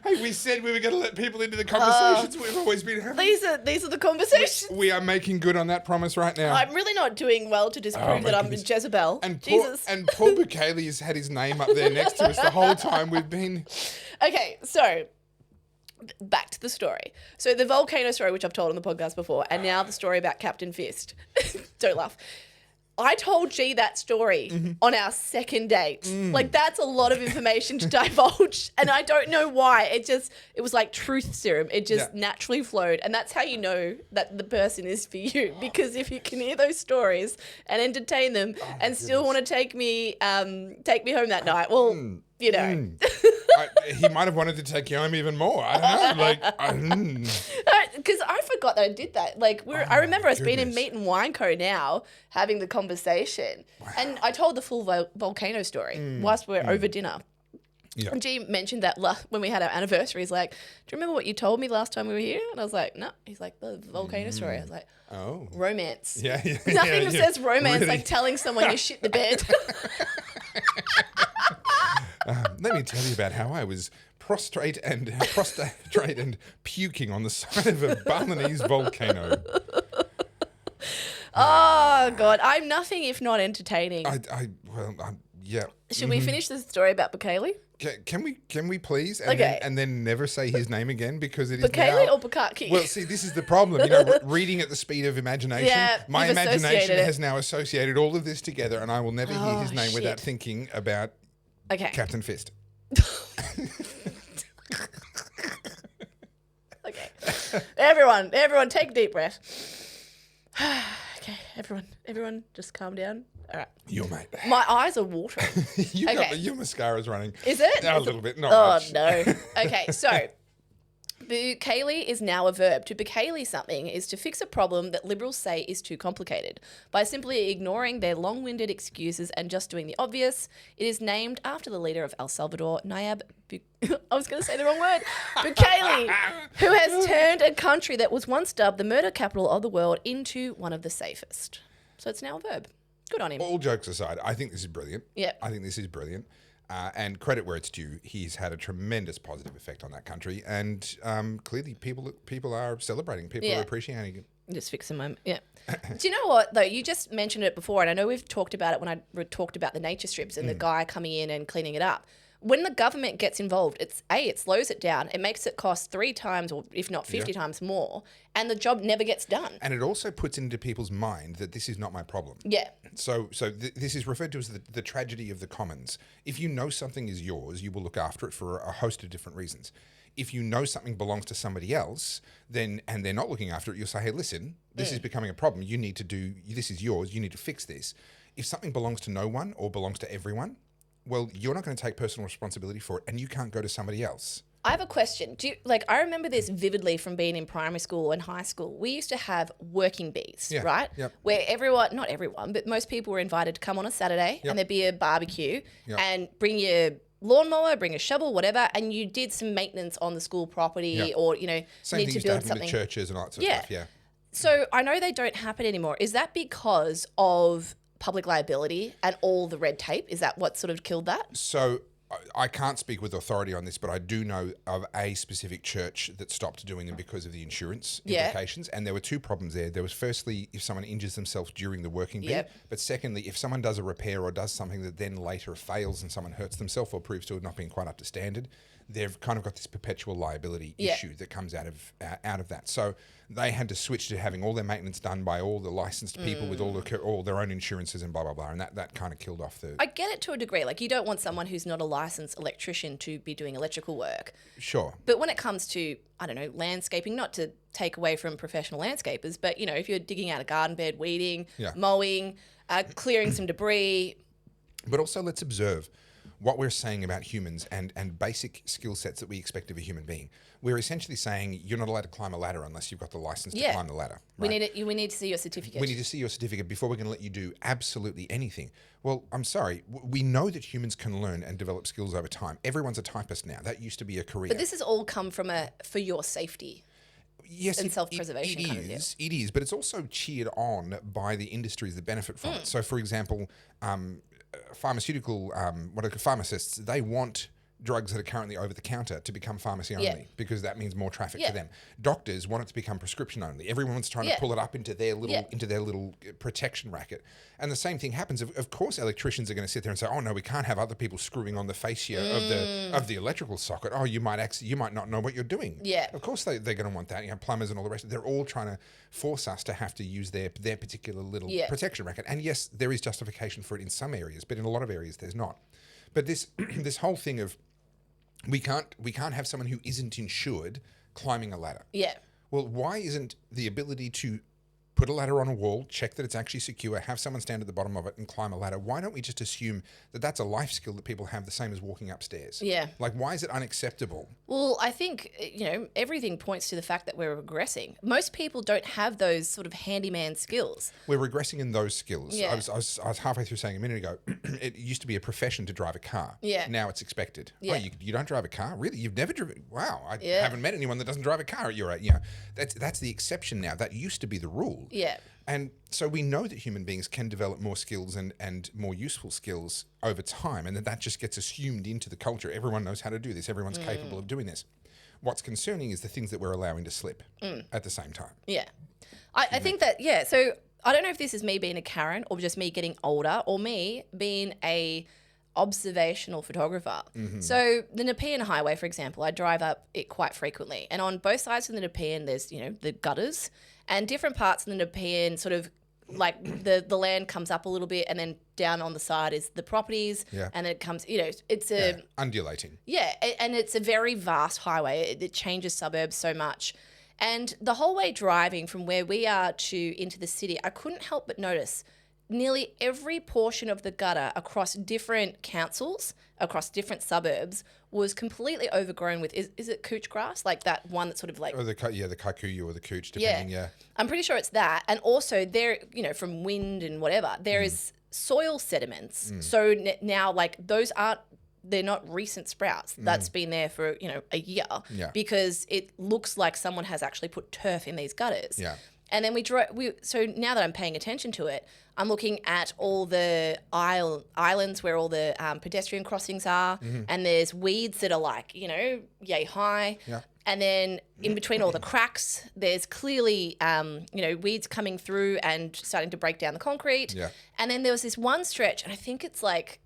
Hey, we said we were going to let people into the conversations we've always been having. These are the conversations. We are making good on that promise right now. I'm really not doing well to disprove that I'm Jezebel. And Jesus. Paul Bukele has had his name up there next to us the whole time we've been. Okay, so back to the story. So the volcano story, which I've told on the podcast before, and now the story about Captain Fist. Don't laugh. I told G that story on our second date. Like, that's a lot of information to divulge. And I don't know why. It was like truth serum. It just naturally flowed. And that's how you know that the person is for you. Because if you can hear those stories and entertain them still want to take me home that night, well, you know. He might have wanted to take you home even more. I don't know. Like, All right, because I forgot that I did that. Like, I remember us being in Meat and Wine Co. now, having the conversation. Wow. And I told the full volcano story whilst we were over dinner. Yeah. And G mentioned that when we had our anniversary, he's like, do you remember what you told me last time we were here? And I was like, no. He's like, the volcano story. I was like, oh. Romance. Yeah. Nothing that says romance like telling someone you shit the bed. Let me tell you about how I was prostrate and puking on the side of a Balinese volcano. Oh, God. I'm nothing if not entertaining. Yeah. Should we finish the story about Bukele? Can we please? Okay. And then never say his name again because it is Bukele now... or Bukaki? Well, see, this is the problem. Reading at the speed of imagination. Yeah, my imagination has now associated all of this together, and I will never hear his name without thinking about Captain Fist. Okay. Everyone, take a deep breath. Okay, everyone, just calm down. All right. Your mate. My eyes are watering. Your mascara's running. Is it? A little bit, not much. Oh, no. Okay, so Bukele is now a verb. To Bukele something is to fix a problem that Liberals say is too complicated. By simply ignoring their long-winded excuses and just doing the obvious, it is named after the leader of El Salvador, Nayib I was going to say the wrong word. Bukele, who has turned a country that was once dubbed the murder capital of the world into one of the safest. So it's now a verb. Good on him. All jokes aside, I think this is brilliant. Yeah. I think this is brilliant. And credit where it's due, he's had a tremendous positive effect on that country. And clearly people are celebrating. People are appreciating it. Just fix a moment. Yeah. Do you know what, though? You just mentioned it before, and I know we've talked about it when I talked about the nature strips and the guy coming in and cleaning it up. When the government gets involved, it slows it down. It makes it cost 3 times or if not 50 times more, and the job never gets done. And it also puts into people's mind that this is not my problem. Yeah. So this is referred to as the tragedy of the commons. If you know something is yours, you will look after it for a host of different reasons. If you know something belongs to somebody else, and they're not looking after it, you'll say, hey, listen, this is becoming a problem. You need to this is yours. You need to fix this. If something belongs to no one or belongs to everyone, well, you're not going to take personal responsibility for it, and you can't go to somebody else. I have a question. I remember this vividly from being in primary school and high school. We used to have working bees, right? Yep. Where not everyone, but most people were invited to come on a Saturday and there'd be a barbecue and bring your lawnmower, bring a shovel, whatever, and you did some maintenance on the school property or, Same need thing to build used to happen something. with churches and all that sort of stuff, So I know they don't happen anymore. Is that because of public liability and all the red tape? Is that what sort of killed that? So I can't speak with authority on this, but I do know of a specific church that stopped doing them because of the insurance implications. And there were 2 problems there. There was firstly, if someone injures themselves during the working bee, but secondly, if someone does a repair or does something that then later fails and someone hurts themselves or proves to have not been quite up to standard, they've kind of got this perpetual liability issue that comes out of that. So they had to switch to having all their maintenance done by all the licensed people with all their own insurances and blah, blah, blah. And that kind of killed off the... I get it to a degree. Like, you don't want someone who's not a licensed electrician to be doing electrical work. Sure. But when it comes to, I don't know, landscaping, not to take away from professional landscapers, but, if you're digging out a garden bed, weeding, mowing, clearing some debris... But also let's observe what we're saying about humans and basic skill sets that we expect of a human being. We're essentially saying you're not allowed to climb a ladder unless you've got the license to climb the ladder. Right? We need to see your certificate. We need to see your certificate before we're going to let you do absolutely anything. Well, I'm sorry. We know that humans can learn and develop skills over time. Everyone's a typist now. That used to be a career. But this has all come from for your safety. Yes, and self-preservation. It is, but it's also cheered on by the industries that benefit from it. So, for example, pharmacists, they want drugs that are currently over the counter to become pharmacy only because that means more traffic to them. Doctors want it to become prescription only. Everyone's trying to pull it up into their little protection racket. And the same thing happens. Of course, electricians are going to sit there and say, "Oh no, we can't have other people screwing on the fascia of the electrical socket. Oh, you might not know what you're doing." Yeah. Of course, they're going to want that. Plumbers and all the rest. They're all trying to force us to have to use their particular little protection racket. And yes, there is justification for it in some areas, but in a lot of areas there's not. But this whole thing of we can't have someone who isn't insured climbing a ladder. Yeah. Well, why isn't the ability to put a ladder on a wall, check that it's actually secure, have someone stand at the bottom of it and climb a ladder. Why don't we just assume that that's a life skill that people have the same as walking upstairs? Yeah. Like, why is it unacceptable? Well, I think, everything points to the fact that we're regressing. Most people don't have those sort of handyman skills. We're regressing in those skills. Yeah. I was halfway through saying a minute ago, it used to be a profession to drive a car. Yeah. Now it's expected. Yeah. Oh, you don't drive a car? Really? You've never driven? Wow. I Yeah. haven't met anyone that doesn't drive a car at your age. That's the exception now. That used to be the rule. Yeah. And so we know that human beings can develop more skills and more useful skills over time, and that just gets assumed into the culture. Everyone knows how to do this. Everyone's capable of doing this. What's concerning is the things that we're allowing to slip at the same time. Yeah. I think that, so I don't know if this is me being a Karen or just me getting older or me being a observational photographer. So the Nepean Highway, for example, I drive up it quite frequently. And on both sides of the Nepean, there's, the gutters and different parts of the Nepean sort of like the land comes up a little bit and then down on the side is the properties. Yeah. And then it comes, it's a... Undulating. Yeah, and it's a very vast highway. It changes suburbs so much. And the whole way driving from where we are to into the city, I couldn't help but notice nearly every portion of the gutter across different councils, across different suburbs, was completely overgrown with, is it couch grass? Like that one that's sort of like... Or the kikuyu or the couch, depending, yeah. I'm pretty sure it's that. And also there, from wind and whatever, there is soil sediments. So now like those they're not recent sprouts. That's been there for, a year because it looks like someone has actually put turf in these gutters. Yeah. And then so now that I'm paying attention to it, I'm looking at all the islands where all the pedestrian crossings are, and there's weeds that are like, yay high. Yeah. And then in between all the cracks, there's clearly, weeds coming through and starting to break down the concrete. Yeah. And then there was this one stretch, and I think it's like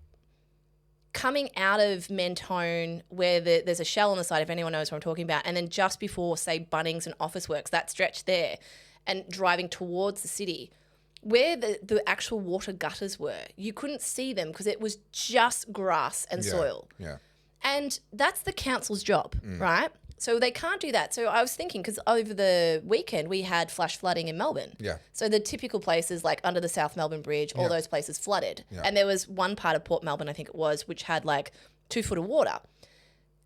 coming out of Mentone where there's a shell on the side, if anyone knows what I'm talking about, and then just before, say, Bunnings and Officeworks, that stretch there, and driving towards the city, where the actual water gutters were, you couldn't see them because it was just grass and soil. Yeah. And that's the council's job, right? So they can't do that. So I was thinking, because over the weekend we had flash flooding in Melbourne. Yeah. So the typical places like under the South Melbourne Bridge, all those places flooded. Yeah. And there was one part of Port Melbourne, I think it was, which had like 2 foot of water.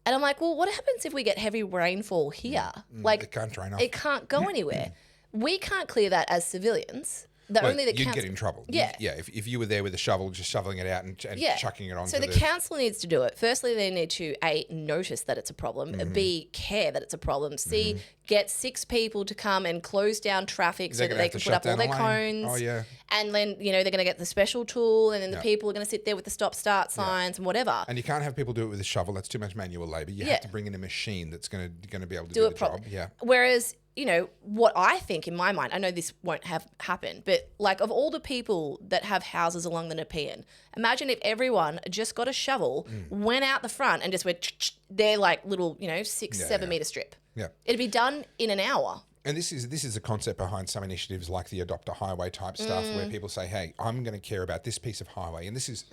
And I'm like, well, what happens if we get heavy rainfall here? Like it can't drain off. It can't go anywhere. We can't clear that as civilians. You'd get in trouble. Yeah. If you were there with a shovel, just shoveling it out and chucking it on. So the council needs to do it. Firstly, they need to A, notice that it's a problem. B, care that it's a problem. C, get 6 people to come and close down traffic so that they can put up all their cones. Oh, yeah. And then, they're going to get the special tool, and then the people are going to sit there with the stop-start signs and whatever. And you can't have people do it with a shovel. That's too much manual labour. You have to bring in a machine that's going to be able to do the job. Yeah. Whereas, what I think in my mind, I know this won't have happened, but like of all the people that have houses along the Nepean, imagine if everyone just got a shovel, went out the front and just went, they're like little, 6-7 metre strip. Yeah. It'd be done in an hour. And this is a concept behind some initiatives like the Adopt a Highway type stuff where people say, hey, I'm going to care about this piece of highway. And this is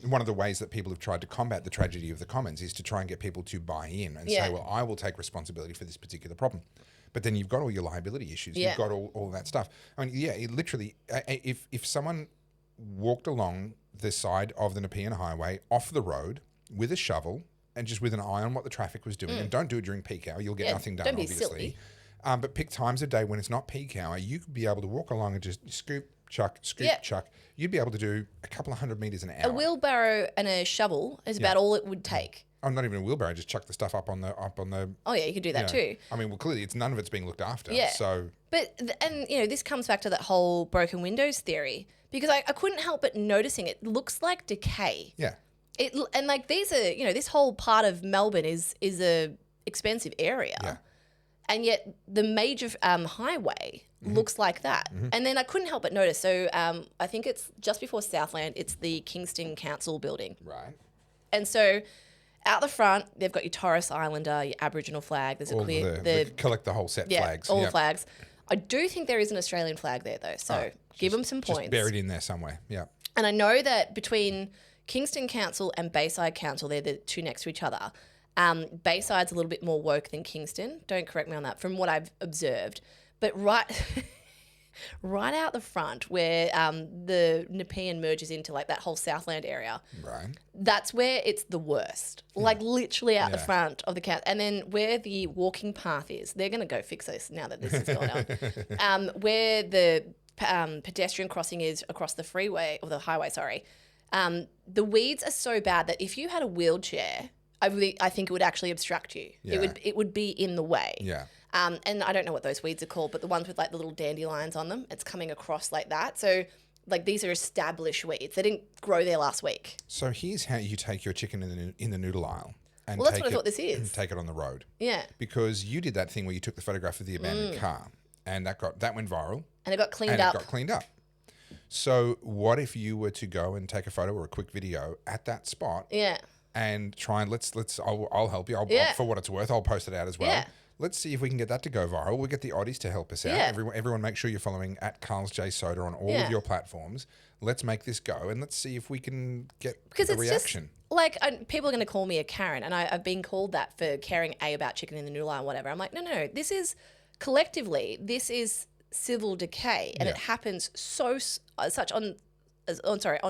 one of the ways that people have tried to combat the tragedy of the commons is to try and get people to buy in and say, well, I will take responsibility for this particular problem. But then you've got all your liability issues. Yeah. You've got all that stuff. I mean, it literally, if someone walked along the side of the Nepean Highway off the road with a shovel and just with an eye on what the traffic was doing, and don't do it during peak hour, you'll get nothing done, don't be obviously. silly. But pick times of day when it's not peak hour, you could be able to walk along and just scoop, chuck, chuck. You'd be able to do a couple of 100 metres an hour. A wheelbarrow and a shovel is about all it would take. Oh, not even a wheelbarrow. Just chuck the stuff up on the. Oh yeah, you could do that too. I mean, well, clearly, none of it's being looked after. Yeah. So. But this comes back to that whole broken windows theory because I couldn't help but noticing it looks like decay. Yeah. And like these are this whole part of Melbourne is a expensive area. Yeah. And yet the major highway looks like that. And then I couldn't help but notice. So I think it's just before Southland. It's the Kingston Council building. Right. And so out the front, they've got your Torres Islander, your Aboriginal flag. There's They collect the whole set flags. all the flags. I do think there is an Australian flag there though. So give them some points. Just buried in there somewhere. Yeah. And I know that between Kingston Council and Bayside Council, they're the two next to each other. Bayside's a little bit more woke than Kingston. Don't correct me on that from what I've observed. But right out the front where the Nepean merges into like that whole Southland area. Right. That's where it's the worst. Like literally out the front of the council. And then where the walking path is, they're going to go fix this now that this is going on. Where the pedestrian crossing is across the freeway, or the highway, sorry. The weeds are so bad that if you had a wheelchair, I think it would actually obstruct you. Yeah. It would be in the way. Yeah. And I don't know what those weeds are called, but the ones with like the little dandelions on them, it's coming across like that. So like these are established weeds. They didn't grow there last week. So here's how you take your chicken in the noodle aisle. And Well, that's what I thought this is. Take it on the road. Yeah. Because you did that thing where you took the photograph of the abandoned car, and that went viral. And it got cleaned up. So what if you were to go and take a photo or a quick video at that spot? Yeah. And try and I'll help you. For what it's worth, I'll post it out as well. Yeah. Let's see if we can get that to go viral. We'll get the Oddies to help us out. Yeah. Everyone make sure you're following at Carl's J Soda on all of your platforms. Let's make this go, and let's see if we can get a reaction. Just, like, people are going to call me a Karen, and I've been called that for caring about chicken in the noodle and whatever. I'm like, no, this is collectively, this is civil decay, and it happens on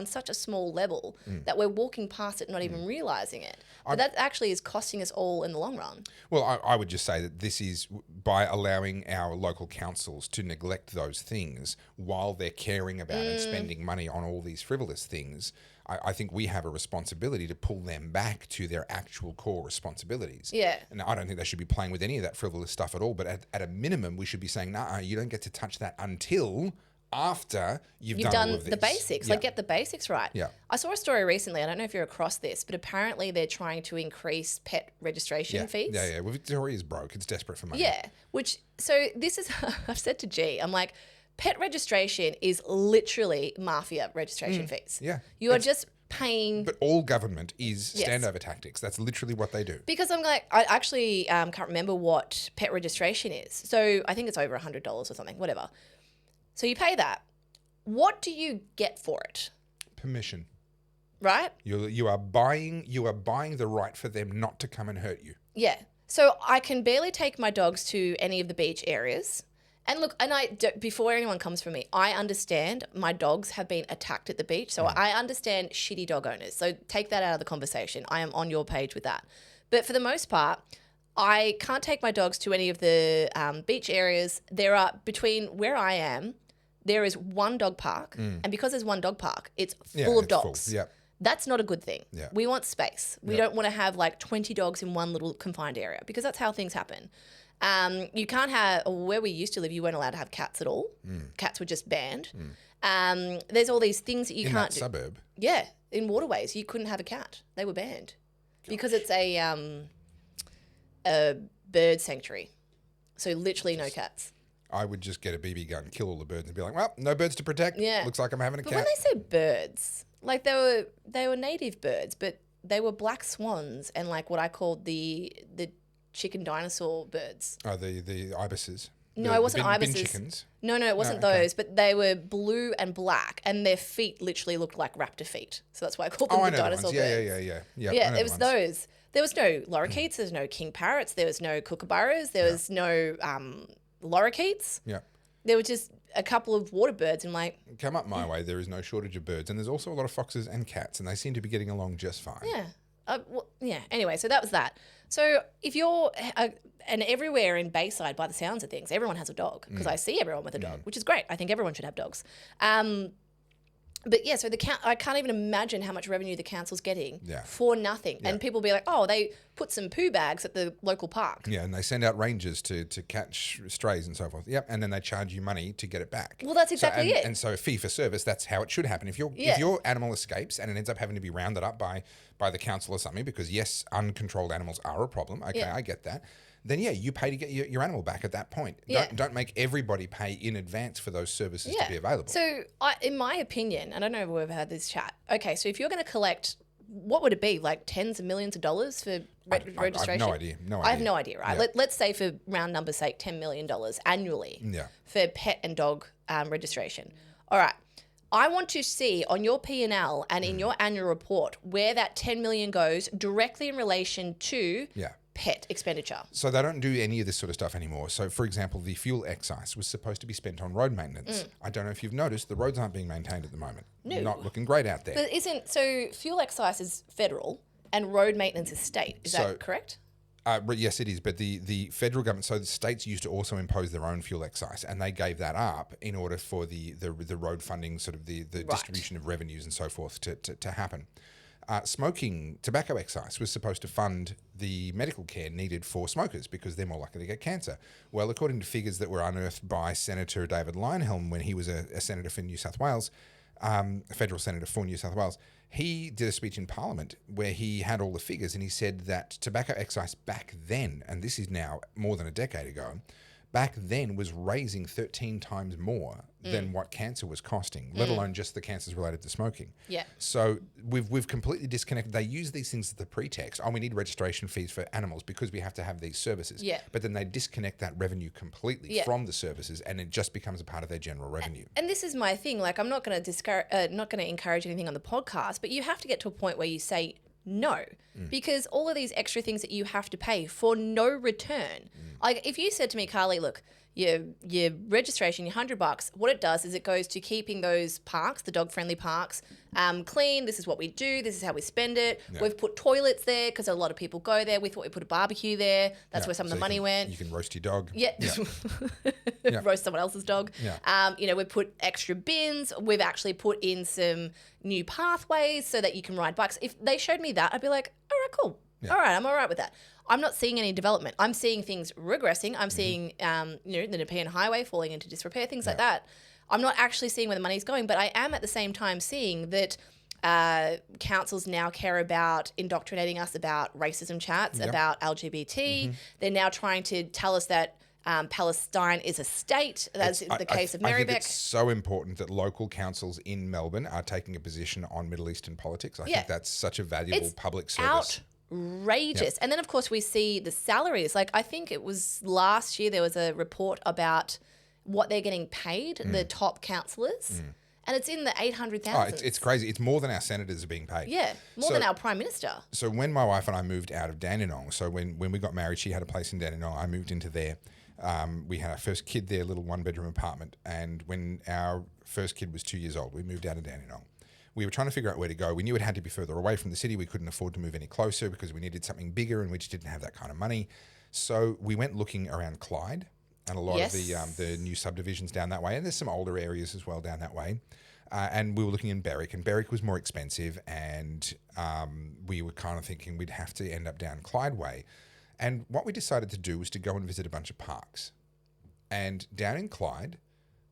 such a small level that we're walking past it, not even realizing it. But that actually is costing us all in the long run. Well, I would just say that this is by allowing our local councils to neglect those things while they're caring about and spending money on all these frivolous things. I think we have a responsibility to pull them back to their actual core responsibilities. Yeah. And I don't think they should be playing with any of that frivolous stuff at all. But at a minimum, we should be saying, nah, you don't get to touch that until after you've done all of this. The basics. Like, get the basics right. Yeah. I saw a story recently, I don't know if you're across this, but apparently they're trying to increase pet registration fees. Yeah. Well, Victoria's broke. It's desperate for money. Yeah. So this is, I've said to G, I'm like, pet registration is literally mafia registration fees. Yeah. You are just paying. But all government is standover tactics. That's literally what they do. Because I'm like, I actually can't remember what pet registration is. So I think it's over $100 or something, whatever. So you pay that. What do you get for it? Permission. Right? You are buying the right for them not to come and hurt you. Yeah. So I can barely take my dogs to any of the beach areas. And look, before anyone comes for me, I understand my dogs have been attacked at the beach. So I understand shitty dog owners. So take that out of the conversation. I am on your page with that. But for the most part, I can't take my dogs to any of the beach areas. There are, between where I am, there is one dog park. And because there's one dog park, it's full of dogs. Yep. That's not a good thing. Yeah. We want space. We don't want to have like 20 dogs in one little confined area, because that's how things happen. You can't have, where we used to live, you weren't allowed to have cats at all. Cats were just banned. There's all these things that you can't do. In that suburb? Yeah. In waterways, you couldn't have a cat. They were banned. Because it's a bird sanctuary. So literally no cats. I would just get a BB gun, kill all the birds, and be like, well, no birds to protect. Yeah. Looks like I'm having a cat. But when they say birds, like they were native birds, but they were black swans and like what I called the chicken dinosaur birds. Oh, the ibises. No, it wasn't ibises. Bin chickens. No, it wasn't those, but they were blue and black, and their feet literally looked like raptor feet. So that's why I called them the dinosaur birds. Yeah, it was those. There was no lorikeets, there was no king parrots, there was no kookaburras, there was no lorikeets. Yeah. There were just a couple of water birds, and like... Come up my way, there is no shortage of birds, and there's also a lot of foxes and cats, and they seem to be getting along just fine. Yeah. Anyway, so that was that. So if you're... and everywhere in Bayside, by the sounds of things, everyone has a dog, because I see everyone with a dog, which is great. I think everyone should have dogs. But yeah, so I can't even imagine how much revenue the council's getting for nothing. Yeah. And people be like, oh, they put some poo bags at the local park. Yeah, and they send out rangers to catch strays and so forth. Yep, and then they charge you money to get it back. Well, that's exactly it. And so fee for service, that's how it should happen. If your animal escapes and it ends up having to be rounded up by the council or something, because yes, uncontrolled animals are a problem. Okay, I get that. Then you pay to get your animal back at that point. Yeah. Don't make everybody pay in advance for those services to be available. So in my opinion, and I don't know if we've had this chat, okay, so if you're going to collect, what would it be, like tens of millions of dollars for registration? I have no idea. I have no idea, right? Yeah. Let's say for round number's sake, $10 million annually for pet and dog registration. All right. I want to see on your P&L and in your annual report where that $10 million goes directly in relation to pet expenditure. So they don't do any of this sort of stuff anymore. So, for example, the fuel excise was supposed to be spent on road maintenance. I don't know if you've noticed, the roads aren't being maintained at the moment. No. Not looking great out there. But fuel excise is federal and road maintenance is state. Is that correct? Yes, it is. But the federal government, so the states used to also impose their own fuel excise, and they gave that up in order for the road funding, sort of the distribution of revenues and so forth to happen. Tobacco excise was supposed to fund the medical care needed for smokers because they're more likely to get cancer. Well, according to figures that were unearthed by Senator David Leyonhjelm when he was a senator for New South Wales, a federal senator for New South Wales, he did a speech in Parliament where he had all the figures, and he said that tobacco excise back then, and this is now more than a decade ago, back then was raising 13 times more than what cancer was costing, let alone just the cancers related to smoking. Yeah. So we've completely disconnected. They use these things as the pretext. Oh, we need registration fees for animals because we have to have these services. Yeah. But then they disconnect that revenue completely from the services, and it just becomes a part of their general revenue. And this is my thing. Like, I'm not going to encourage anything on the podcast, but you have to get to a point where you say no, because all of these extra things that you have to pay for no return. Like, if you said to me, Carly, look, your registration, your $100, what it does is it goes to keeping those parks, the dog-friendly parks, clean. This is what we do. This is how we spend it. Yeah. We've put toilets there because a lot of people go there. We thought we put a barbecue there. That's where some of the money went. You can roast your dog. Yeah. Roast someone else's dog. Yeah. We've put extra bins. We've actually put in some new pathways so that you can ride bikes. If they showed me that, I'd be like, all right, cool. Yeah. All right, I'm all right with that. I'm not seeing any development. I'm seeing things regressing. I'm seeing, the Nepean Highway falling into disrepair, things like that. I'm not actually seeing where the money's going, but I am at the same time seeing that councils now care about indoctrinating us about racism chats, about LGBT. They're now trying to tell us that Palestine is a state. That's the case of Marybeck. I think it's so important that local councils in Melbourne are taking a position on Middle Eastern politics. I think that's such a valuable public service. Outrageous. And then, of course, we see the salaries. Like, I think it was last year there was a report about what they're getting paid, the top councillors, and it's in the 800,000. It's crazy. It's more than our senators are being paid. Yeah, more than our Prime Minister. So when my wife and I moved out of Dandenong, so when we got married, she had a place in Dandenong, I moved into there. We had our first kid there, little one-bedroom apartment, and when our first kid was 2 years old, we moved out of Dandenong. We were trying to figure out where to go. We knew it had to be further away from the city. We couldn't afford to move any closer because we needed something bigger, and we just didn't have that kind of money. So we went looking around Clyde and a lot of the new subdivisions down that way, and there's some older areas as well down that way. And we were looking in Berwick, and Berwick was more expensive, and we were kind of thinking we'd have to end up down Clyde way. And what we decided to do was to go and visit a bunch of parks. And down in Clyde,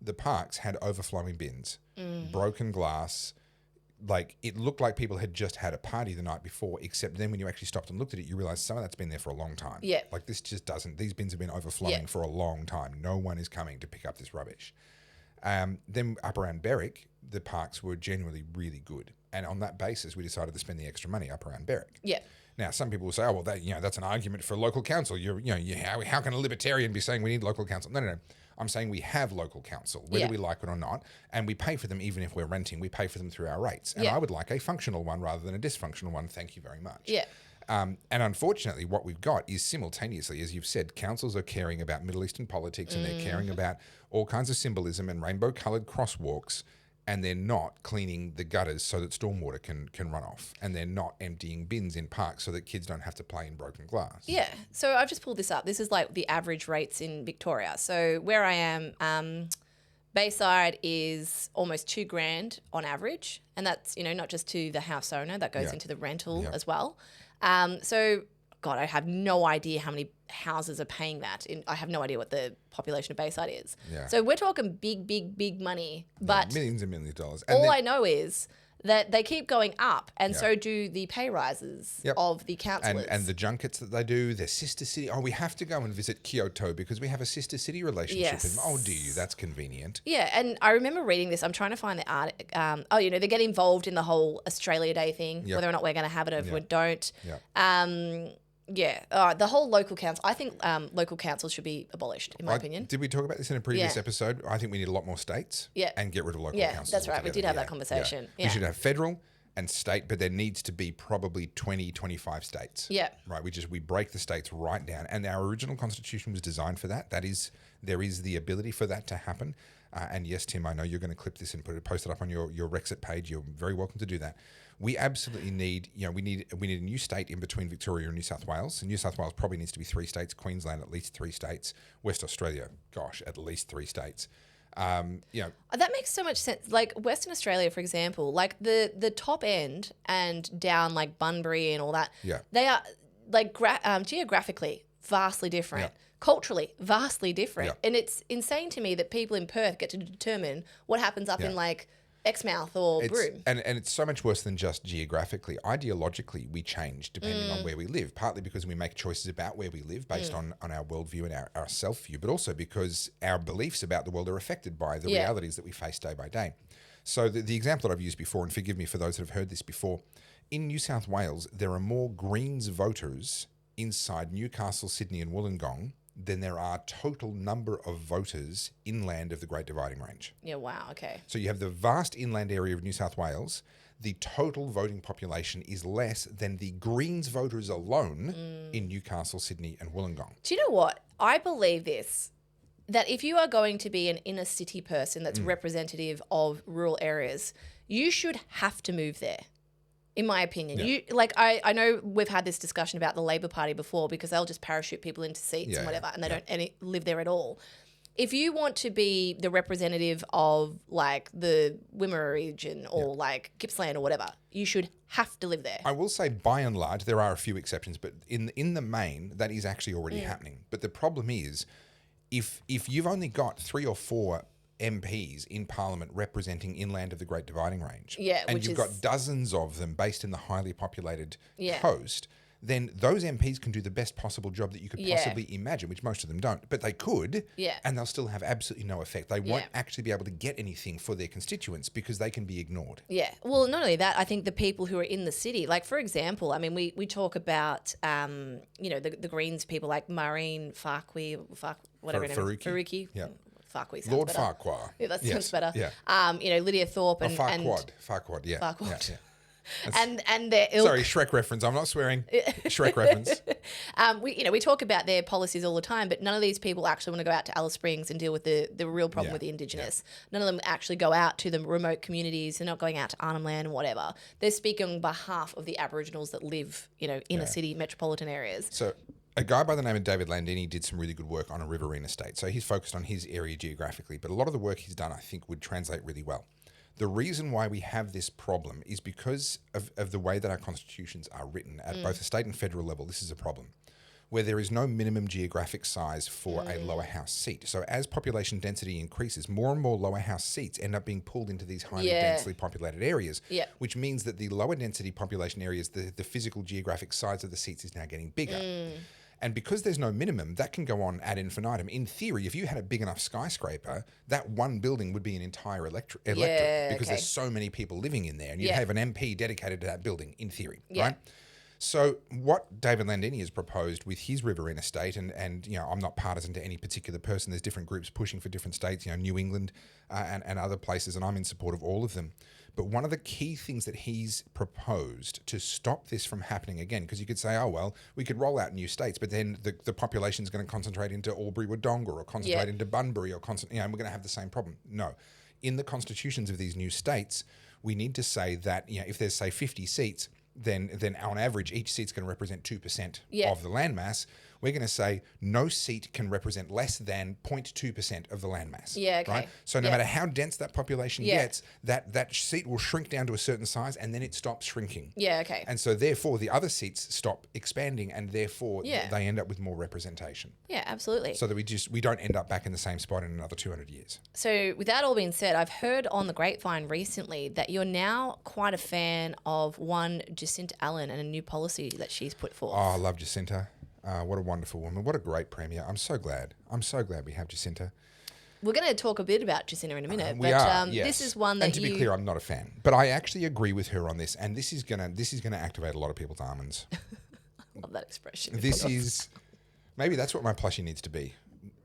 the parks had overflowing bins, broken glass. Like, it looked like people had just had a party the night before, except then when you actually stopped and looked at it, you realize some of that's been there for a long time. Yeah. Like, this just doesn't, these bins have been overflowing for a long time. No one is coming to pick up this rubbish. Then up around Berwick, the parks were genuinely really good. And on that basis, we decided to spend the extra money up around Berwick. Yeah. Now, some people will say, oh, well, that's an argument for local council. How can a libertarian be saying we need local council? No. I'm saying we have local council, whether we like it or not, and we pay for them even if we're renting. We pay for them through our rates. And I would like a functional one rather than a dysfunctional one. Thank you very much. Yeah. And unfortunately, what we've got is simultaneously, as you've said, councils are caring about Middle Eastern politics and they're caring about all kinds of symbolism and rainbow-coloured crosswalks, and they're not cleaning the gutters so that stormwater can run off, and they're not emptying bins in parks so that kids don't have to play in broken glass. Yeah. So I've just pulled this up. This is like the average rates in Victoria. So where I am, Bayside is almost $2,000 on average, and that's not just to the house owner, that goes into the rental as well. So God, I have no idea how many houses are paying that. I have no idea what the population of Bayside is. Yeah. So we're talking big money, but millions and millions of dollars. And I know is that they keep going up, and so do the pay rises of the councillors. And the junkets that they do, their sister city. Oh, we have to go and visit Kyoto because we have a sister city relationship. Yes. Oh, do you? That's convenient. Yeah, and I remember reading this. I'm trying to find the art. They get involved in the whole Australia Day thing, whether or not we're going to have it or if we don't. The whole local council. I think local councils should be abolished, in my opinion. Did we talk about this in a previous episode? I think we need a lot more states and get rid of local councils. Yeah, that's right. Altogether. We did have that conversation. Yeah. We should have federal and state, but there needs to be probably 20, 25 states. Yeah. Right. We break the states right down. And our original constitution was designed for that. There is the ability for that to happen. And yes, Tim, I know you're going to clip this and post it up on your Rexit page. You're very welcome to do that. We absolutely need, we need a new state in between Victoria and New South Wales. And New South Wales probably needs to be 3 states. Queensland, at least 3 states. West Australia, gosh, at least 3 states. That makes so much sense. Like Western Australia, for example, like the top end and down like Bunbury and all that. Yeah. They are like geographically vastly different. Yeah. Culturally, vastly different. Yeah. And it's insane to me that people in Perth get to determine what happens up in like Exmouth or Broome. And it's so much worse than just geographically. Ideologically, we change depending on where we live, partly because we make choices about where we live based on our worldview and our self-view, but also because our beliefs about the world are affected by the realities that we face day by day. So the example that I've used before, and forgive me for those that have heard this before, in New South Wales, there are more Greens voters inside Newcastle, Sydney and Wollongong than there are total number of voters inland of the Great Dividing Range. Yeah, wow, okay. So you have the vast inland area of New South Wales. The total voting population is less than the Greens voters alone in Newcastle, Sydney and Wollongong. Do you know what? I believe this, that if you are going to be an inner city person that's representative of rural areas, you should have to move there. In my opinion, I know we've had this discussion about the Labor Party before because they'll just parachute people into seats and whatever, and they don't live there at all. If you want to be the representative of like the Wimmera region or like Gippsland or whatever, you should have to live there. I will say, by and large, there are a few exceptions, but in the main, that is actually already happening. But the problem is, if you've only got 3 or 4 MPs in Parliament representing inland of the Great Dividing Range, and you've got dozens of them based in the highly populated coast, then those MPs can do the best possible job that you could possibly imagine, which most of them don't. But they could, and they'll still have absolutely no effect. They won't actually be able to get anything for their constituents because they can be ignored. Yeah. Well, not only that, I think the people who are in the city, like, for example, I mean, we talk about, the Greens people like Maureen Farquhar, whatever her name is. Faruqi. Yeah. Farquhar sounds Lord better. Farquhar. Yeah, that sounds better. Yeah. Lydia Thorpe and Farquhar, yeah. Farquhar. Yeah. And their ilk. Sorry, Shrek reference. I'm not swearing. Shrek reference. We talk about their policies all the time, but none of these people actually want to go out to Alice Springs and deal with the real problem with the Indigenous. None of them actually go out to the remote communities. They're not going out to Arnhem Land and whatever. They're speaking on behalf of the Aboriginals that live, inner city metropolitan areas. So a guy by the name of David Landini did some really good work on a riverine estate. So he's focused on his area geographically, but a lot of the work he's done, I think, would translate really well. The reason why we have this problem is because of the way that our constitutions are written at both the state and federal level. This is a problem where there is no minimum geographic size for a lower house seat. So as population density increases, more and more lower house seats end up being pulled into these highly densely populated areas, which means that the lower density population areas, the physical geographic size of the seats is now getting bigger. And because there's no minimum, that can go on ad infinitum. In theory, if you had a big enough skyscraper, that one building would be an entire electorate because there's so many people living in there. And you'd have an MP dedicated to that building, in theory, right? So what David Landini has proposed with his riverine estate, and I'm not partisan to any particular person. There's different groups pushing for different states, New England and other places, and I'm in support of all of them. But one of the key things that he's proposed to stop this from happening again, because you could say, oh, well, we could roll out new states, but then the population is going to concentrate into Albury-Wodonga or concentrate into Bunbury or and we're going to have the same problem. No. In the constitutions of these new states, we need to say that, if there's, say, 50 seats, then on average, each seat's going to represent 2% of the landmass. We're going to say no seat can represent less than 0.2% of the landmass. Yeah, okay. Right? So no matter how dense that population gets, that seat will shrink down to a certain size and then it stops shrinking. Yeah, okay. And so therefore the other seats stop expanding and therefore they end up with more representation. Yeah, absolutely. So that we don't end up back in the same spot in another 200 years. So with that all being said, I've heard on the grapevine recently that you're now quite a fan of one Jacinta Allen and a new policy that she's put forth. Oh, I love Jacinta. What a wonderful woman. What a great premier. I'm so glad we have Jacinta. We're going to talk a a Jacinta in a minute. Yes. This is one that and to be clear, I'm not a fan. But I actually agree with her on this. And this is gonna activate a lot of people's almonds. I love that expression. Maybe that's what my plushie needs to be.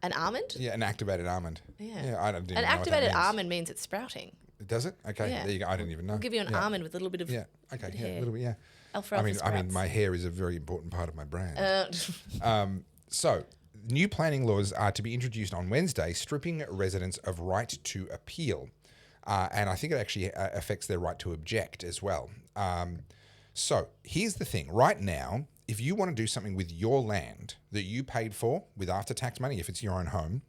An almond? Yeah, an activated almond. Yeah. I don't know an activated almond means it's sprouting. Does it? Okay, Yeah. there you go. I didn't even know. We'll give you an almond with a little bit of Okay, yeah, hair. a little bit, yeah. Alfalfa I mean, sprouts. my hair is a very important part of my brand. So, new planning laws are to be introduced on Wednesday, stripping residents of right to appeal. And I think it actually affects their right to object as well. So here's the thing. Right now, if you want to do something with your land that you paid for with after-tax money, if it's your own home,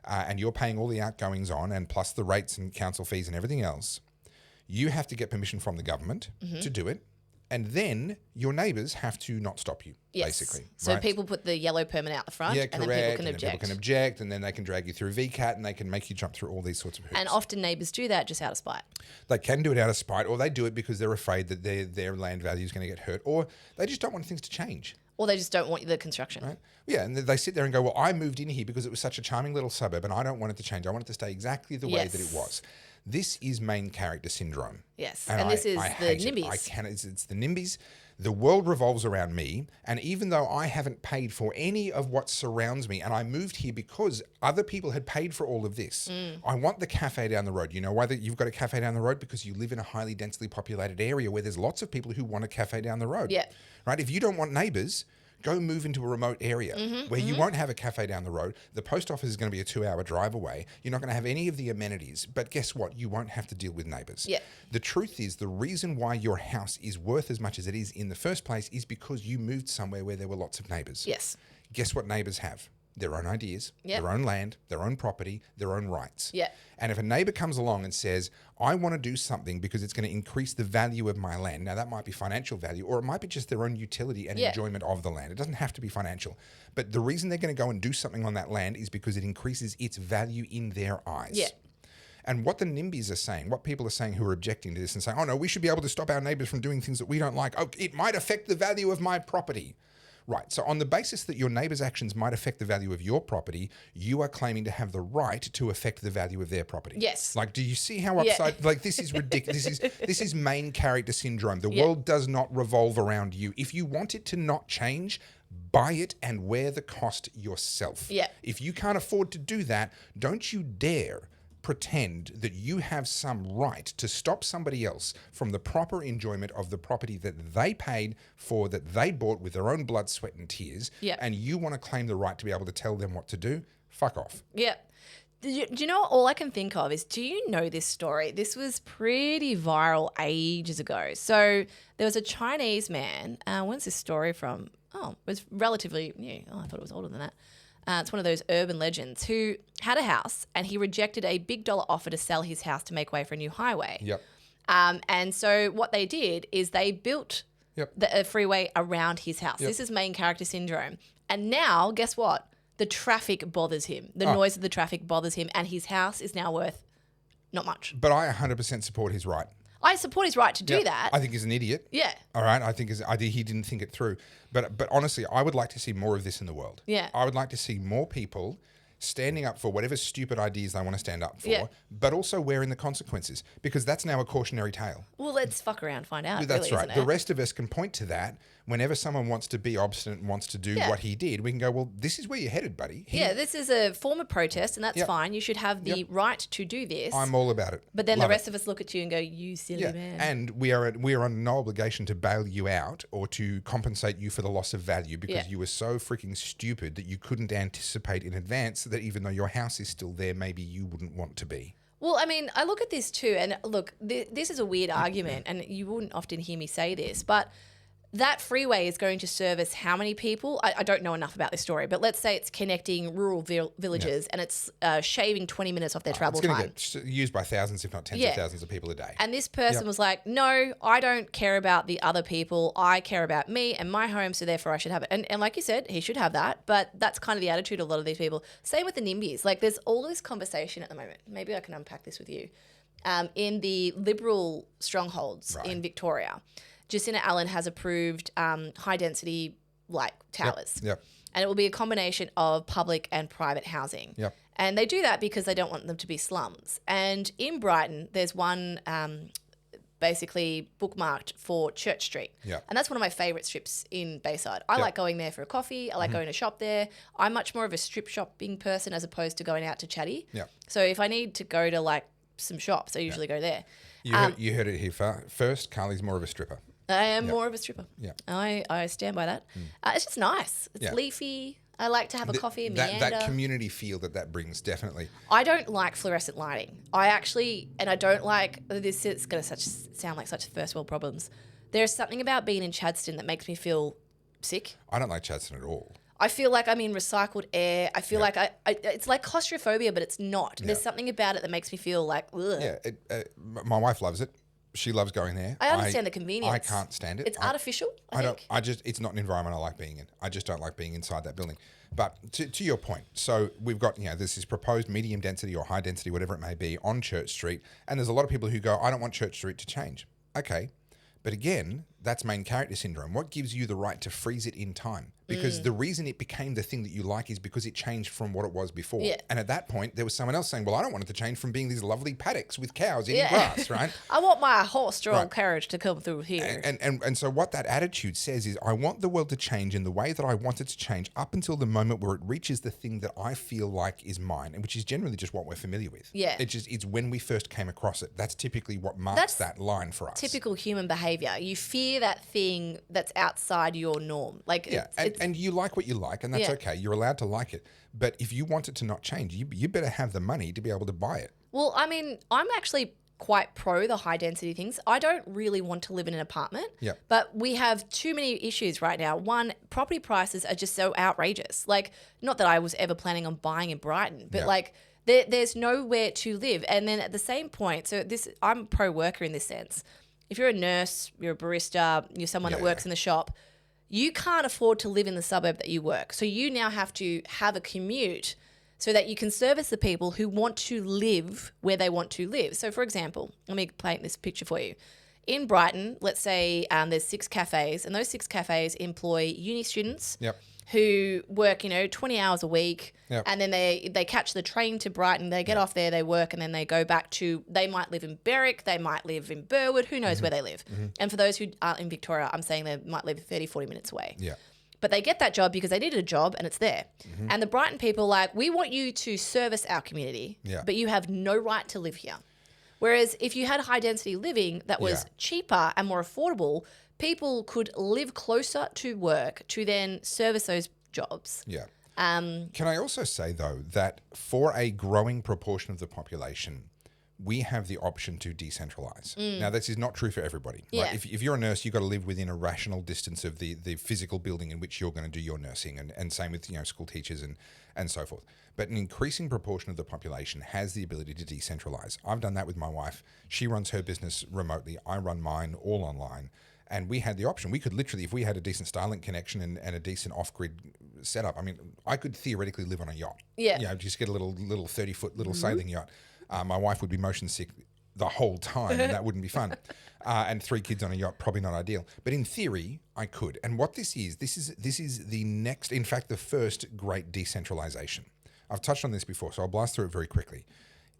and you're paying all the outgoings on and plus the rates and council fees and everything else, you have to get permission from the government to do it. And then your neighbours have to not stop you, basically. So right? people put the yellow permit out the front, Yeah, and correct. then people can and object. Then people can object, and then they can drag you through VCAT, and they can make you jump through all these sorts of hoops. And often neighbours do that just out of spite. They can do it out of spite, or they do it because they're afraid that their land value is going to get hurt, or they just don't want things to change. Or they just don't want the construction. Right? Yeah, and they sit there and go, well, I moved in here because it was such a charming little suburb, and I don't want it to change. I want it to stay exactly the way that it was. This is main character syndrome. Yes, and this is the NIMBYs. It's the NIMBYs. The world revolves around me, and even though I haven't paid for any of what surrounds me, and I moved here because other people had paid for all of this, I want the cafe down the road. You know why you've got a cafe down the road? Because you live in a highly densely populated area where there's lots of people who want a cafe down the road. Yeah. Right? If you don't want neighbours, go move into a remote area where you won't have a cafe down the road. The post office is going to be a 2-hour drive away. You're not going to have any of the amenities. But guess what? You won't have to deal with neighbours. Yeah. The truth is, the reason why your house is worth as much as it is in the first place is because you moved somewhere where there were lots of neighbours. Yes. Guess what neighbours have? Their own ideas, Yep. their own land, their own property, their own rights. Yeah. And if a neighbour comes along and says, I want to do something because it's going to increase the value of my land. Now, that might be financial value, or it might be just their own utility and enjoyment of the land. It doesn't have to be financial. But the reason they're going to go and do something on that land is because it increases its value in their eyes. Yeah. And what the NIMBYs are saying, what people are saying who are objecting to this and saying, oh no, we should be able to stop our neighbours from doing things that we don't like. Oh, it might affect the value of my property. Right. So on the basis that your neighbour's actions might affect the value of your property, you are claiming to have the right to affect the value of their property. Yes. Like, do you see how upside? Like, this is ridiculous. This is main character syndrome. The world does not revolve around you. If you want it to not change, buy it and wear the cost yourself. Yeah. If you can't afford to do that, don't you dare pretend that you have some right to stop somebody else from the proper enjoyment of the property that they paid for, that they bought with their own blood, sweat and tears, and you want to claim the right to be able to tell them what to do. Fuck off. Yeah. Do you know what all I can think of is, do you know this story? This was pretty viral ages ago. So there was a Chinese man. When's this story from? Oh, it was relatively new. Oh, I thought it was older than that. It's one of those urban legends, who had a house and he rejected a big dollar offer to sell his house to make way for a new highway. Yep. And so what they did is they built the freeway around his house. This is main character syndrome. And now, guess what? The traffic bothers him. The noise of the traffic bothers him, and his house is now worth not much. But I 100% support his right. I support his right to do that. I think he's an idiot. Yeah. All right. I think he didn't think it through. But honestly, I would like to see more of this in the world. Yeah. I would like to see more people standing up for whatever stupid ideas they want to stand up for, Yeah. but also wearing the consequences, because that's now a cautionary tale. Well, let's fuck around and find out. That's really, right. isn't it? The rest of us can point to that. Whenever someone wants to be obstinate and wants to do what he did, we can go, well, this is where you're headed, buddy. This is a form of protest, and that's fine. You should have the right to do this. I'm all about it. But then Love the rest it. of us look at you and go, you silly man. And we are under no obligation to bail you out or to compensate you for the loss of value because you were so freaking stupid that you couldn't anticipate in advance that even though your house is still there, maybe you wouldn't want to be. Well, I mean, I look at this too, and look, this is a weird argument, and you wouldn't often hear me say this, but that freeway is going to service how many people? I don't know enough about this story, but let's say it's connecting rural villages and it's shaving 20 minutes off their travel time. It's going to get used by thousands, if not tens of thousands of people a day. And this person was like, no, I don't care about the other people. I care about me and my home, so therefore I should have it. And like you said, he should have that, but that's kind of the attitude of a lot of these people. Same with the NIMBYs. Like, there's all this conversation at the moment. Maybe I can unpack this with you. In the Liberal strongholds in Victoria, Jacinta Allen has approved high-density towers. Yep. And it will be a combination of public and private housing. Yep. And they do that because they don't want them to be slums. And in Brighton, there's one basically bookmarked for Church Street. Yep. And that's one of my favourite strips in Bayside. I like going there for a coffee. I like going to shop there. I'm much more of a strip shopping person as opposed to going out to chatty. Yep. So if I need to go to some shops. I usually go there. You heard it here first. Carly's more of a stripper. I am more of a stripper. Yeah. I stand by that. It's just nice. It's leafy. I like to have a coffee and meander. That community feel that brings, definitely. I don't like fluorescent lighting. I don't like, this is going to sound like such first world problems. There's something about being in Chadstone that makes me feel sick. I don't like Chadstone at all. I feel like I'm in recycled air. I feel like it's like claustrophobia, but it's not. There's something about it that makes me feel like, ugh. Yeah, my wife loves it. She loves going there. I understand the convenience. I can't stand it. It's artificial, I think. It's not an environment I like being in. I just don't like being inside that building. But to your point, so we've got, this is proposed medium density or high density, whatever it may be, on Church Street. And there's a lot of people who go, I don't want Church Street to change. Okay. But again, that's main character syndrome. What gives you the right to freeze it in time? Because the reason it became the thing that you like is because it changed from what it was before. Yeah. And at that point, there was someone else saying, well, I don't want it to change from being these lovely paddocks with cows eating grass, right? I want my horse-drawn carriage to come through here. And so what that attitude says is, I want the world to change in the way that I want it to change up until the moment where it reaches the thing that I feel like is mine, and which is generally just what we're familiar with. Yeah. It's when we first came across it. That's typically what marks that line for us. Typical human behavior. You fear that thing that's outside your norm. And you like what you like, and that's okay. You're allowed to like it. But if you want it to not change, you better have the money to be able to buy it. Well, I mean, I'm actually quite pro the high density things. I don't really want to live in an apartment. Yep. But we have too many issues right now. One, property prices are just so outrageous. Like, not that I was ever planning on buying in Brighton, but there's nowhere to live. And then at the same point, I'm pro worker in this sense. If you're a nurse, you're a barista, you're someone that works in the shop, you can't afford to live in the suburb that you work. So you now have to have a commute so that you can service the people who want to live where they want to live. So, for example, let me paint this picture for you. In Brighton, let's say there's 6 cafes, and those 6 cafes employ uni students who work, 20 hours a week, and then they catch the train to Brighton, they get off there, they work, and then they go back to, they might live in Berwick, they might live in Burwood, who knows where they live. And for those who aren't in Victoria, I'm saying they might live 30, 40 minutes away. Yeah. But they get that job because they needed a job and it's there. And the Brighton people are like, we want you to service our community, but you have no right to live here. Whereas if you had high density living that was cheaper and more affordable, people could live closer to work to then service those jobs. Yeah. Can I also say, though, that for a growing proportion of the population, we have the option to decentralize. Now, this is not true for everybody. Yeah. Right? If you're a nurse, you've got to live within a rational distance of the physical building in which you're going to do your nursing, and same with school teachers and so forth. But an increasing proportion of the population has the ability to decentralize. I've done that with my wife. She runs her business remotely. I run mine all online. And we had the option. We could literally, if we had a decent Starlink connection and a decent off-grid setup, I mean, I could theoretically live on a yacht. Yeah. Just get a little 30-foot little sailing yacht. My wife would be motion sick the whole time, and that wouldn't be fun. And 3 kids on a yacht, probably not ideal. But in theory, I could. And what this is the next, in fact, the first great decentralization. I've touched on this before, so I'll blast through it very quickly.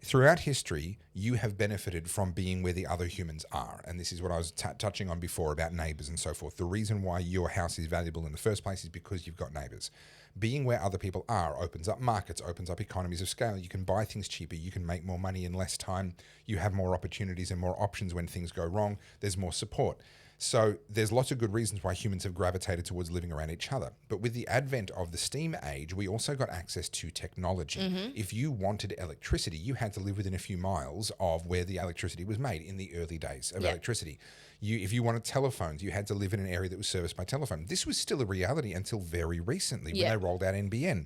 Throughout history, you have benefited from being where the other humans are. And this is what I was touching on before about neighbors and so forth. The reason why your house is valuable in the first place is because you've got neighbors. Being where other people are opens up markets, opens up economies of scale. You can buy things cheaper. You can make more money in less time. You have more opportunities and more options when things go wrong. There's more support. So there's lots of good reasons why humans have gravitated towards living around each other. But with the advent of the steam age, we also got access to technology. If you wanted electricity, you had to live within a few miles of where the electricity was made in the early days of electricity. If you wanted telephones, you had to live in an area that was serviced by telephone. This was still a reality until very recently when they rolled out NBN.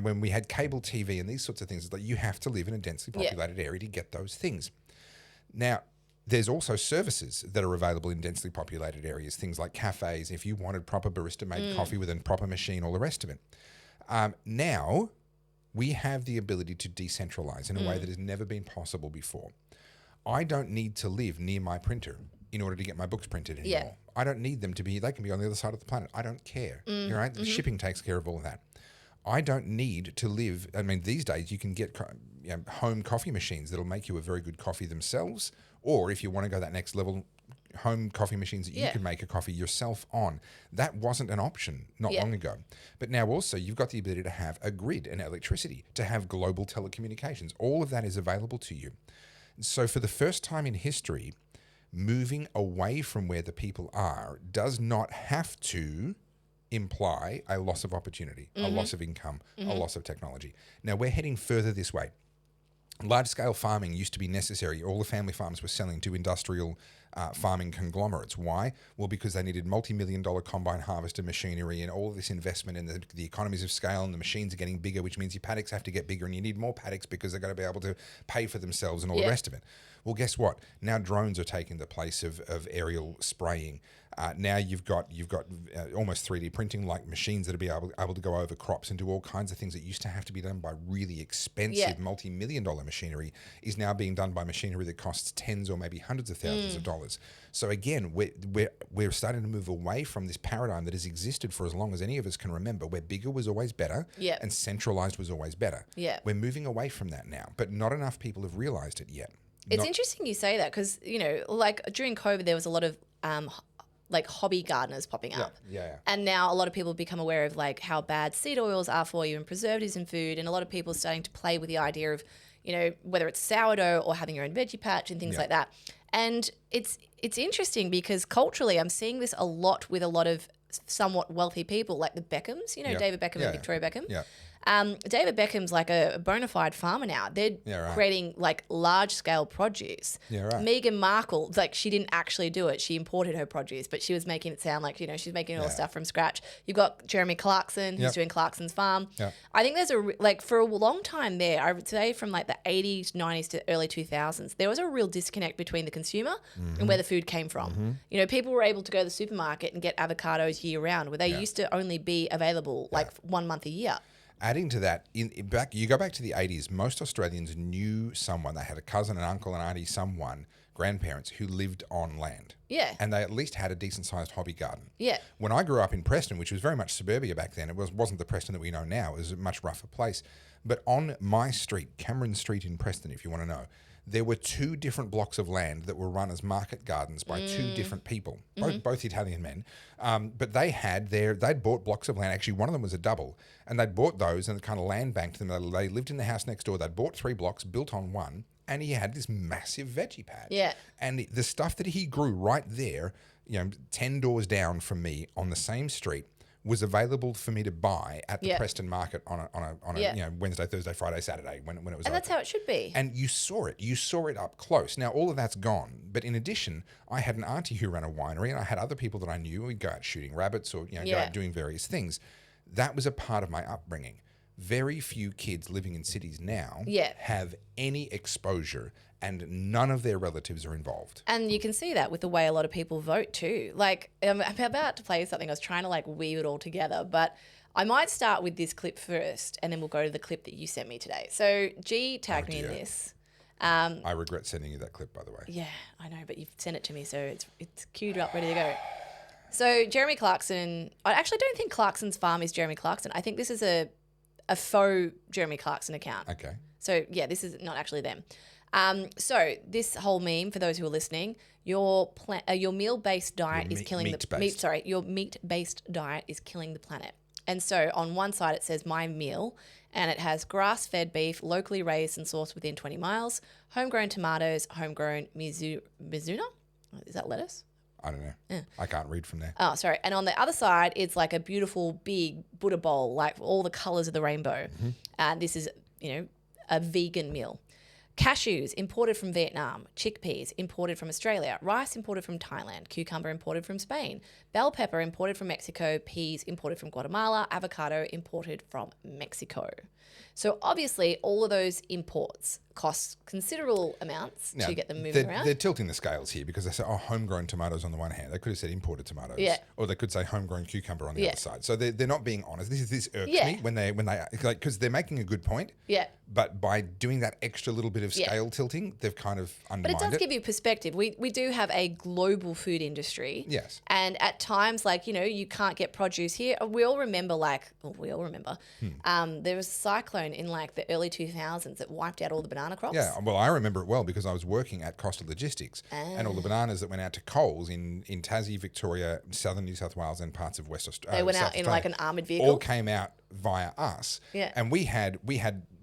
When we had cable TV and these sorts of things, it's like you have to live in a densely populated area to get those things. Now, there's also services that are available in densely populated areas, things like cafes, if you wanted proper barista-made coffee with a proper machine, all the rest of it. Now, we have the ability to decentralize in a way that has never been possible before. I don't need to live near my printer in order to get my books printed anymore. Yeah. I don't need them to be, they can be on the other side of the planet. I don't care. Right? The shipping takes care of all of that. I don't need to live, I mean, these days you can get home coffee machines that'll make you a very good coffee themselves, or if you want to go that next level, home coffee machines that you can make a coffee yourself on. That wasn't an option not long ago. But now also you've got the ability to have a grid and electricity, to have global telecommunications. All of that is available to you. So for the first time in history, moving away from where the people are does not have to imply a loss of opportunity, a loss of income, a loss of technology. Now we're heading further this way. Large-scale farming used to be necessary. All the family farms were selling to industrial farming conglomerates. Why? Well, because they needed multi-million-dollar combine harvester machinery and all of this investment in the economies of scale, and the machines are getting bigger, which means your paddocks have to get bigger, and you need more paddocks because they're going to be able to pay for themselves and all the rest of it. Well, guess what? Now drones are taking the place of aerial spraying. Now you've got almost 3D printing like machines that are able to go over crops and do all kinds of things that used to have to be done by really expensive multi-million-dollar machinery is now being done by machinery that costs tens or maybe hundreds of thousands of dollars. So again, we're starting to move away from this paradigm that has existed for as long as any of us can remember, where bigger was always better and centralized was always better. We're moving away from that now, but not enough people have realized it yet. It's interesting you say that because, like during COVID, there was a lot of like hobby gardeners popping up. And now a lot of people have become aware of like how bad seed oils are for you and preservatives in food. And a lot of people are starting to play with the idea of, whether it's sourdough or having your own veggie patch and things like that. And it's interesting because culturally I'm seeing this a lot with a lot of somewhat wealthy people like the Beckhams, David Beckham and Victoria Beckham. David Beckham's like a bona fide farmer now. They're creating like large scale produce. Meghan Markle, like she didn't actually do it. She imported her produce, but she was making it sound like, she's making all the stuff from scratch. You've got Jeremy Clarkson, who's doing Clarkson's Farm. I think there's for a long time there, I would say from like the 80s, 90s to early 2000s, there was a real disconnect between the consumer and where the food came from. People were able to go to the supermarket and get avocados year round, where they used to only be available like 1 month a year. Adding to that, you go back to the 80s, most Australians knew someone. They had a cousin, an uncle, an auntie, someone, grandparents who lived on land. And they at least had a decent-sized hobby garden. When I grew up in Preston, which was very much suburbia back then, it wasn't the Preston that we know now. It was a much rougher place. But on my street, Cameron Street in Preston, if you want to know, there were 2 different blocks of land that were run as market gardens by 2 different people, both Italian men. But they'd bought blocks of land. Actually, one of them was a double, and they'd bought those and kind of land banked them. They lived in the house next door. They'd bought 3 blocks, built on one, and he had this massive veggie patch. And the stuff that he grew right there, 10 doors down from me on the same street, was available for me to buy at the Preston market on a Wednesday, Thursday, Friday, Saturday when it was open. And that's how it should be. And you saw it up close. Now all of that's gone, but in addition, I had an auntie who ran a winery, and I had other people that I knew. We'd go out shooting rabbits or go out doing various things. That was a part of my upbringing. Very few kids living in cities now have any exposure, and none of their relatives are involved. And you can see that with the way a lot of people vote too. Like, I'm about to play something. I was trying to like weave it all together, but I might start with this clip first, and then we'll go to the clip that you sent me today. So G tagged me in this. I regret sending you that clip, by the way. Yeah, I know, but you've sent it to me, so it's queued up, ready to go. So Jeremy Clarkson, I actually don't think Clarkson's Farm is Jeremy Clarkson. I think this is a faux Jeremy Clarkson account. Okay. So yeah, this is not actually them. So this whole meme, for those who are listening, your meal-based diet is killing your meat-based diet is killing the planet. And so on one side it says my meal, and it has grass-fed beef, locally raised and sourced within 20 miles, homegrown tomatoes, homegrown mizuna. Is that lettuce? I don't know. Yeah. I can't read from there. Oh, sorry. And on the other side, it's like a beautiful big Buddha bowl, like all the colours of the rainbow. And this is, a vegan meal. Cashews imported from Vietnam, chickpeas imported from Australia, rice imported from Thailand, cucumber imported from Spain, bell pepper imported from Mexico, peas imported from Guatemala, avocado imported from Mexico. So obviously all of those imports cost considerable amounts to get them moving around. They're tilting the scales here because they say, homegrown tomatoes on the one hand. They could have said imported tomatoes. Or they could say homegrown cucumber on the other side. So they're not being honest. This irks me when they because they're making a good point. But by doing that extra little bit of scale tilting, they've kind of undermined it. But it does give you perspective. We do have a global food industry. Yes. And at times, you can't get produce here. We all remember, there was a cyclone in the early 2000s that wiped out all the banana crops. Yeah, well, I remember it well because I was working at Costa Logistics, and all the bananas that went out to Coles in Tassie, Victoria, southern New South Wales, and parts of West Australia. They went out in an armoured vehicle. All came out via us. Yeah. And we had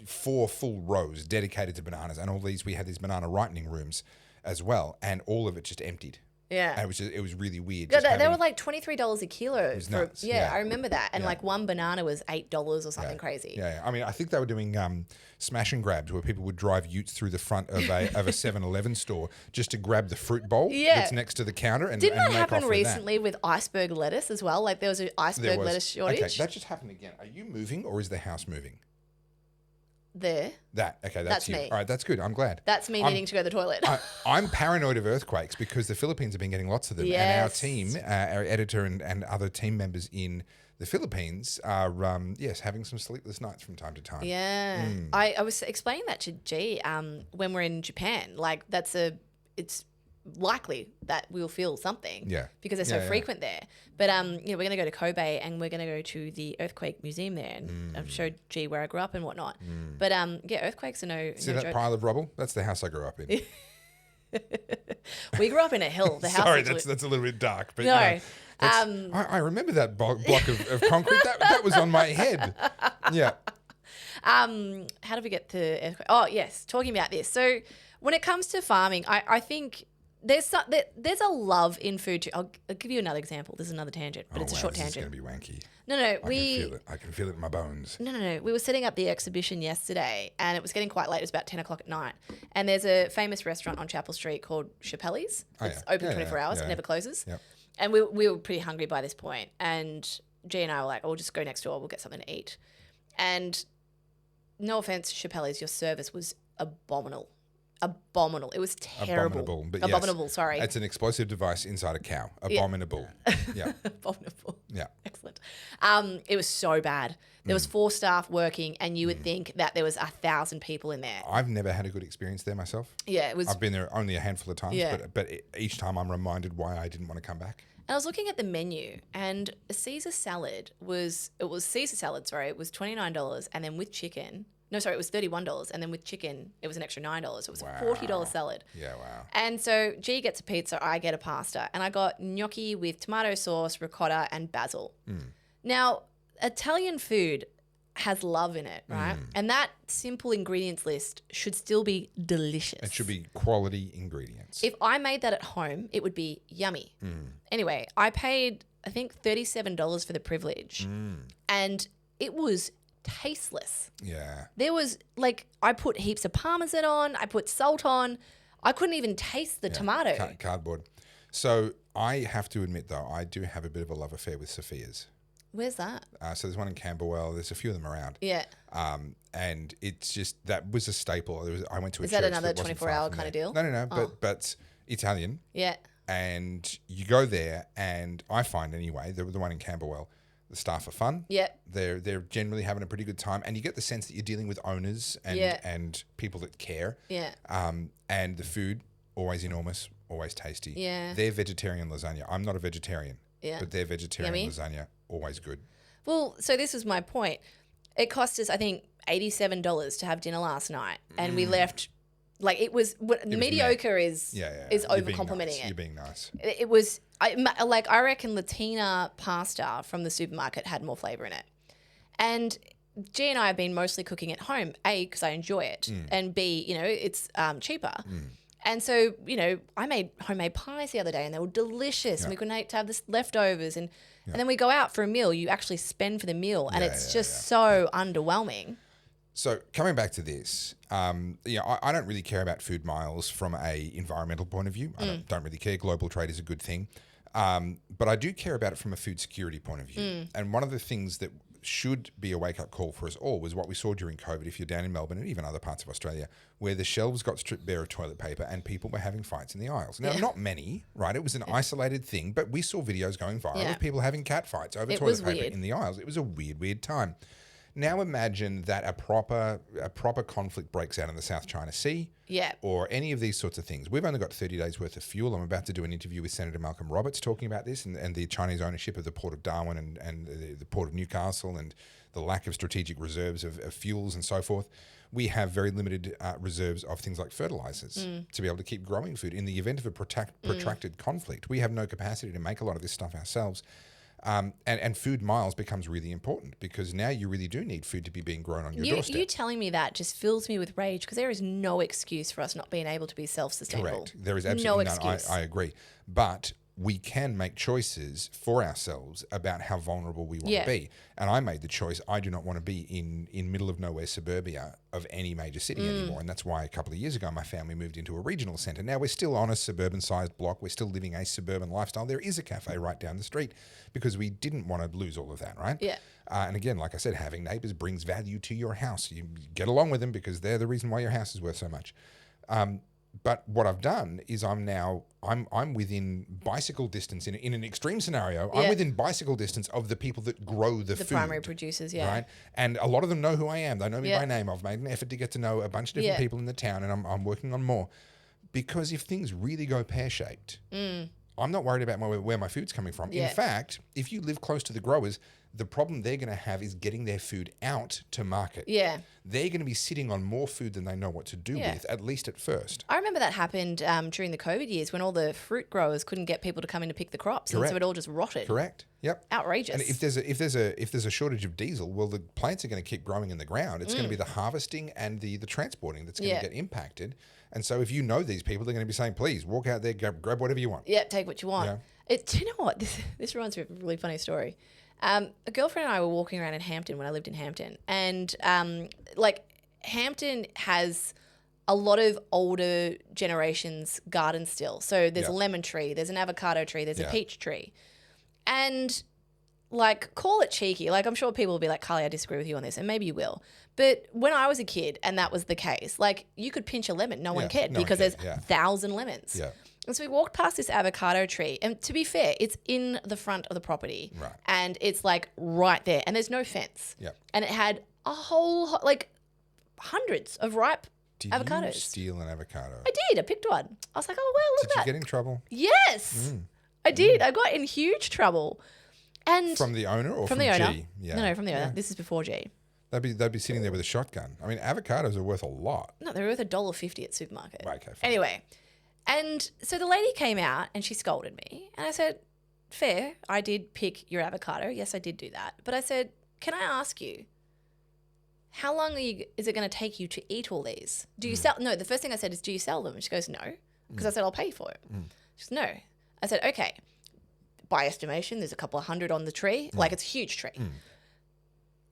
4 full rows dedicated to bananas, and we had these banana ripening rooms as well, and all of it just emptied. Yeah. And it was really weird. Yeah, they were like $23 a kilo. It was nuts. I remember that. And like one banana was $8 or something crazy. Yeah. I mean, I think they were doing smash and grabs where people would drive utes through the front of a 7-Eleven store just to grab the fruit bowl that's next to the counter and Didn't that make happen off with recently with iceberg lettuce as well? Like there was an iceberg lettuce shortage. Okay, that just happened again. Are you moving or is the house moving? There. That's you. me. All right, that's good. I'm glad. That's me needing to go to the toilet. I'm paranoid of earthquakes because the Philippines have been getting lots of them. Yes. And our team, our editor and other team members in the Philippines are, having some sleepless nights from time to time. Yeah. I was explaining that to G when we're in Japan. Like it's likely that we'll feel something. Yeah. Because they're so frequent there. But we're going to go to Kobe and we're going to go to the earthquake museum there and I've showed G where I grew up and whatnot. But earthquakes are no See no that joke. pile of rubble? That's the house I grew up in. We grew up in a hill. The house. Sorry, that's a little bit dark. But No. I remember that block of concrete. That was on my head. Yeah. How did we get to earthquake? Oh, yes. Talking about this. So when it comes to farming, I think there's a love in food too. I'll give you another example. This is another tangent, but it's a short tangent. This is going to be wanky. No, I can feel it in my bones. No. We were setting up the exhibition yesterday and it was getting quite late. It was about 10 o'clock at night. And there's a famous restaurant on Chapel Street called Chappelle's. It's open 24 hours. It never closes. Yep. And we were pretty hungry by this point. And G and I were like, we'll just go next door. We'll get something to eat. And no offense, Chappelle's, your service was abominable. It was terrible. Abominable, sorry. It's an explosive device inside a cow. Abominable. Yeah. Abominable. Yeah. Excellent. It was so bad. There was 4 staff working and you would think that there was 1,000 people in there. I've never had a good experience there myself. Yeah, it was. I've been there only a handful of times, but each time I'm reminded why I didn't want to come back. And I was looking at the menu and a Caesar salad was $29 and then with chicken. No, sorry, it was $31 and then with chicken it was an extra $9. It was a $40 salad. Yeah, wow. And so G gets a pizza, I get a pasta, and I got gnocchi with tomato sauce, ricotta, and basil. Now, Italian food has love in it, right? And that simple ingredients list should still be delicious. It should be quality ingredients. If I made that at home, it would be yummy. Anyway, I paid, I think, $37 for the privilege. And it was tasteless. Yeah. There was, I put heaps of Parmesan on, I put salt on. I couldn't even taste the tomato. Cardboard. So I have to admit, though, I do have a bit of a love affair with Sophia's. Where's that? So there's one in Camberwell. There's a few of them around. Yeah. And it's just, that was a staple. I went to a Is church that another wasn't 24-hour far from kind of there. deal? No. But Italian. Yeah. And you go there, and I find anyway, the one in Camberwell, the staff are fun. Yeah. They're generally having a pretty good time, and you get the sense that you're dealing with owners and people that care. Yeah. And the food, always enormous, always tasty. Yeah. Their vegetarian lasagna. I'm not a vegetarian. Yeah. But their vegetarian Yummy. lasagna, always good. Well, so this was my point. It cost us, I think, $87 to have dinner last night, and we left. It was mediocre is over complimenting it. You're being nice. It was I reckon Latina pasta from the supermarket had more flavor in it, and G and I have been mostly cooking at home. A, because I enjoy it, and B, it's cheaper. And so I made homemade pies the other day, and they were delicious. And we couldn't wait to have this leftovers, and then we go out for a meal. You actually spend for the meal, and it's just so underwhelming. So coming back to this, I don't really care about food miles from a environmental point of view. I don't really care. Global trade is a good thing. But I do care about it from a food security point of view. And one of the things that should be a wake-up call for us all was what we saw during COVID, if you're down in Melbourne and even other parts of Australia, where the shelves got stripped bare of toilet paper and people were having fights in the aisles. Now, not many, right? It was an isolated thing, but we saw videos going viral of people having cat fights over toilet paper in the aisles. It was a weird time. Now imagine that a proper conflict breaks out in the South China Sea, or any of these sorts of things. We've only got 30 days worth of fuel. I'm about to do an interview with Senator Malcolm Roberts talking about this and the Chinese ownership of the Port of Darwin and the Port of Newcastle and the lack of strategic reserves of fuels and so forth. We have very limited reserves of things like fertilizers to be able to keep growing food. In the event of a protracted conflict, we have no capacity to make a lot of this stuff ourselves. And food miles becomes really important because now you really do need food to be being grown on your doorstep. You telling me that just fills me with rage because there is no excuse for us not being able to be self-sustainable. Correct. There is absolutely no none. excuse. I agree. But we can make choices for ourselves about how vulnerable we want to be. And I made the choice. I do not want to be in middle of nowhere suburbia of any major city anymore. And that's why a couple of years ago, my family moved into a regional centre. Now we're still on a suburban sized block. We're still living a suburban lifestyle. There is a cafe right down the street because we didn't want to lose all of that, right? Yeah. And again, like I said, having neighbours brings value to your house. You get along with them because they're the reason why your house is worth so much. But what I've done is I'm within bicycle distance in an extreme scenario. I'm within bicycle distance of the people that grow the food. The primary producers, Right? And a lot of them know who I am. They know me by name. I've made an effort to get to know a bunch of different people in the town, and I'm working on more. Because if things really go pear-shaped, I'm not worried about where my food's coming from. In fact, if you live close to the growers, the problem they're going to have is getting their food out to market. Yeah. They're going to be sitting on more food than they know what to do with, at least at first. I remember that happened during the COVID years when all the fruit growers couldn't get people to come in to pick the crops. Correct. And so it all just rotted. Correct. Yep. Outrageous. And if there's a shortage of diesel, well, the plants are going to keep growing in the ground. It's going to be the harvesting and the transporting that's going to get impacted. And so if you know these people, they're going to be saying, please walk out there, grab whatever you want. Yeah, take what you want. Yeah. Do you know what? This reminds me of a really funny story. A girlfriend and I were walking around in Hampton when I lived in Hampton. And Hampton has a lot of older generations gardens still. So there's a lemon tree, there's an avocado tree, there's a peach tree. And call it cheeky. I'm sure people will be like, Carly, I disagree with you on this. And maybe you will. But when I was a kid and that was the case, you could pinch a lemon. No one cared because there's 1,000 lemons. Yeah. And so we walked past this avocado tree. And to be fair, it's in the front of the property. Right. And it's right there. And there's no fence. Yeah. And it had a whole, hundreds of ripe avocados. Did you steal an avocado? I did. I picked one. I was like, oh, well, look Did at that. you get in trouble? Yes. I did. I got in huge trouble. And From the owner or from the owner? G? Yeah. No, from the owner. This is before G. They'd be sitting there with a shotgun. I mean, avocados are worth a lot. No, they're worth $1.50 at supermarket. Right, okay, fine. Anyway, and so the lady came out and she scolded me. And I said, fair, I did pick your avocado. Yes, I did do that. But I said, can I ask you, how long is it going to take you to eat all these? Do you sell? No, the first thing I said is, do you sell them? And she goes, no. Because I said, I'll pay for it. She goes, no. I said, okay. By estimation, there's a couple of hundred on the tree. It's a huge tree.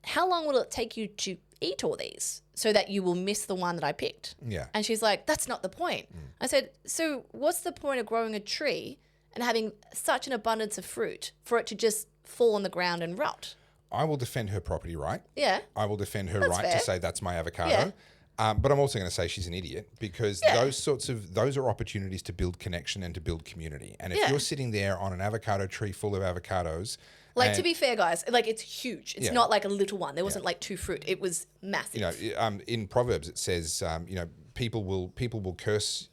How long will it take you to eat all these so that you will miss the one that I picked? Yeah. And she's like, that's not the point. I said, so what's the point of growing a tree and having such an abundance of fruit for it to just fall on the ground and rot? I will defend her property right. Yeah. I will defend her That's right fair. to say that's my avocado. Yeah. But I'm also going to say she's an idiot because those are opportunities to build connection and to build community. And if you're sitting there on an avocado tree full of avocados, to be fair, guys, it's huge. It's not like a little one. There wasn't 2 fruit. It was massive. In Proverbs it says, people will curse.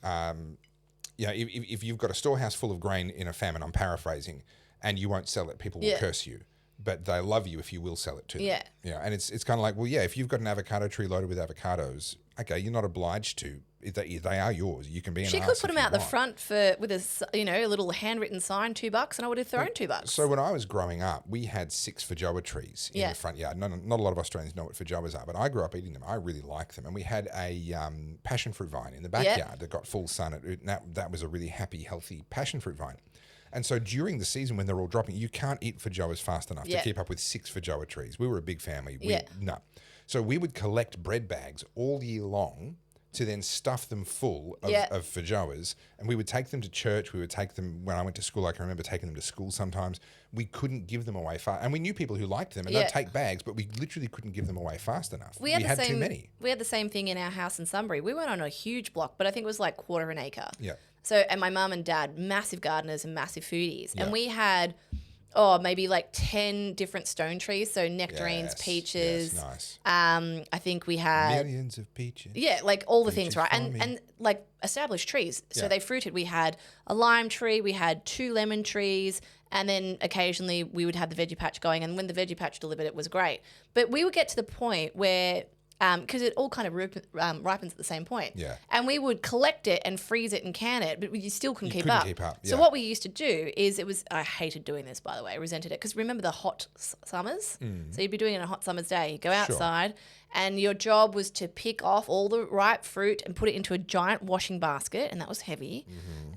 If you've got a storehouse full of grain in a famine, I'm paraphrasing, and you won't sell it, people will curse you. But they love you if you will sell it to them. Yeah. Yeah. And it's kind of like, well, yeah, if you've got an avocado tree loaded with avocados, okay, you're not obliged to. They are yours. You can be an She could put them out the front with a little handwritten sign, $2, and I would have thrown $2. So when I was growing up, we had 6 fajova trees in the front yard. Not a lot of Australians know what fajovas are, but I grew up eating them. I really like them. And we had a passion fruit vine in the backyard that got full sun. That was a really happy, healthy passion fruit vine. And so during the season when they're all dropping, you can't eat fajovas fast enough to keep up with 6 fajova trees. We were a big family. No. So we would collect bread bags all year long to then stuff them full of fajovas. And we would take them to church. We would take them, when I went to school, I can remember taking them to school sometimes. We couldn't give them away fast. And we knew people who liked them and they'd take bags, but we literally couldn't give them away fast enough. We had too many. We had the same thing in our house in Sunbury. We weren't on a huge block, but I think it was like 1/4 acre. Yeah. So, and my mum and dad, massive gardeners and massive foodies. Yeah. And we had, maybe 10 different stone trees. So nectarines, peaches. Yes, nice. I think we had millions of peaches. Yeah, all the things, Peaches right? for me. And established trees. So they fruited. We had a lime tree, we had 2 lemon trees, and then occasionally we would have the veggie patch going. And when the veggie patch delivered, it was great. But we would get to the point where because it all kind of ripens at the same point. Yeah. And we would collect it and freeze it and can it, but you still couldn't keep up. So yeah. what we used to do is I hated doing this, by the way. I resented it because remember the hot summers? So you'd be doing it on a hot summer's day. You go outside and your job was to pick off all the ripe fruit and put it into a giant washing basket, and that was heavy.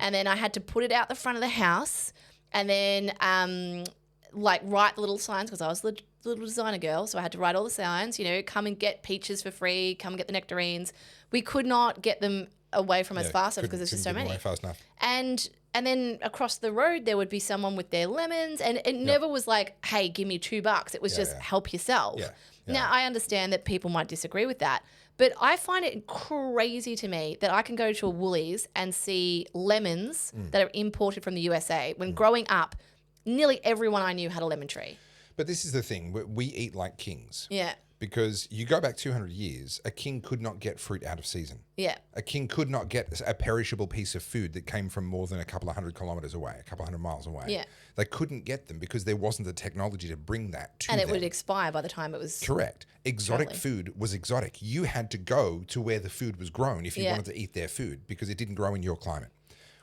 And then I had to put it out the front of the house and then write the little signs because I was the little designer girl, so I had to write all the signs, come and get peaches for free, come and get the nectarines. We could not get them away from us fast enough because there's just so many. Fast enough. And then across the road there would be someone with their lemons, and it never was like, hey, give me $2. It was just help yourself. Yeah. Now I understand that people might disagree with that, but I find it crazy to me that I can go to a Woolies and see lemons that are imported from the USA when growing up, nearly everyone I knew had a lemon tree. But this is the thing. We eat like kings. Yeah. Because you go back 200 years, a king could not get fruit out of season. Yeah. A king could not get a perishable piece of food that came from more than a couple of 100 kilometres away, a couple of 100 miles away. Yeah. They couldn't get them because there wasn't the technology to bring that to them. them. And it would expire by the time it was... Correct. Exotic food was exotic. You had to go to where the food was grown if you wanted to eat their food because it didn't grow in your climate.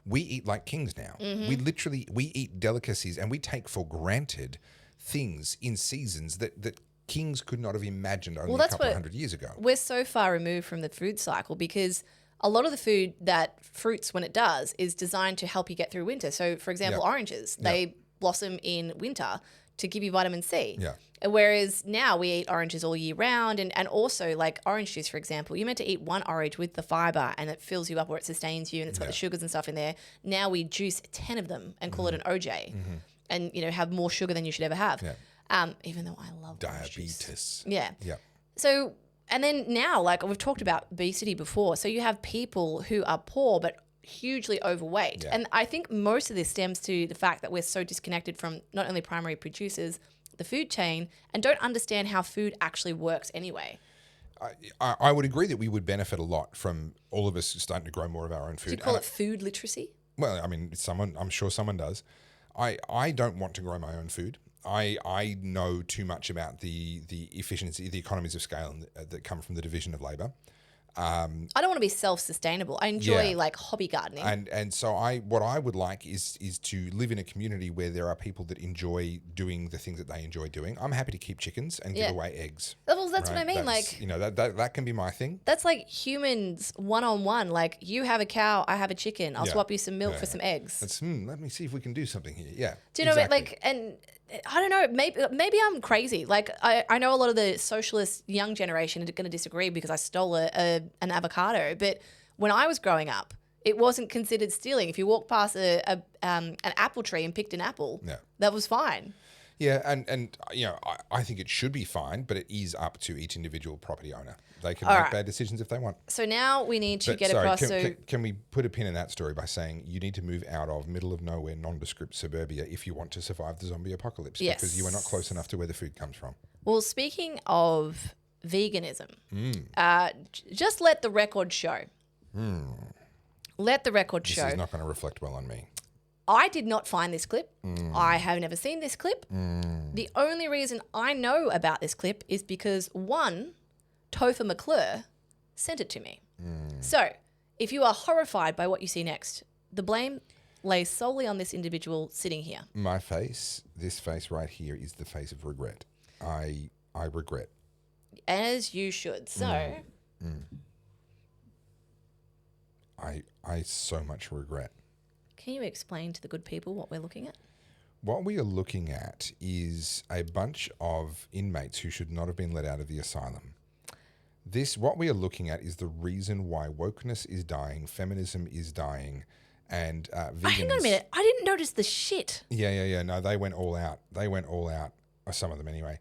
We eat like kings now. We eat delicacies and we take for granted things in seasons that kings could not have imagined only a couple of 100 years ago. We're so far removed from the food cycle because a lot of the food that fruits when it does is designed to help you get through winter. So, for example, oranges, they blossom in winter to give you vitamin C. Yeah. Whereas now we eat oranges all year round, and also like orange juice, for example, you're meant to eat one orange with the fiber and it fills you up or it sustains you and it's got the sugars and stuff in there. Now we juice 10 of them and call it an OJ and, have more sugar than you should ever have. Yeah. Even though I love diabetes. Yeah. Yeah. So, and then now, like we've talked about obesity before. So you have people who are poor but hugely overweight. Yeah. And I think most of this stems to the fact that we're so disconnected from not only primary producers, the food chain, and don't understand how food actually works anyway. I would agree that we would benefit a lot from all of us starting to grow more of our own food. Do you call it food literacy? Well, I mean, I'm sure someone does. I don't want to grow my own food. I know too much about the efficiency, the economies of scale that come from the division of labour. I don't want to be self-sustainable. I enjoy like hobby gardening. And so what I would like is to live in a community where there are people that enjoy doing the things that they enjoy doing. I'm happy to keep chickens and give away eggs. Well, that's what I mean. Like, that can be my thing. That's like humans one-on-one. Like you have a cow, I have a chicken. I'll swap you some milk for some eggs. Let me see if we can do something here. Yeah. Do you know what I mean? Like, and I don't know, maybe I'm crazy. Like I know a lot of the socialist young generation are going to disagree because I stole an avocado. But when I was growing up, it wasn't considered stealing. If you walked past an apple tree and picked an apple, that was fine. Yeah, and I think it should be fine, but it is up to each individual property owner. They can make bad decisions if they want. So now we need to get across. Can we put a pin in that story by saying you need to move out of middle of nowhere, nondescript suburbia if you want to survive the zombie apocalypse? Yes. Because you are not close enough to where the food comes from. Well, speaking of veganism, just let the record show. Let the record show. This is not going to reflect well on me. I did not find this clip. I have never seen this clip. The only reason I know about this clip is because one, Topher McClure sent it to me. So if you are horrified by what you see next, the blame lays solely on this individual sitting here. My face, this face right here, is the face of regret. I regret. As you should. So I so much regret. Can you explain to the good people what we're looking at? What we are looking at is a bunch of inmates who should not have been let out of the asylum. What we are looking at is the reason why wokeness is dying, feminism is dying, and vegans... Hang on a minute. I didn't notice the shit. Yeah. No, they went all out. Or some of them anyway.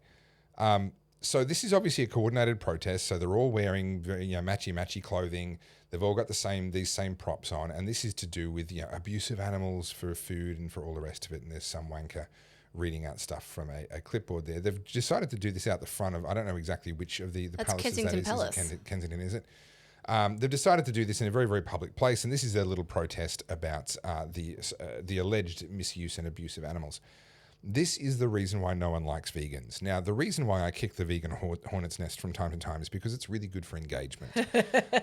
So this is obviously a coordinated protest. So they're all wearing very, matchy clothing. They've all got these same props on, and this is to do with abuse of animals for food and for all the rest of it. And there's some wanker reading out stuff from a clipboard there. They've decided to do this out the front of, I don't know exactly which of the That's palaces Kensington that is. Palace. Is it Kensington, is it? They've decided to do this in a very, very public place, and this is their little protest about the alleged misuse and abuse of animals. This is the reason why no one likes vegans. Now, the reason why I kick the vegan hornet's nest from time to time is because it's really good for engagement.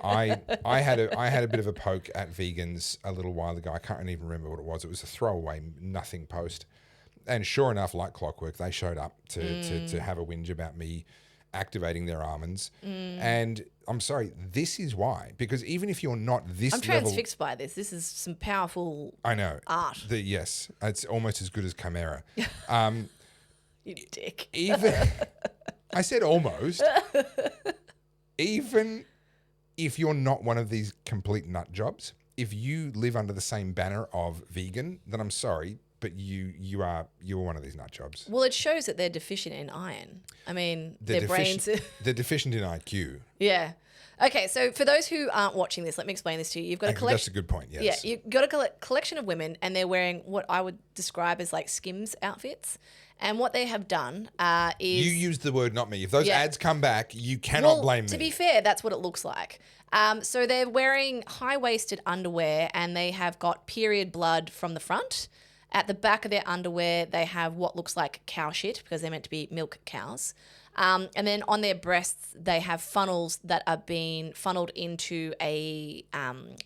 I had a bit of a poke at vegans a little while ago. I can't even remember what it was. It was a throwaway, nothing post. And sure enough, like clockwork, they showed up to have a whinge about me activating their almonds. And I'm sorry, this is why. Because even if you're not this I'm level... transfixed by this. This is some powerful I know. art. Yes, it's almost as good as Chimera. You dick. Even... I said almost. Even if you're not one of these complete nut jobs, if you live under the same banner of vegan, then I'm sorry, but you're one of these nut jobs. Well, it shows that they're deficient in iron. I mean, their brains... They're deficient in IQ. Yeah. Okay, so for those who aren't watching this, let me explain this to you. You've got a collection... That's a good point, yes. Yeah, you've got a collection of women and they're wearing what I would describe as like Skims outfits. And what they have done is... You used the word, not me. If those ads come back, you cannot blame me. To be fair, that's what it looks like. So they're wearing high-waisted underwear and they have got period blood from the front. At the back of their underwear, they have what looks like cow shit because they're meant to be milk cows. And then on their breasts, they have funnels that are being funneled into a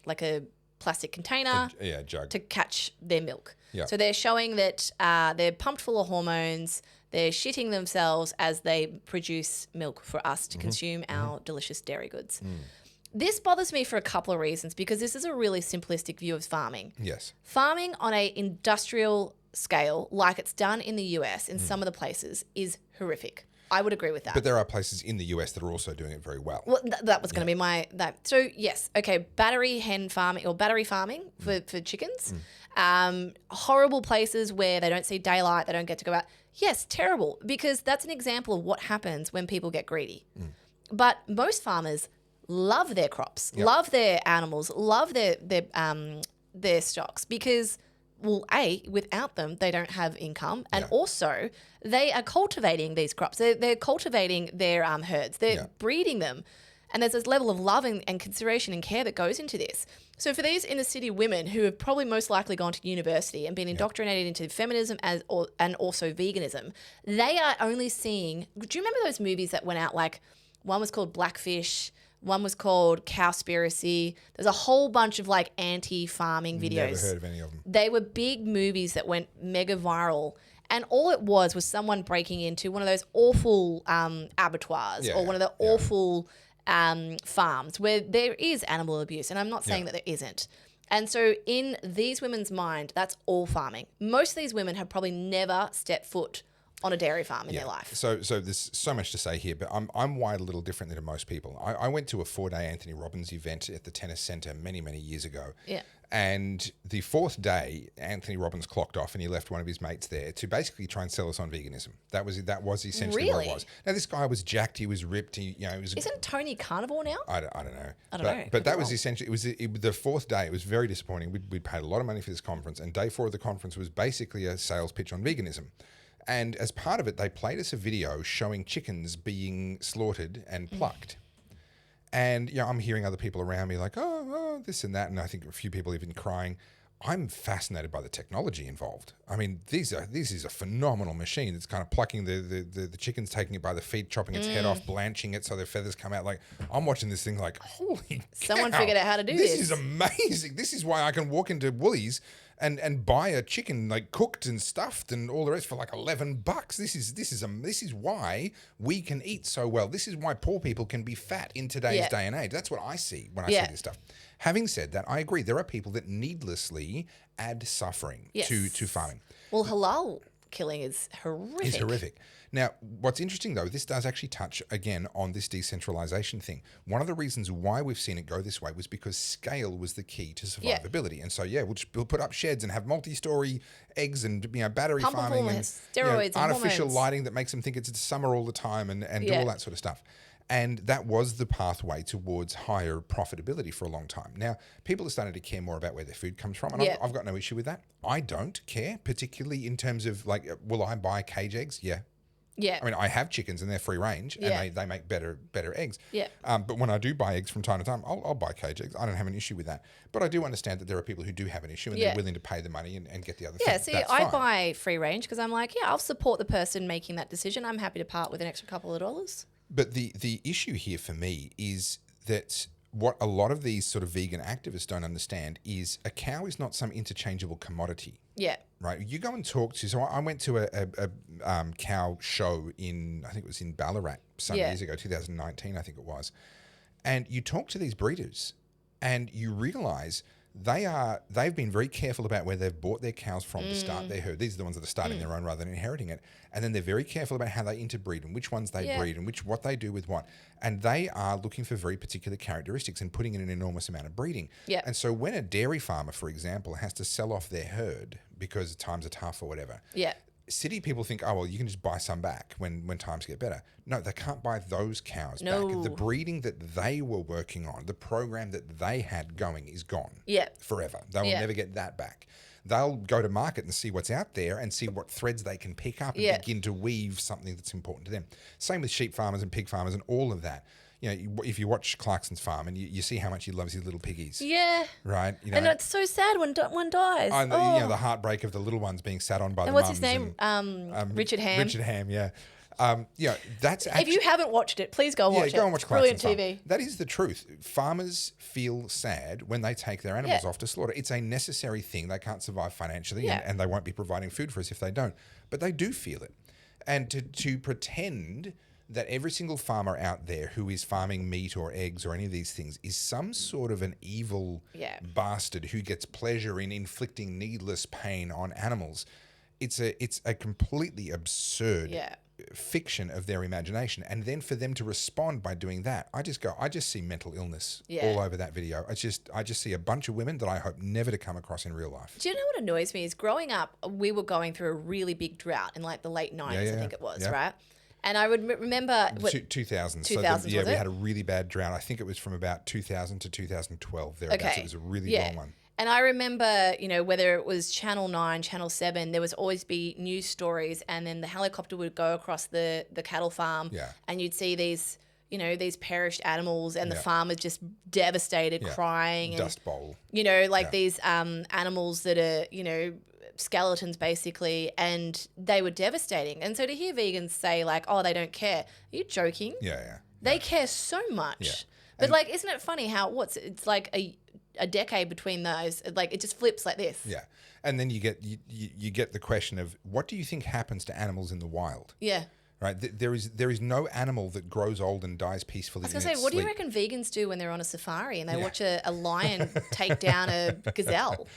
like a plastic container jug to catch their milk. Yep. So they're showing that they're pumped full of hormones. They're shitting themselves as they produce milk for us to consume our delicious dairy goods. This bothers me for a couple of reasons because this is a really simplistic view of farming. Yes. Farming on a industrial scale, like it's done in the US in some of the places, is horrific. I would agree with that. But there are places in the US that are also doing it very well. Well, that was going to be So, yes, okay, battery hen farming or battery farming for chickens. Horrible places where they don't see daylight, they don't get to go out. Yes, terrible, because that's an example of what happens when people get greedy. But most farmers love their crops, love their animals, love their stocks because, well, without them, they don't have income. And also, they are cultivating these crops. They're cultivating their herds. They're breeding them. And there's this level of love and consideration and care that goes into this. So for these inner city women who have probably most likely gone to university and been indoctrinated into feminism and also veganism, they are only seeing... Do you remember those movies that went out like... One was called Blackfish... One was called Cowspiracy. There's a whole bunch of like anti-farming videos. Never heard of any of them. They were big movies that went mega viral. And all it was someone breaking into one of those awful abattoirs or one of the awful farms where there is animal abuse. And I'm not saying that there isn't. And so in these women's mind, that's all farming. Most of these women have probably never stepped foot on a dairy farm in their life. So there's so much to say here, but I'm wired a little differently than most people. I went to a 4-day Anthony Robbins event at the tennis centre many, many years ago. Yeah. And the 4th day, Anthony Robbins clocked off and he left one of his mates there to basically try and sell us on veganism. That was essentially what it was. Now, this guy was jacked, he was ripped. Isn't Tony carnivore now? I don't know. I don't know. But that was essentially, the 4th day. It was very disappointing. We'd paid a lot of money for this conference, and day 4 of the conference was basically a sales pitch on veganism. And as part of it, they played us a video showing chickens being slaughtered and plucked. And, I'm hearing other people around me like, oh, this and that. And I think a few people even crying. I'm fascinated by the technology involved. I mean, this is a phenomenal machine. It's kind of plucking the chickens, taking it by the feet, chopping its head off, blanching it so their feathers come out. Like, I'm watching this thing like, holy Someone cow, figured out how to do this. This is amazing. This is why I can walk into Woolies and buy a chicken like cooked and stuffed and all the rest for like $11. This is why we can eat so well. This is why poor people can be fat in today's day and age. That's what I see when I see this stuff. Having said that, I agree. There are people that needlessly add suffering to farming. Well, halal killing is horrific. It's horrific. Now, what's interesting, though, this does actually touch, again, on this decentralization thing. One of the reasons why we've seen it go this way was because scale was the key to survivability. And so, we'll put up sheds and have multi-story eggs and, battery farming and steroids and artificial hormones. lighting that makes them think it's summer all the time and do all that sort of stuff. And that was the pathway towards higher profitability for a long time. Now, people are starting to care more about where their food comes from, and I've got no issue with that. I don't care, particularly in terms of, like, will I buy cage eggs? Yeah. Yeah. I mean, I have chickens and they're free range and they make better eggs. Yeah. But when I do buy eggs from time to time, I'll buy cage eggs. I don't have an issue with that. But I do understand that there are people who do have an issue and they're willing to pay the money and get the other thing. Yeah, see, I buy free range because I'm like, I'll support the person making that decision. I'm happy to part with an extra couple of dollars. But the issue here for me is that what a lot of these sort of vegan activists don't understand is a cow is not some interchangeable commodity. Yeah. Right. You go and talk to. So I went to a cow show I think it was in Ballarat some years ago, 2019, I think it was. And you talk to these breeders and you realise they've been very careful about where they've bought their cows from to start their herd. These are the ones that are starting their own rather than inheriting it. And then they're very careful about how they interbreed and which ones they breed and what they do with what. And they are looking for very particular characteristics and putting in an enormous amount of breeding. Yeah. And so when a dairy farmer, for example, has to sell off their herd because times are tough or whatever, city people think, oh, well, you can just buy some back when times get better. No, they can't buy those cows back. The breeding that they were working on, the program that they had going is gone forever. They will never get that back. They'll go to market and see what's out there and see what threads they can pick up and begin to weave something that's important to them. Same with sheep farmers and pig farmers and all of that. You know, if you watch Clarkson's farm and you see how much he loves his little piggies. Yeah. Right? You know, and it's so sad when one dies. And you know, the heartbreak of the little ones being sat on by the mums. And what's his name? Richard Ham. Richard Ham, yeah. That's actually, if you haven't watched it, please go watch it. Go and watch Brilliant Clarkson's TV. Farm. That is the truth. Farmers feel sad when they take their animals off to slaughter. It's a necessary thing. They can't survive financially and they won't be providing food for us if they don't. But they do feel it. And to pretend that every single farmer out there who is farming meat or eggs or any of these things is some sort of an evil bastard who gets pleasure in inflicting needless pain on animals, it's a completely absurd fiction of their imagination. And then for them to respond by doing that, I just see mental illness all over that video. I just see a bunch of women that I hope never to come across in real life. Do you know what annoys me is growing up, we were going through a really big drought in like the late 90s, I think it was, right? And I would remember... 2000. So we had a really bad drought. I think it was from about 2000 to 2012. Thereabouts. It was a really long one. And I remember, you know, whether it was Channel 9, Channel 7, there was always be news stories and then the helicopter would go across the cattle farm and you'd see these, you know, these perished animals and the farmers just devastated, crying. Dust bowl. You know, like these animals that are, you know, skeletons basically, and they were devastating. And so to hear vegans say like, oh, they don't care, are you joking? They care so much. But and like, isn't it funny how it's like a decade between those, like it just flips like this. And then you get the question of what do you think happens to animals in the wild? Right, there is no animal that grows old and dies peacefully. I was going to say, what do you reckon vegans do when they're on a safari and they watch a lion take down a gazelle?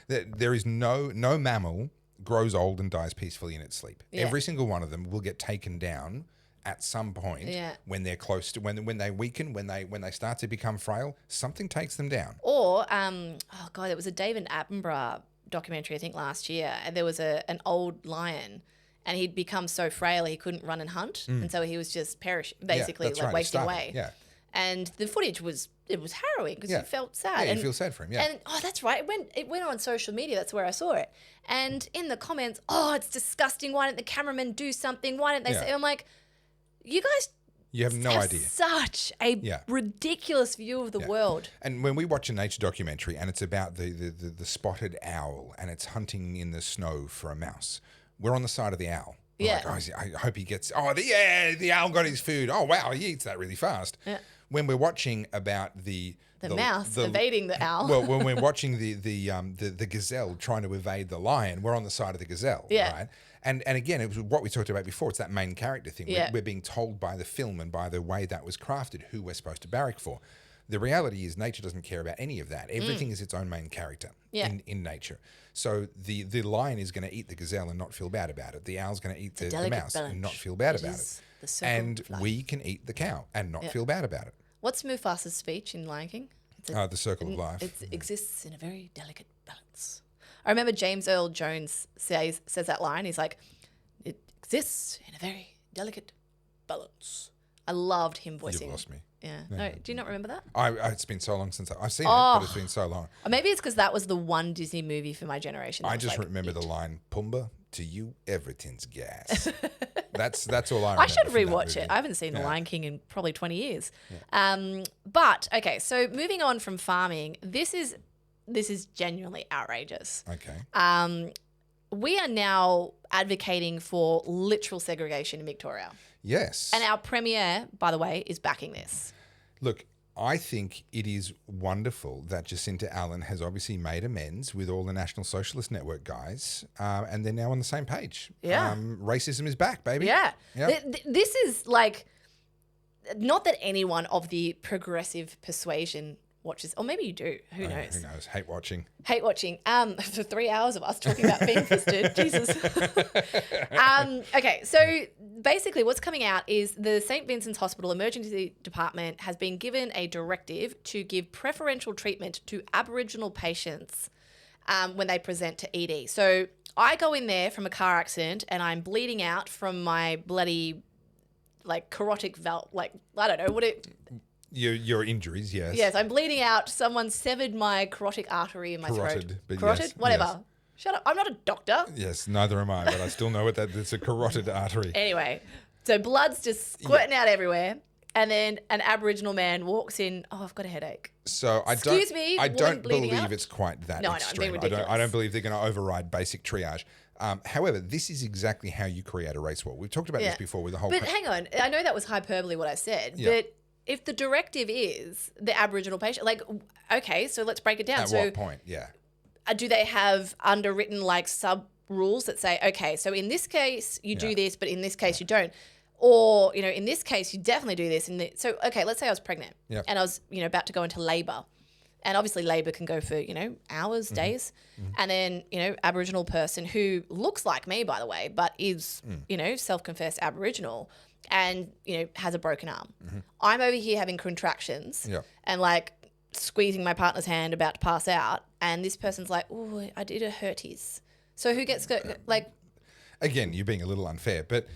There is no mammal grows old and dies peacefully in its sleep. Every single one of them will get taken down at some point when they're close to when they weaken, when they start to become frail. Something takes them down. Or there was a David Attenborough documentary I think last year, and there was an old lion. And he'd become so frail he couldn't run and hunt, and so he was just basically wasting away. And the footage was harrowing because you felt sad. You feel sad for him. And that's right. It went on social media. That's where I saw it. And in the comments, oh, it's disgusting. Why didn't the cameraman do something? Why didn't they say? I'm like, you guys. You have no idea. Such a ridiculous view of the world. And when we watch a nature documentary and it's about the spotted owl and it's hunting in the snow for a mouse. We're on the side of the owl. We're like, I hope he gets... the owl got his food. Oh, wow, he eats that really fast. When we're watching about the mouse evading the owl. Well, when we're watching the gazelle trying to evade the lion, we're on the side of the gazelle, right? And again, it was what we talked about before. It's that main character thing. We're being told by the film and by the way that was crafted who we're supposed to barrack for. The reality is nature doesn't care about any of that. Everything is its own main character in nature. So the lion is going to eat the gazelle and not feel bad about it. The owl's going to eat the mouse and not feel bad about it. And we can eat the cow and not feel bad about it. What's Mufasa's speech in Lion King? The circle of life. It exists in a very delicate balance. I remember James Earl Jones says that line. He's like, it exists in a very delicate balance. I loved him voicing. You've lost me. Yeah. No, do you not remember that? It's been so long since I've seen it, but it's been so long. Or maybe it's because that was the one Disney movie for my generation. I just remember the line, Pumbaa, to you, everything's gas. That's all I remember. I should from that rewatch movie. it. I haven't seen The Yeah. Lion King in probably 20 years. But okay, so moving on from farming, this is genuinely outrageous. Okay. We are now advocating for literal segregation in Victoria. Yes. And our Premier, by the way, is backing this. Look, I think it is wonderful that Jacinta Allen has obviously made amends with all the National Socialist Network guys, and they're now on the same page. Yeah. Racism is back, baby. Yeah. Yep. This is like, not that anyone of the progressive persuasion watches, or maybe you do. Who knows? Who knows? Hate watching. Hate watching. For 3 hours of us talking about being fisted. Jesus. Okay, so basically what's coming out is the St. Vincent's Hospital Emergency Department has been given a directive to give preferential treatment to Aboriginal patients when they present to ED. So I go in there from a car accident and I'm bleeding out from my bloody, like, carotid valve, like, I don't know what it... Your injuries, yes. Yes, I'm bleeding out. Someone severed my carotid artery in my throat. But Carotid? yes, Whatever. yes. Shut up. I'm not a doctor. Yes, neither am I, but I still know what that it's a carotid artery. Anyway, so blood's just squirting out everywhere. And then an Aboriginal man walks in. Oh, I've got a headache. So I Excuse me, I don't bleeding believe out? it's quite that No, I know, I'm being extreme. ridiculous. I don't believe they're going to override basic triage. However, this is exactly how you create a race war. We've talked about this before with the whole... But hang on. I know that was hyperbole what I said. Yeah. But if the directive is the Aboriginal patient, like, okay, so let's break it down. At so what point? Yeah. do they have underwritten like sub rules that say, okay, so in this case you do this, but in this case you don't, or in this case you definitely do this. So okay, let's say I was pregnant and I was about to go into labour, and obviously labour can go for hours, days, and then Aboriginal person who looks like me, by the way, but is self-confessed Aboriginal and has a broken arm. I'm over here having contractions and like squeezing my partner's hand about to pass out, and this person's like, oh, I did a hurties. So who gets like... Again, you're being a little unfair, but...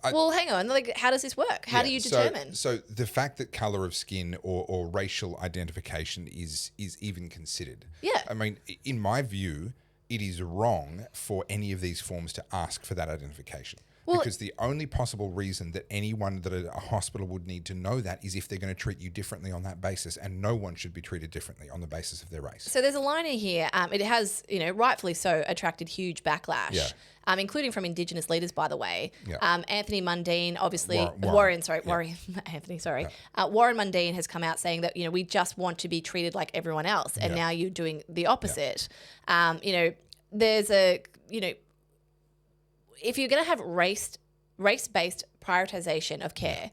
well, hang on. Like, how does this work? How do you determine? So the fact that colour of skin or racial identification is even considered. Yeah. I mean, in my view, it is wrong for any of these forms to ask for that identification. Well, because the only possible reason that anyone that a hospital would need to know that is if they're going to treat you differently on that basis, and no one should be treated differently on the basis of their race. So there's a line in here. It has, rightfully so, attracted huge backlash, including from Indigenous leaders, by the way. Yeah. Anthony Mundine, obviously, Warren Anthony, sorry. Warren Mundine has come out saying that, we just want to be treated like everyone else, and now you're doing the opposite. There's a, if you're going to have race-based prioritization of care,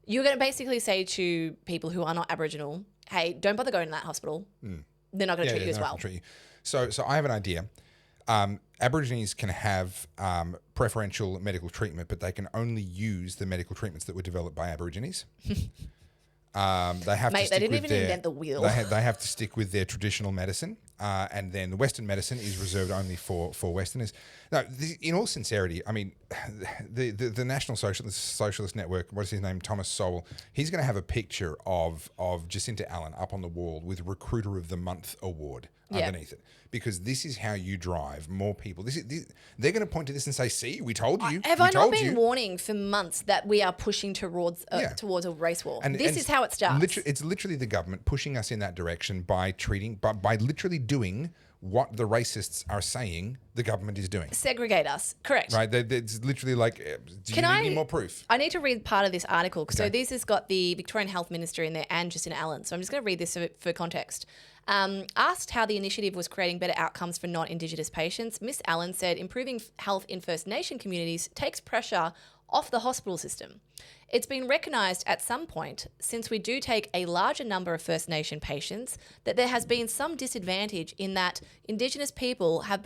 you're going to basically say to people who are not Aboriginal, hey, don't bother going to that hospital. They're not going to treat you as well. Treat you. So I have an idea. Aborigines can have preferential medical treatment, but they can only use the medical treatments that were developed by Aborigines. They have to stick they didn't with even invent the wheel. They have to stick with their traditional medicine, and then the Western medicine is reserved only for Westerners. Now, in all sincerity, I mean, the National Socialist Network, what's his name, Thomas Sowell, he's going to have a picture of Jacinta Allen up on the wall with Recruiter of the Month award underneath it, because this is how you drive more people. They're going to point to this and say, "See, we told you." Have I not been warning for months that we are pushing towards a race war? This is how it starts. It's literally the government pushing us in that direction by literally doing what the racists are saying the government is doing. Segregate us. Correct. Right? It's literally like, do you need any more proof? I need to read part of this article. Okay. So this has got the Victorian Health Minister in there and Jacinta Allen. So I'm just going to read this for context. Asked how the initiative was creating better outcomes for non-Indigenous patients, Miss Allen said improving health in First Nation communities takes pressure off the hospital system. It's been recognised at some point, since we do take a larger number of First Nation patients, that there has been some disadvantage in that Indigenous people haven't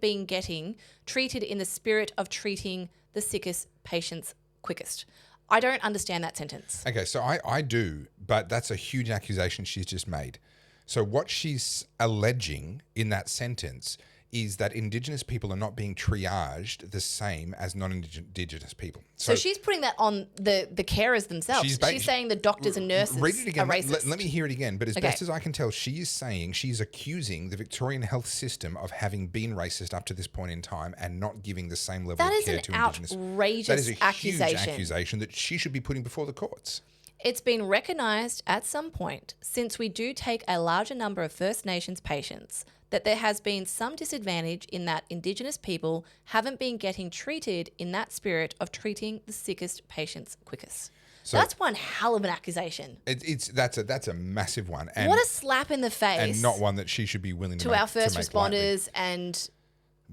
been getting treated in the spirit of treating the sickest patients quickest. I don't understand that sentence. Okay, so I do, but that's a huge accusation she's just made. So what she's alleging in that sentence is that Indigenous people are not being triaged the same as non-Indigenous people. So she's putting that on the carers themselves. She's saying the doctors and nurses read it again. are racist. Let me hear it again. But as best as I can tell, she is saying she's accusing the Victorian health system of having been racist up to this point in time and not giving the same level of care to Indigenous. That is an outrageous accusation. Huge accusation that she should be putting before the courts. It's been recognised at some point, since we do take a larger number of First Nations patients, that there has been some disadvantage in that Indigenous people haven't been getting treated in that spirit of treating the sickest patients quickest. So that's one hell of an accusation. That's a massive one. And what a slap in the face. And not one that she should be willing to our first responders and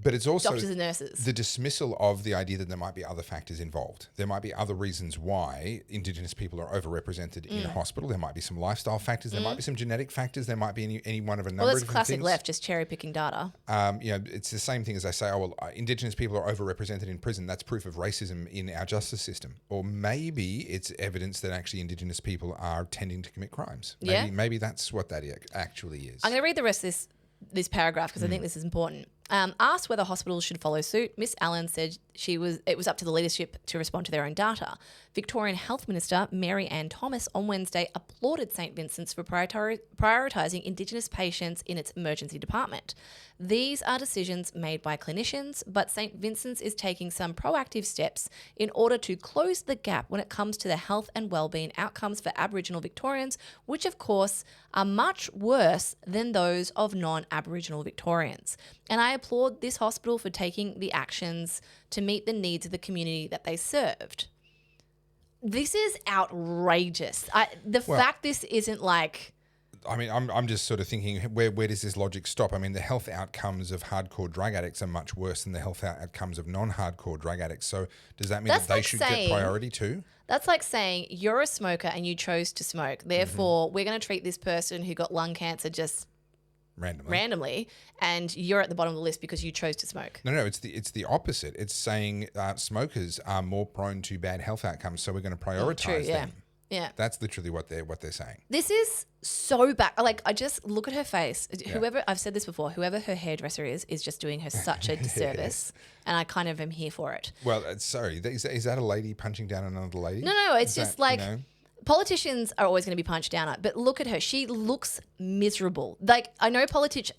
but it's also doctors and nurses. The dismissal of the idea that there might be other factors involved. There might be other reasons why Indigenous people are overrepresented in a hospital. There might be some lifestyle factors. There might be some genetic factors. There might be any one of a number of different things. Well, that's classic left, just cherry picking data. It's the same thing as they say, Indigenous people are overrepresented in prison. That's proof of racism in our justice system. Or maybe it's evidence that actually Indigenous people are tending to commit crimes. Maybe that's what that actually is. I'm going to read the rest of this paragraph because I think this is important. Asked whether hospitals should follow suit, Miss Allen said it was up to the leadership to respond to their own data. Victorian Health Minister Mary Ann Thomas on Wednesday applauded St Vincent's for prioritising Indigenous patients in its emergency department. These are decisions made by clinicians, but St Vincent's is taking some proactive steps in order to close the gap when it comes to the health and wellbeing outcomes for Aboriginal Victorians, which of course are much worse than those of non-Aboriginal Victorians. And I applaud this hospital for taking the actions to meet the needs of the community that they served. This is outrageous. The fact this isn't like... I mean, I'm just sort of thinking, where does this logic stop? I mean, the health outcomes of hardcore drug addicts are much worse than the health outcomes of non-hardcore drug addicts. So does that mean that they should get priority too? That's like saying you're a smoker and you chose to smoke. Therefore, we're going to treat this person who got lung cancer just randomly, and you're at the bottom of the list because you chose to smoke. No, it's the opposite. It's saying smokers are more prone to bad health outcomes, so we're going to prioritize them. Yeah, that's literally what they're saying. This is so bad. Like, I just look at her face. Whoever, I've said this before, whoever her hairdresser is just doing her such a disservice, and I kind of am here for it. Well, sorry, is that a lady punching down another lady? No, it's just like. You know? Politicians are always going to be punched down at, but look at her. She looks miserable. Like, I know politics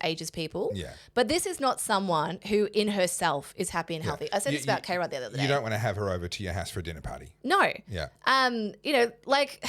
ages people, but this is not someone who in herself is happy and healthy. I said this about K-Rod the other day. You don't want to have her over to your house for a dinner party. No. Yeah. Like,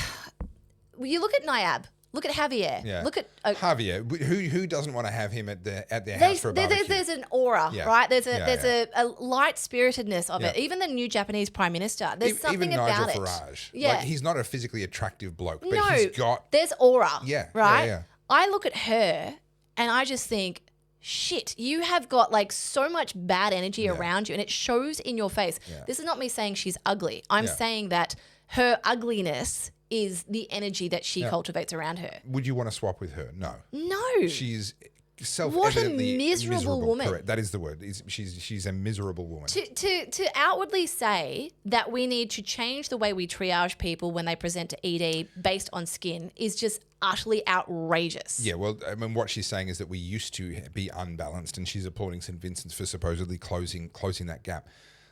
you look at Niab. Look at Javier. Yeah. Look at Javier. Who doesn't want to have him at their house for a barbecue? There's an aura, right? There's a light spiritedness of it. Even the new Japanese Prime Minister, there's something even about Nigel it. Farage. Like, he's not a physically attractive bloke, but he's got there's aura. Yeah. Right. Yeah. I look at her and I just think, shit, you have got like so much bad energy around you, and it shows in your face. This is not me saying she's ugly. I'm saying that her ugliness is the energy that she cultivates around her. Would you want to swap with her? No. No. She's self-evidently what a miserable woman. Correct. That is the word. She's a miserable woman. To outwardly say that we need to change the way we triage people when they present to ED based on skin is just utterly outrageous. Yeah, well, I mean, what she's saying is that we used to be unbalanced, and she's applauding St Vincent's for supposedly closing that gap.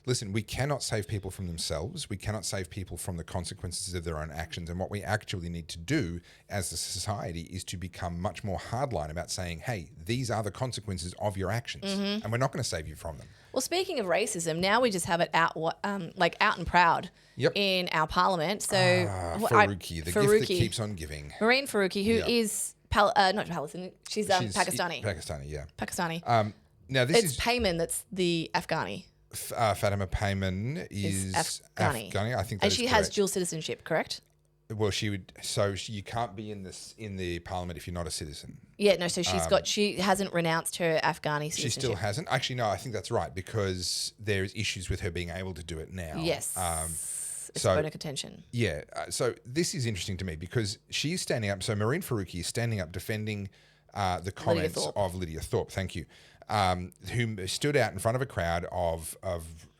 Listen, we cannot save people from themselves. We cannot save people from the consequences of their own actions. And what we actually need to do as a society is to become much more hardline about saying, hey, these are the consequences of your actions. And we're not going to save you from them. Well, speaking of racism, now we just have it out and proud in our parliament. So Faruqi, the gift that keeps on giving. Marine Faruqi, who is not Palestinian, she's Pakistani. Pakistani, yeah. Pakistani. Now it's Payman that's the Afghani. Fatima Payman is Afghani. I think that and she has dual citizenship, correct? Well, she would. So you can't be in the parliament if you're not a citizen. Yeah, no. So she hasn't renounced her Afghani citizenship. She still hasn't. Actually, no. I think that's right because there's issues with her being able to do it now. Yes. It's a bone of contention. Yeah. So this is interesting to me because she's standing up. So Marine Faruqi is standing up defending the comments of Lydia Thorpe. Thank you. Who stood out in front of a crowd of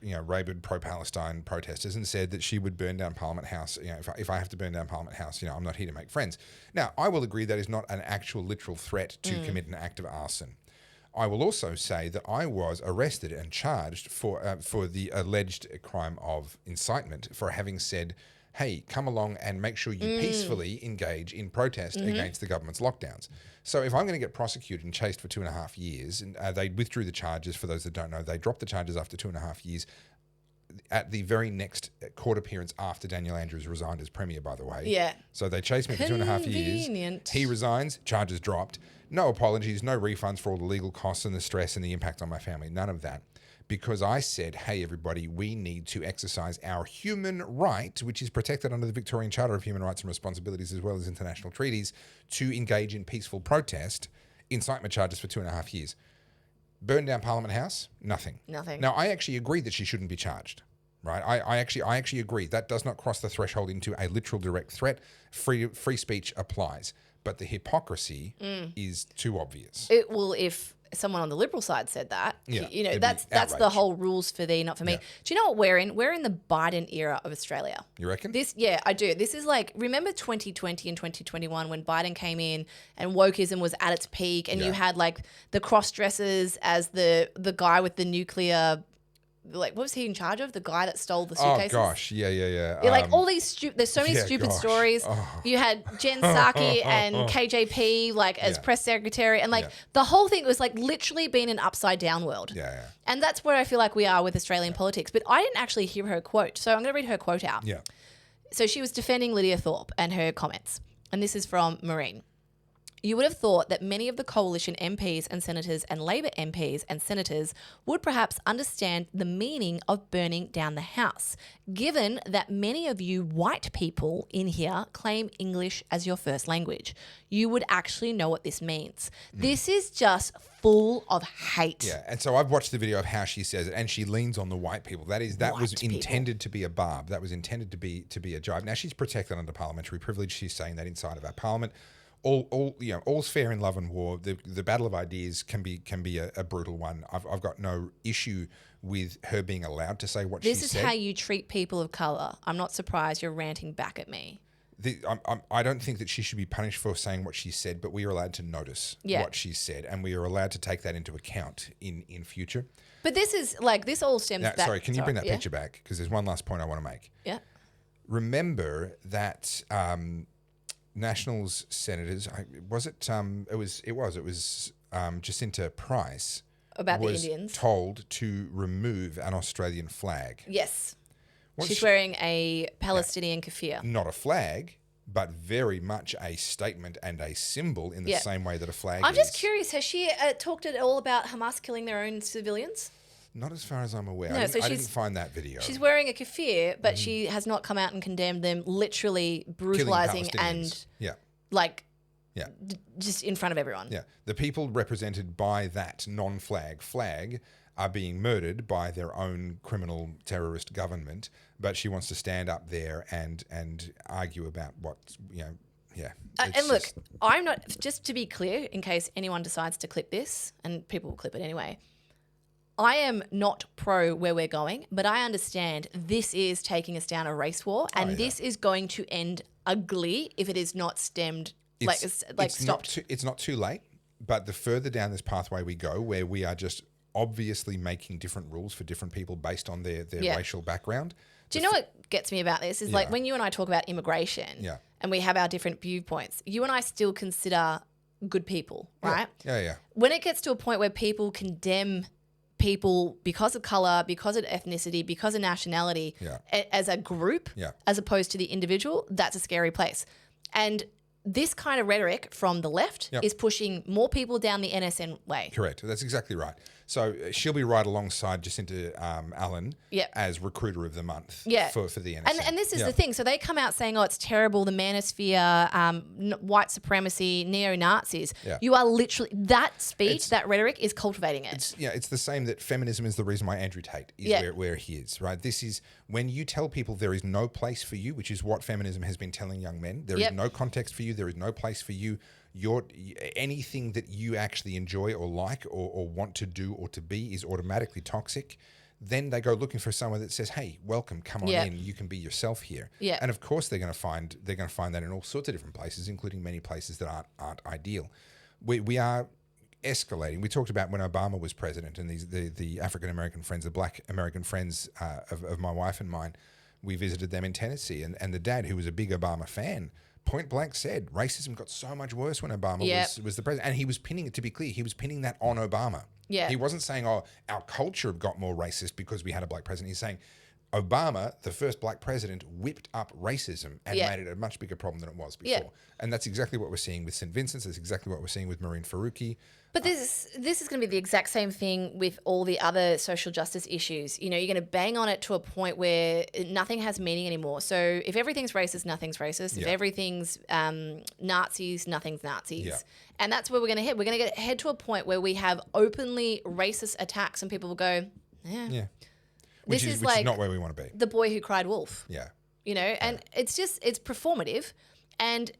rabid pro-Palestine protesters and said that she would burn down Parliament House. If I have to burn down Parliament House, I'm not here to make friends. Now, I will agree that is not an actual literal threat to commit an act of arson. I will also say that I was arrested and charged for the alleged crime of incitement for having said, hey, come along and make sure you peacefully engage in protest against the government's lockdowns. So if I'm going to get prosecuted and chased for 2.5 years, and they withdrew the charges, for those that don't know, they dropped the charges after 2.5 years, at the very next court appearance after Daniel Andrews resigned as Premier, by the way. Yeah. So they chased me for 2.5 years. He resigns, charges dropped. No apologies, no refunds for all the legal costs and the stress and the impact on my family. None of that. Because I said, hey, everybody, we need to exercise our human right, which is protected under the Victorian Charter of Human Rights and Responsibilities as well as international treaties, to engage in peaceful protest. Incitement charges for 2.5 years. Burn down Parliament House? Nothing. Now, I actually agree that she shouldn't be charged, right? I actually agree. That does not cross the threshold into a literal direct threat. Free speech applies. But the hypocrisy is too obvious. If someone on the Liberal side said that, that's the whole rules for thee, not for me. Yeah. Do you know what we're in? We're in the Biden era of Australia. You reckon? Yeah, I do. This is like, remember 2020 and 2021 when Biden came in and wokeism was at its peak, and you had like the cross-dressers as the guy with the nuclear, like, what was he in charge of? The guy that stole the suitcases? Oh, gosh. Yeah. Like all these there's so many stupid stories. Oh. You had Jen Psaki and KJP like as press secretary, and like the whole thing was like literally being an upside down world. Yeah. And that's where I feel like we are with Australian politics. But I didn't actually hear her quote. So I'm going to read her quote out. Yeah. So she was defending Lydia Thorpe and her comments. And this is from Maureen. You would have thought that many of the coalition MPs and senators and Labor MPs and senators would perhaps understand the meaning of burning down the house, given that many of you white people in here claim English as your first language. You would actually know what this means. This is just full of hate. Yeah, and so I've watched the video of how she says it, and she leans on the white people. That was people. intended to be a barb. That was intended to be a jibe. Now she's protected under parliamentary privilege. She's saying that inside of our parliament. All's fair in love and war. The battle of ideas can be a brutal one. I've got no issue with her being allowed to say what she said. This is how you treat people of colour. I'm not surprised you're ranting back at me. I don't think that she should be punished for saying what she said, but we are allowed to notice what she said, and we are allowed to take that into account in future. But this is like, this all stems back. Sorry, can you bring that picture back? Because there's one last point I want to make. Yeah. Remember that Nationals senators, Jacinta Price About the was Indians. told to remove an Australian flag. Yes. She's wearing a Palestinian keffiyeh. Not a flag, but very much a statement and a symbol in the same way that a flag is. I'm just curious, has she talked at all about Hamas killing their own civilians? Not as far as I'm aware. No, I didn't find that video. She's wearing a keffiyeh, but she has not come out and condemned them literally brutalizing and just in front of everyone. Yeah. The people represented by that non-flag flag are being murdered by their own criminal terrorist government, but she wants to stand up there and argue about what, and look, I'm not, just to be clear, in case anyone decides to clip this, and people will clip it anyway, I am not pro where we're going, but I understand this is taking us down a race war, and this is going to end ugly if it is not stemmed, stopped. It's not too late, but the further down this pathway we go, where we are just obviously making different rules for different people based on their racial background. Do you know what gets me about this? Is like when you and I talk about immigration and we have our different viewpoints, you and I still consider good people, right? Yeah. When it gets to a point where people condemn people because of color, because of ethnicity, because of nationality, as a group, as opposed to the individual, that's a scary place. And this kind of rhetoric from the left is pushing more people down the NSN way. Correct. That's exactly right. So she'll be right alongside Jacinta Allen as Recruiter of the Month for the NSN. And this is the thing. So they come out saying, it's terrible, the manosphere, white supremacy, neo-Nazis. Yeah. You are literally, that speech, that rhetoric is cultivating it. It's the same that feminism is the reason why Andrew Tate is where he is, right? This is when you tell people there is no place for you, which is what feminism has been telling young men. There is no context for you. There is no place for you. Anything that you actually enjoy or like or want to do or to be is automatically toxic. Then they go looking for someone that says, "Hey, welcome, come on in. You can be yourself here." Yeah. And of course, they're going to find that in all sorts of different places, including many places that aren't ideal. We are escalating. We talked about when Obama was president and the African American friends, the Black American friends of my wife and mine. We visited them in Tennessee, and the dad, who was a big Obama fan, point blank said racism got so much worse when Obama was the president. And he was pinning it, to be clear, he was pinning that on Obama. Yeah. He wasn't saying, oh, our culture got more racist because we had a black president. He's saying Obama, the first black president, whipped up racism and made it a much bigger problem than it was before. Yeah. And that's exactly what we're seeing with St. Vincent's. That's exactly what we're seeing with Maureen Faruqi. But this is going to be the exact same thing with all the other social justice issues. You know, you're going to bang on it to a point where nothing has meaning anymore. So if everything's racist, nothing's racist. If everything's Nazis, nothing's Nazis. Yeah. And that's where we're going to head. We're going to head to a point where we have openly racist attacks and people will go, yeah. Which is not where we want to be. The boy who cried wolf. Yeah. You know, and it's performative. And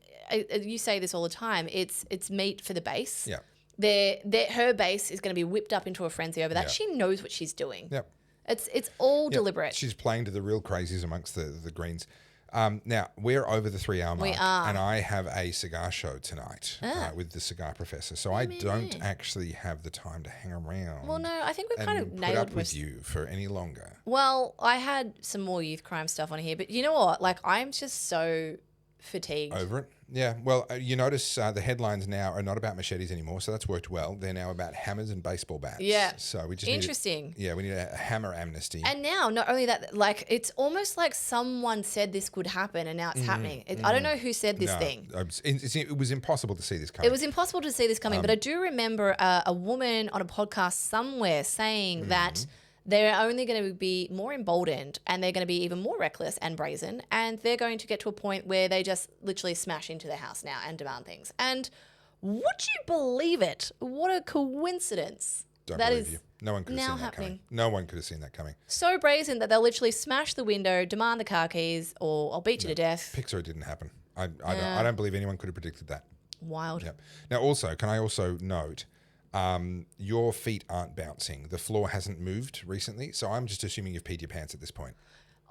you say this all the time. It's meat for the base. Yeah. Her base is going to be whipped up into a frenzy over that. She knows what she's doing. Yep. It's all deliberate. She's playing to the real crazies amongst the Greens. Now, we're over the 3-hour mark. We are. And I have a cigar show tonight with the Cigar Professor. So I don't actually have the time to hang around. Well, no, I think we've kind of nailed put up with you for any longer. Well, I had some more youth crime stuff on here. But you know what? Like, I'm just so fatigued. Over it? Yeah. Well, you notice the headlines now are not about machetes anymore, so that's worked well. They're now about hammers and baseball bats. Yeah. So we just interesting. We need a hammer amnesty. And now, not only that, like, it's almost like someone said this could happen, and now it's happening. I don't know who said this thing. It was impossible to see this coming. It was impossible to see this coming, but I do remember a woman on a podcast somewhere saying that they're only going to be more emboldened and they're going to be even more reckless and brazen, and they're going to get to a point where they just literally smash into their house now and demand things. And would you believe it? What a coincidence. Don't believe you. No one could have seen that coming. No one could have seen that coming. So brazen that they'll literally smash the window, demand the car keys, or I'll beat you to death. Pixar, it didn't happen. I don't believe anyone could have predicted that. Wild. Yep. Now, also, can I also note, your feet aren't bouncing. The floor hasn't moved recently, so I'm just assuming you've peed your pants at this point.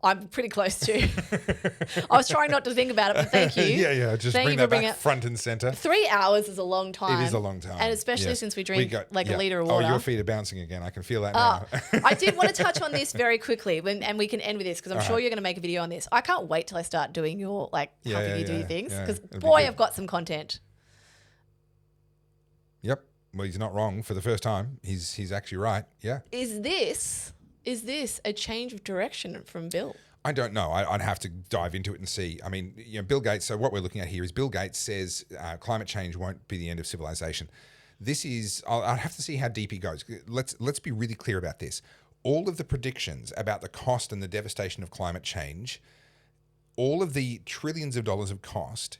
I'm pretty close to. I was trying not to think about it, but thank you. Yeah. Just bring that back front and center. 3 hours is a long time. It is a long time. And especially since we drink a litre of water. Oh, your feet are bouncing again. I can feel that now. I did want to touch on this very quickly, and we can end with this because I'm sure you're going to make a video on this. I can't wait till I start doing your how can you do things, because boy, I've got some content. Yep. Well, he's not wrong for the first time. He's actually right. Yeah. Is this a change of direction from Bill? I don't know. I'd have to dive into it and see. I mean, Bill Gates. So what we're looking at here is Bill Gates says climate change won't be the end of civilization. This is. I'll have to see how deep he goes. Let's be really clear about this. All of the predictions about the cost and the devastation of climate change, all of the trillions of dollars of cost,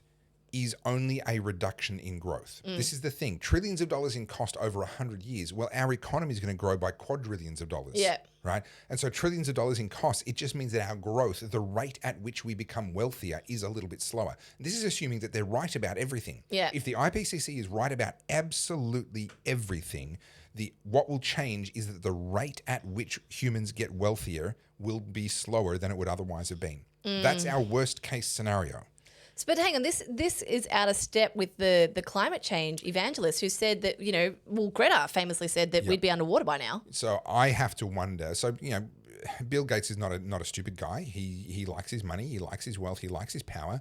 is only a reduction in growth. This is the thing. Trillions of dollars in cost over 100 years. Well, our economy is going to grow by quadrillions of dollars. Yeah. Right? And so trillions of dollars in cost, it just means that our growth, the rate at which we become wealthier, is a little bit slower. This is assuming that they're right about everything. Yeah. If the IPCC is right about absolutely everything, what will change is that the rate at which humans get wealthier will be slower than it would otherwise have been. That's our worst case scenario. But hang on, this is out of step with the climate change evangelist who said that, Greta famously said that we'd be underwater by now. So I have to wonder. So, Bill Gates is not a stupid guy. He likes his money, he likes his wealth, he likes his power.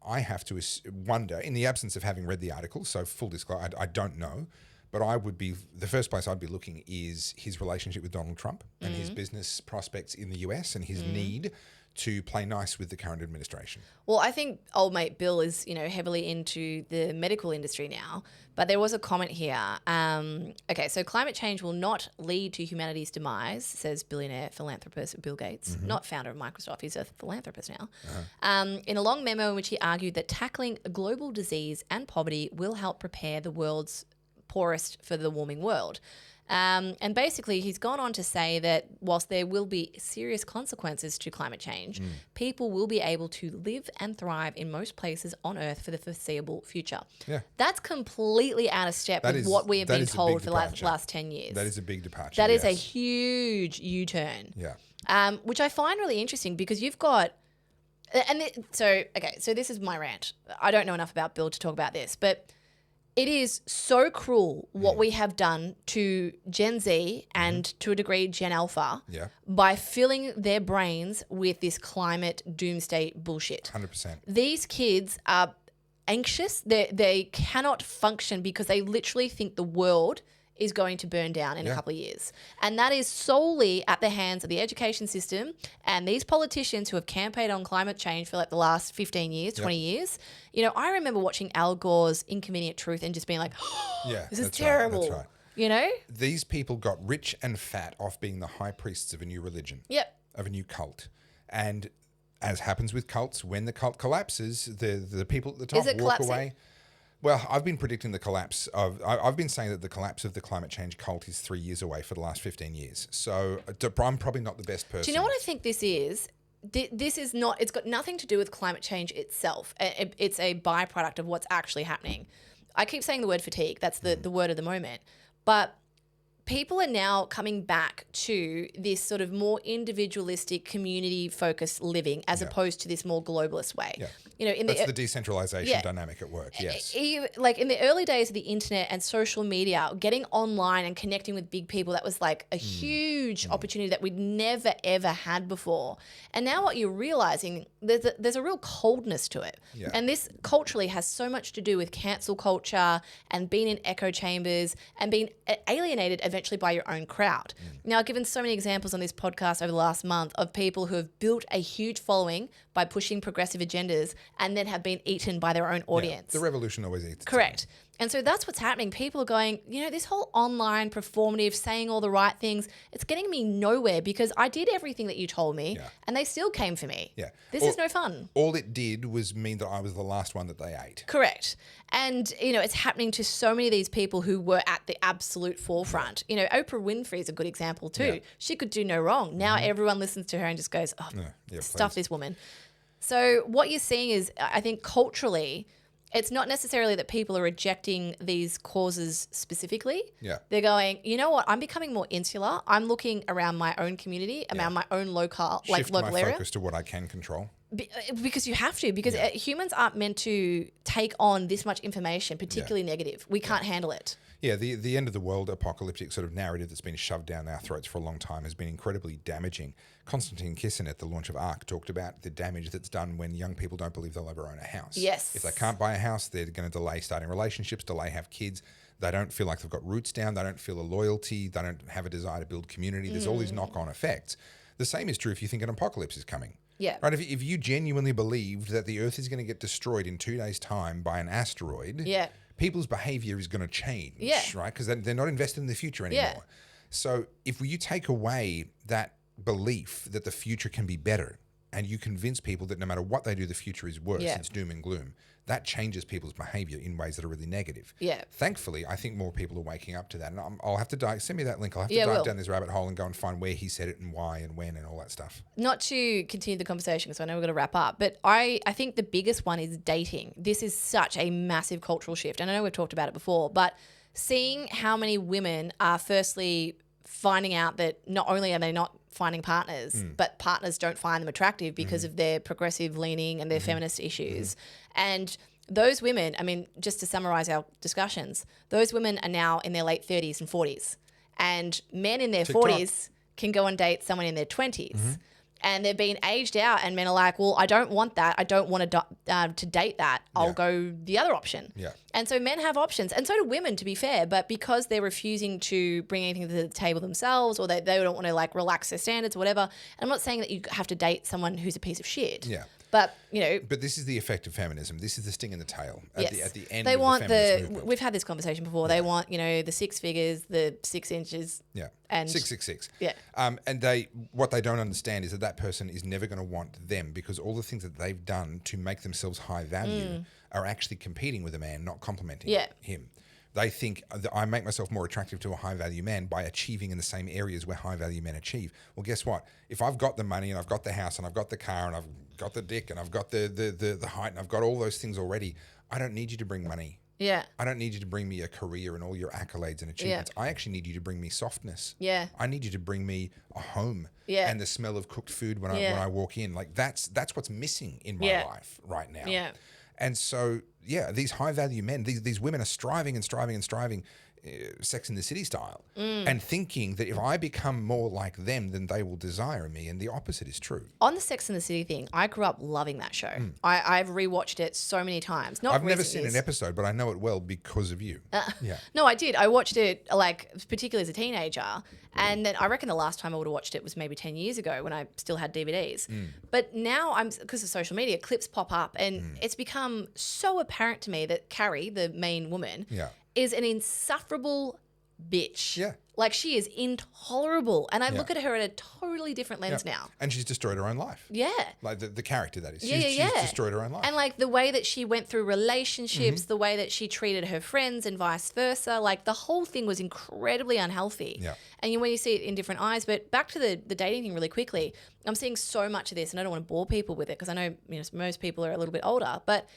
I have to wonder, in the absence of having read the article, so full disclosure, I don't know, but the first place I'd be looking is his relationship with Donald Trump and his business prospects in the US and his need to play nice with the current administration. Well, I think old mate Bill is, heavily into the medical industry now, but there was a comment here. Okay, so climate change will not lead to humanity's demise, says billionaire philanthropist Bill Gates, not founder of Microsoft. He's a philanthropist now. In a long memo in which he argued that tackling global disease and poverty will help prepare the world's poorest for the warming world. And basically, he's gone on to say that whilst there will be serious consequences to climate change, people will be able to live and thrive in most places on Earth for the foreseeable future. Yeah. That's completely out of step with what we have been told for the last 10 years. That is a big departure. That is a huge U-turn. Yeah. Which I find really interesting because you've got... So this is my rant. I don't know enough about Bill to talk about this, but... It is so cruel what we have done to Gen Z and to a degree Gen Alpha by filling their brains with this climate doomsday bullshit. 100%. These kids are anxious. They cannot function because they literally think the world is going to burn down in a couple of years. And that is solely at the hands of the education system and these politicians who have campaigned on climate change for like the last 15 years, 20 years. You know, I remember watching Al Gore's Inconvenient Truth and just being like, this is terrible. Right, that's right. You know? These people got rich and fat off being the high priests of a new religion. Yep. Of a new cult. And as happens with cults, when the cult collapses, the people at the top walk away. Well, I've been predicting the collapse of... I've been saying that the collapse of the climate change cult is 3 years away for the last 15 years. So I'm probably not the best person. Do you know what I think this is? This is not... It's got nothing to do with climate change itself. It's a byproduct of what's actually happening. I keep saying the word fatigue. That's the word of the moment. But people are now coming back to this sort of more individualistic, community-focused living as opposed to this more globalist way. Yeah. You know, That's the decentralization dynamic at work, yes. Like in the early days of the internet and social media, getting online and connecting with big people, that was like a huge opportunity that we'd never, ever had before. And now what you're realizing, there's a real coldness to it. Yeah. And this culturally has so much to do with cancel culture and being in echo chambers and being alienated eventually by your own crowd. Now, I've given so many examples on this podcast over the last month of people who have built a huge following by pushing progressive agendas and then have been eaten by their own audience. The revolution always eats. Correct. And so that's what's happening. People are going, you know, this whole online performative, saying all the right things, it's getting me nowhere because I did everything that you told me and they still came for me. Yeah. This is no fun. All it did was mean that I was the last one that they ate. Correct. And, you know, it's happening to so many of these people who were at the absolute forefront. You know, Oprah Winfrey is a good example too. Yeah. She could do no wrong. Now everyone listens to her and just goes, stuff this woman. So what you're seeing is, I think culturally, it's not necessarily that people are rejecting these causes specifically. Yeah. They're going, you know what, I'm becoming more insular. I'm looking around my own community, around my own local area. Shift my focus to what I can control. Because you have to, because humans aren't meant to take on this much information, particularly negative. We can't handle it. Yeah, the end of the world apocalyptic sort of narrative that's been shoved down our throats for a long time has been incredibly damaging. Konstantin Kisin at the launch of ARC talked about the damage that's done when young people don't believe they'll ever own a house. Yes. If they can't buy a house, they're going to delay starting relationships, delay have kids. They don't feel like they've got roots down. They don't feel a loyalty. They don't have a desire to build community. There's all these knock-on effects. The same is true if you think an apocalypse is coming. Yeah. Right. If you genuinely believed that the Earth is going to get destroyed in 2 days' time by an asteroid, people's behavior is going to change, right? Because they're not invested in the future anymore. Yeah. So if you take away that belief that the future can be better and you convince people that no matter what they do, the future is worse, it's doom and gloom, that changes people's behavior in ways that are really negative. Yeah. Thankfully, I think more people are waking up to that. And I'll have to send me that link. I'll have to dive down this rabbit hole and go and find where he said it and why and when and all that stuff. Not to continue the conversation because I know we're going to wrap up, but I think the biggest one is dating. This is such a massive cultural shift. And I know we've talked about it before, but seeing how many women are firstly finding out that not only are they not finding partners, but partners don't find them attractive because of their progressive leaning and their feminist issues. And those women, I mean, just to summarize our discussions, those women are now in their late 30s and 40s. And men in their 40s can go and date someone in their 20s. And they're being aged out and men are like, well, I don't want that. I don't want to date that. I'll go the other option. Yeah. And so men have options. And so do women, to be fair. But because they're refusing to bring anything to the table themselves or they don't want to like relax their standards or whatever. And I'm not saying that you have to date someone who's a piece of shit. Yeah. But, you know. But this is the effect of feminism. This is the sting in the tail at the end they of want the feminist movement. We've had this conversation before. They want, you know, the 6 figures, the 6 inches. Yeah. And 666. Yeah. And what they don't understand is that person is never going to want them because all the things that they've done to make themselves high value are actually competing with a man, not complementing him. They think that I make myself more attractive to a high-value man by achieving in the same areas where high-value men achieve. Well, guess what? If I've got the money and I've got the house and I've got the car and I've got the dick and I've got the height and I've got all those things already, I don't need you to bring money. Yeah. I don't need you to bring me a career and all your accolades and achievements. I actually need you to bring me softness. Yeah. I need you to bring me a home. Yeah. And the smell of cooked food when I walk in. Like that's what's missing in my life right now. Yeah. And so these high value men, these women are striving and striving and striving, Sex in the City style, and thinking that if I become more like them, then they will desire me, and the opposite is true. On the Sex in the City thing, I grew up loving that show. I've rewatched it so many times. I've never seen an episode, but I know it well because of you. No, I did. I watched it particularly as a teenager, and then I reckon the last time I would have watched it was maybe 10 years ago when I still had DVDs. But now because of social media, clips pop up, and it's become so apparent to me that Carrie, the main woman, is an insufferable bitch. Yeah. Like, she is intolerable. And I look at her in a totally different lens now. And she's destroyed her own life. Yeah. Like the character, that is. She's destroyed her own life. And like the way that she went through relationships, the way that she treated her friends and vice versa, like the whole thing was incredibly unhealthy. Yeah. And when you see it in different eyes, but back to the dating thing really quickly, I'm seeing so much of this, and I don't want to bore people with it because I know most people are a little bit older, but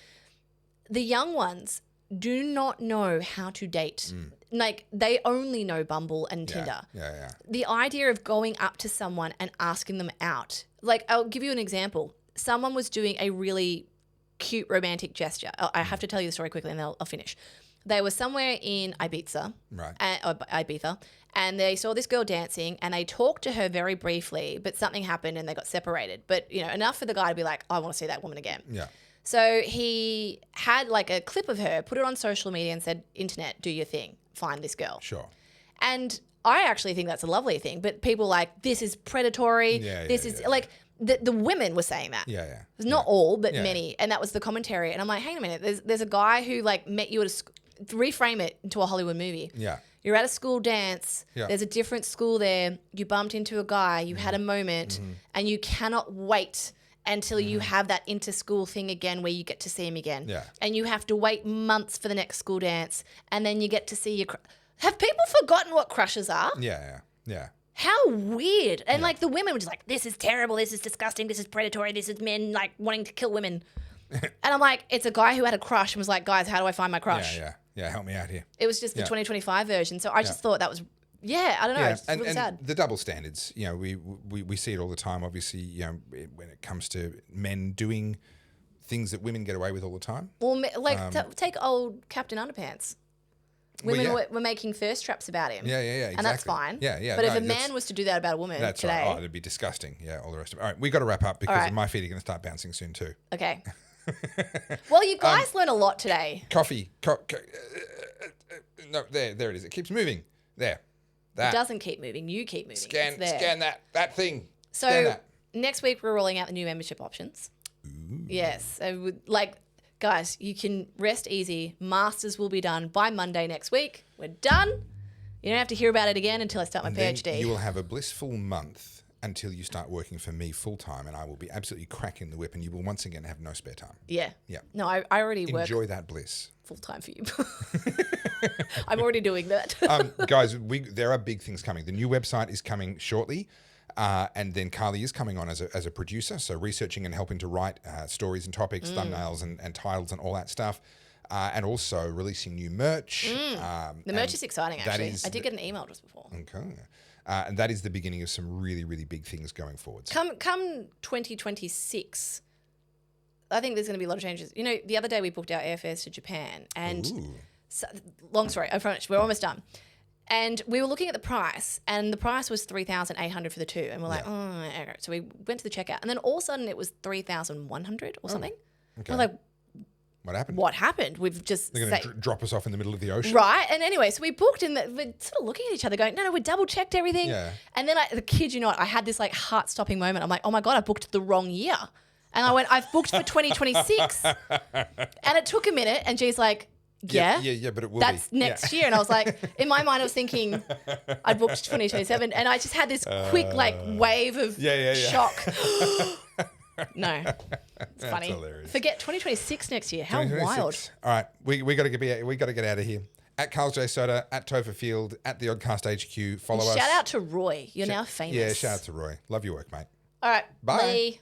the young ones do not know how to date. Like, they only know Bumble and Tinder. Yeah. The idea of going up to someone and asking them out. Like, I'll give you an example. Someone was doing a really cute romantic gesture. I have to tell you the story quickly and then I'll finish. They were somewhere in Ibiza. Right. Ibiza. And they saw this girl dancing and they talked to her very briefly, but something happened and they got separated. But, enough for the guy to be like, I want to see that woman again. Yeah. So he had like a clip of her, put it on social media and said, internet, do your thing. Find this girl. Sure. And I actually think that's a lovely thing. But people like, this is predatory. Like, the women were saying that. Yeah. Not all, but many. And that was the commentary. And I'm like, hang on a minute. There's a guy who like met you at reframe it into a Hollywood movie. Yeah. You're at a school dance. Yeah. There's a different school there. You bumped into a guy. You had a moment. And you cannot wait until you have that inter-school thing again where you get to see him again. Yeah. And you have to wait months for the next school dance. And then you get to see your... Have people forgotten what crushes are? Yeah. How weird. And like the women were just like, this is terrible, this is disgusting, this is predatory, this is men like wanting to kill women. And I'm like, it's a guy who had a crush and was like, guys, how do I find my crush? Yeah, help me out here. It was just the 2025 version. So I just thought that was... Yeah, I don't know. It's really sad. The double standards, we see it all the time. Obviously, when it comes to men doing things that women get away with all the time. Well, take old Captain Underpants. Women were making thirst traps about him. Yeah, exactly. And that's fine. Yeah. But if a man was to do that about a woman today... Right. It'd be disgusting. Yeah, all the rest of it. All right, we got to wrap up because my feet are going to start bouncing soon too. Okay. Well, you guys learned a lot today. Coffee. No, there it is. It keeps moving. There. That. It doesn't keep moving. You keep moving. Scan that thing. So next week we're rolling out the new membership options. Ooh. Yes. So guys, you can rest easy. Masters will be done by Monday next week. We're done. You don't have to hear about it again until I start my PhD. You will have a blissful month until you start working for me full time, and I will be absolutely cracking the whip, and you will once again have no spare time. Yeah. No, I already work. Enjoy that bliss. Full time for you. I'm already doing that. Guys, there are big things coming. The new website is coming shortly. And then Carly is coming on as a producer, so researching and helping to write stories and topics, thumbnails and titles and all that stuff. And also releasing new merch. The merch is exciting, actually. I did get an email just before. Okay. And that is the beginning of some really, really big things going forwards. Come 2026, I think there's going to be a lot of changes. The other day we booked our airfares to Japan. And long story, I promise, we're almost done. And we were looking at the price, and the price was $3,800 for the two. And we're like, okay. So we went to the checkout, and then all of a sudden it was $3,100 or something. Okay. I was like, what happened? We've just... They're going to drop us off in the middle of the ocean. Right. And anyway, so we booked, and we're sort of looking at each other going, no, we double-checked everything. Yeah. And then the kid you not, I had this like heart-stopping moment. I'm like, oh my God, I booked the wrong year. And I went, I've booked for 2026. And it took a minute, and G's like... Yeah, but it will That's next year. And I was like, in my mind, I was thinking I'd booked 2027. And I just had this quick wave of shock. No, it's funny. Hilarious. Forget 2026 next year. How wild. All right, we got to get out of here. At Carl J. Soda, at Topher Field, at the Oddcast HQ. Follow us. Shout out to Roy. You're now famous. Yeah, shout out to Roy. Love your work, mate. All right. Bye.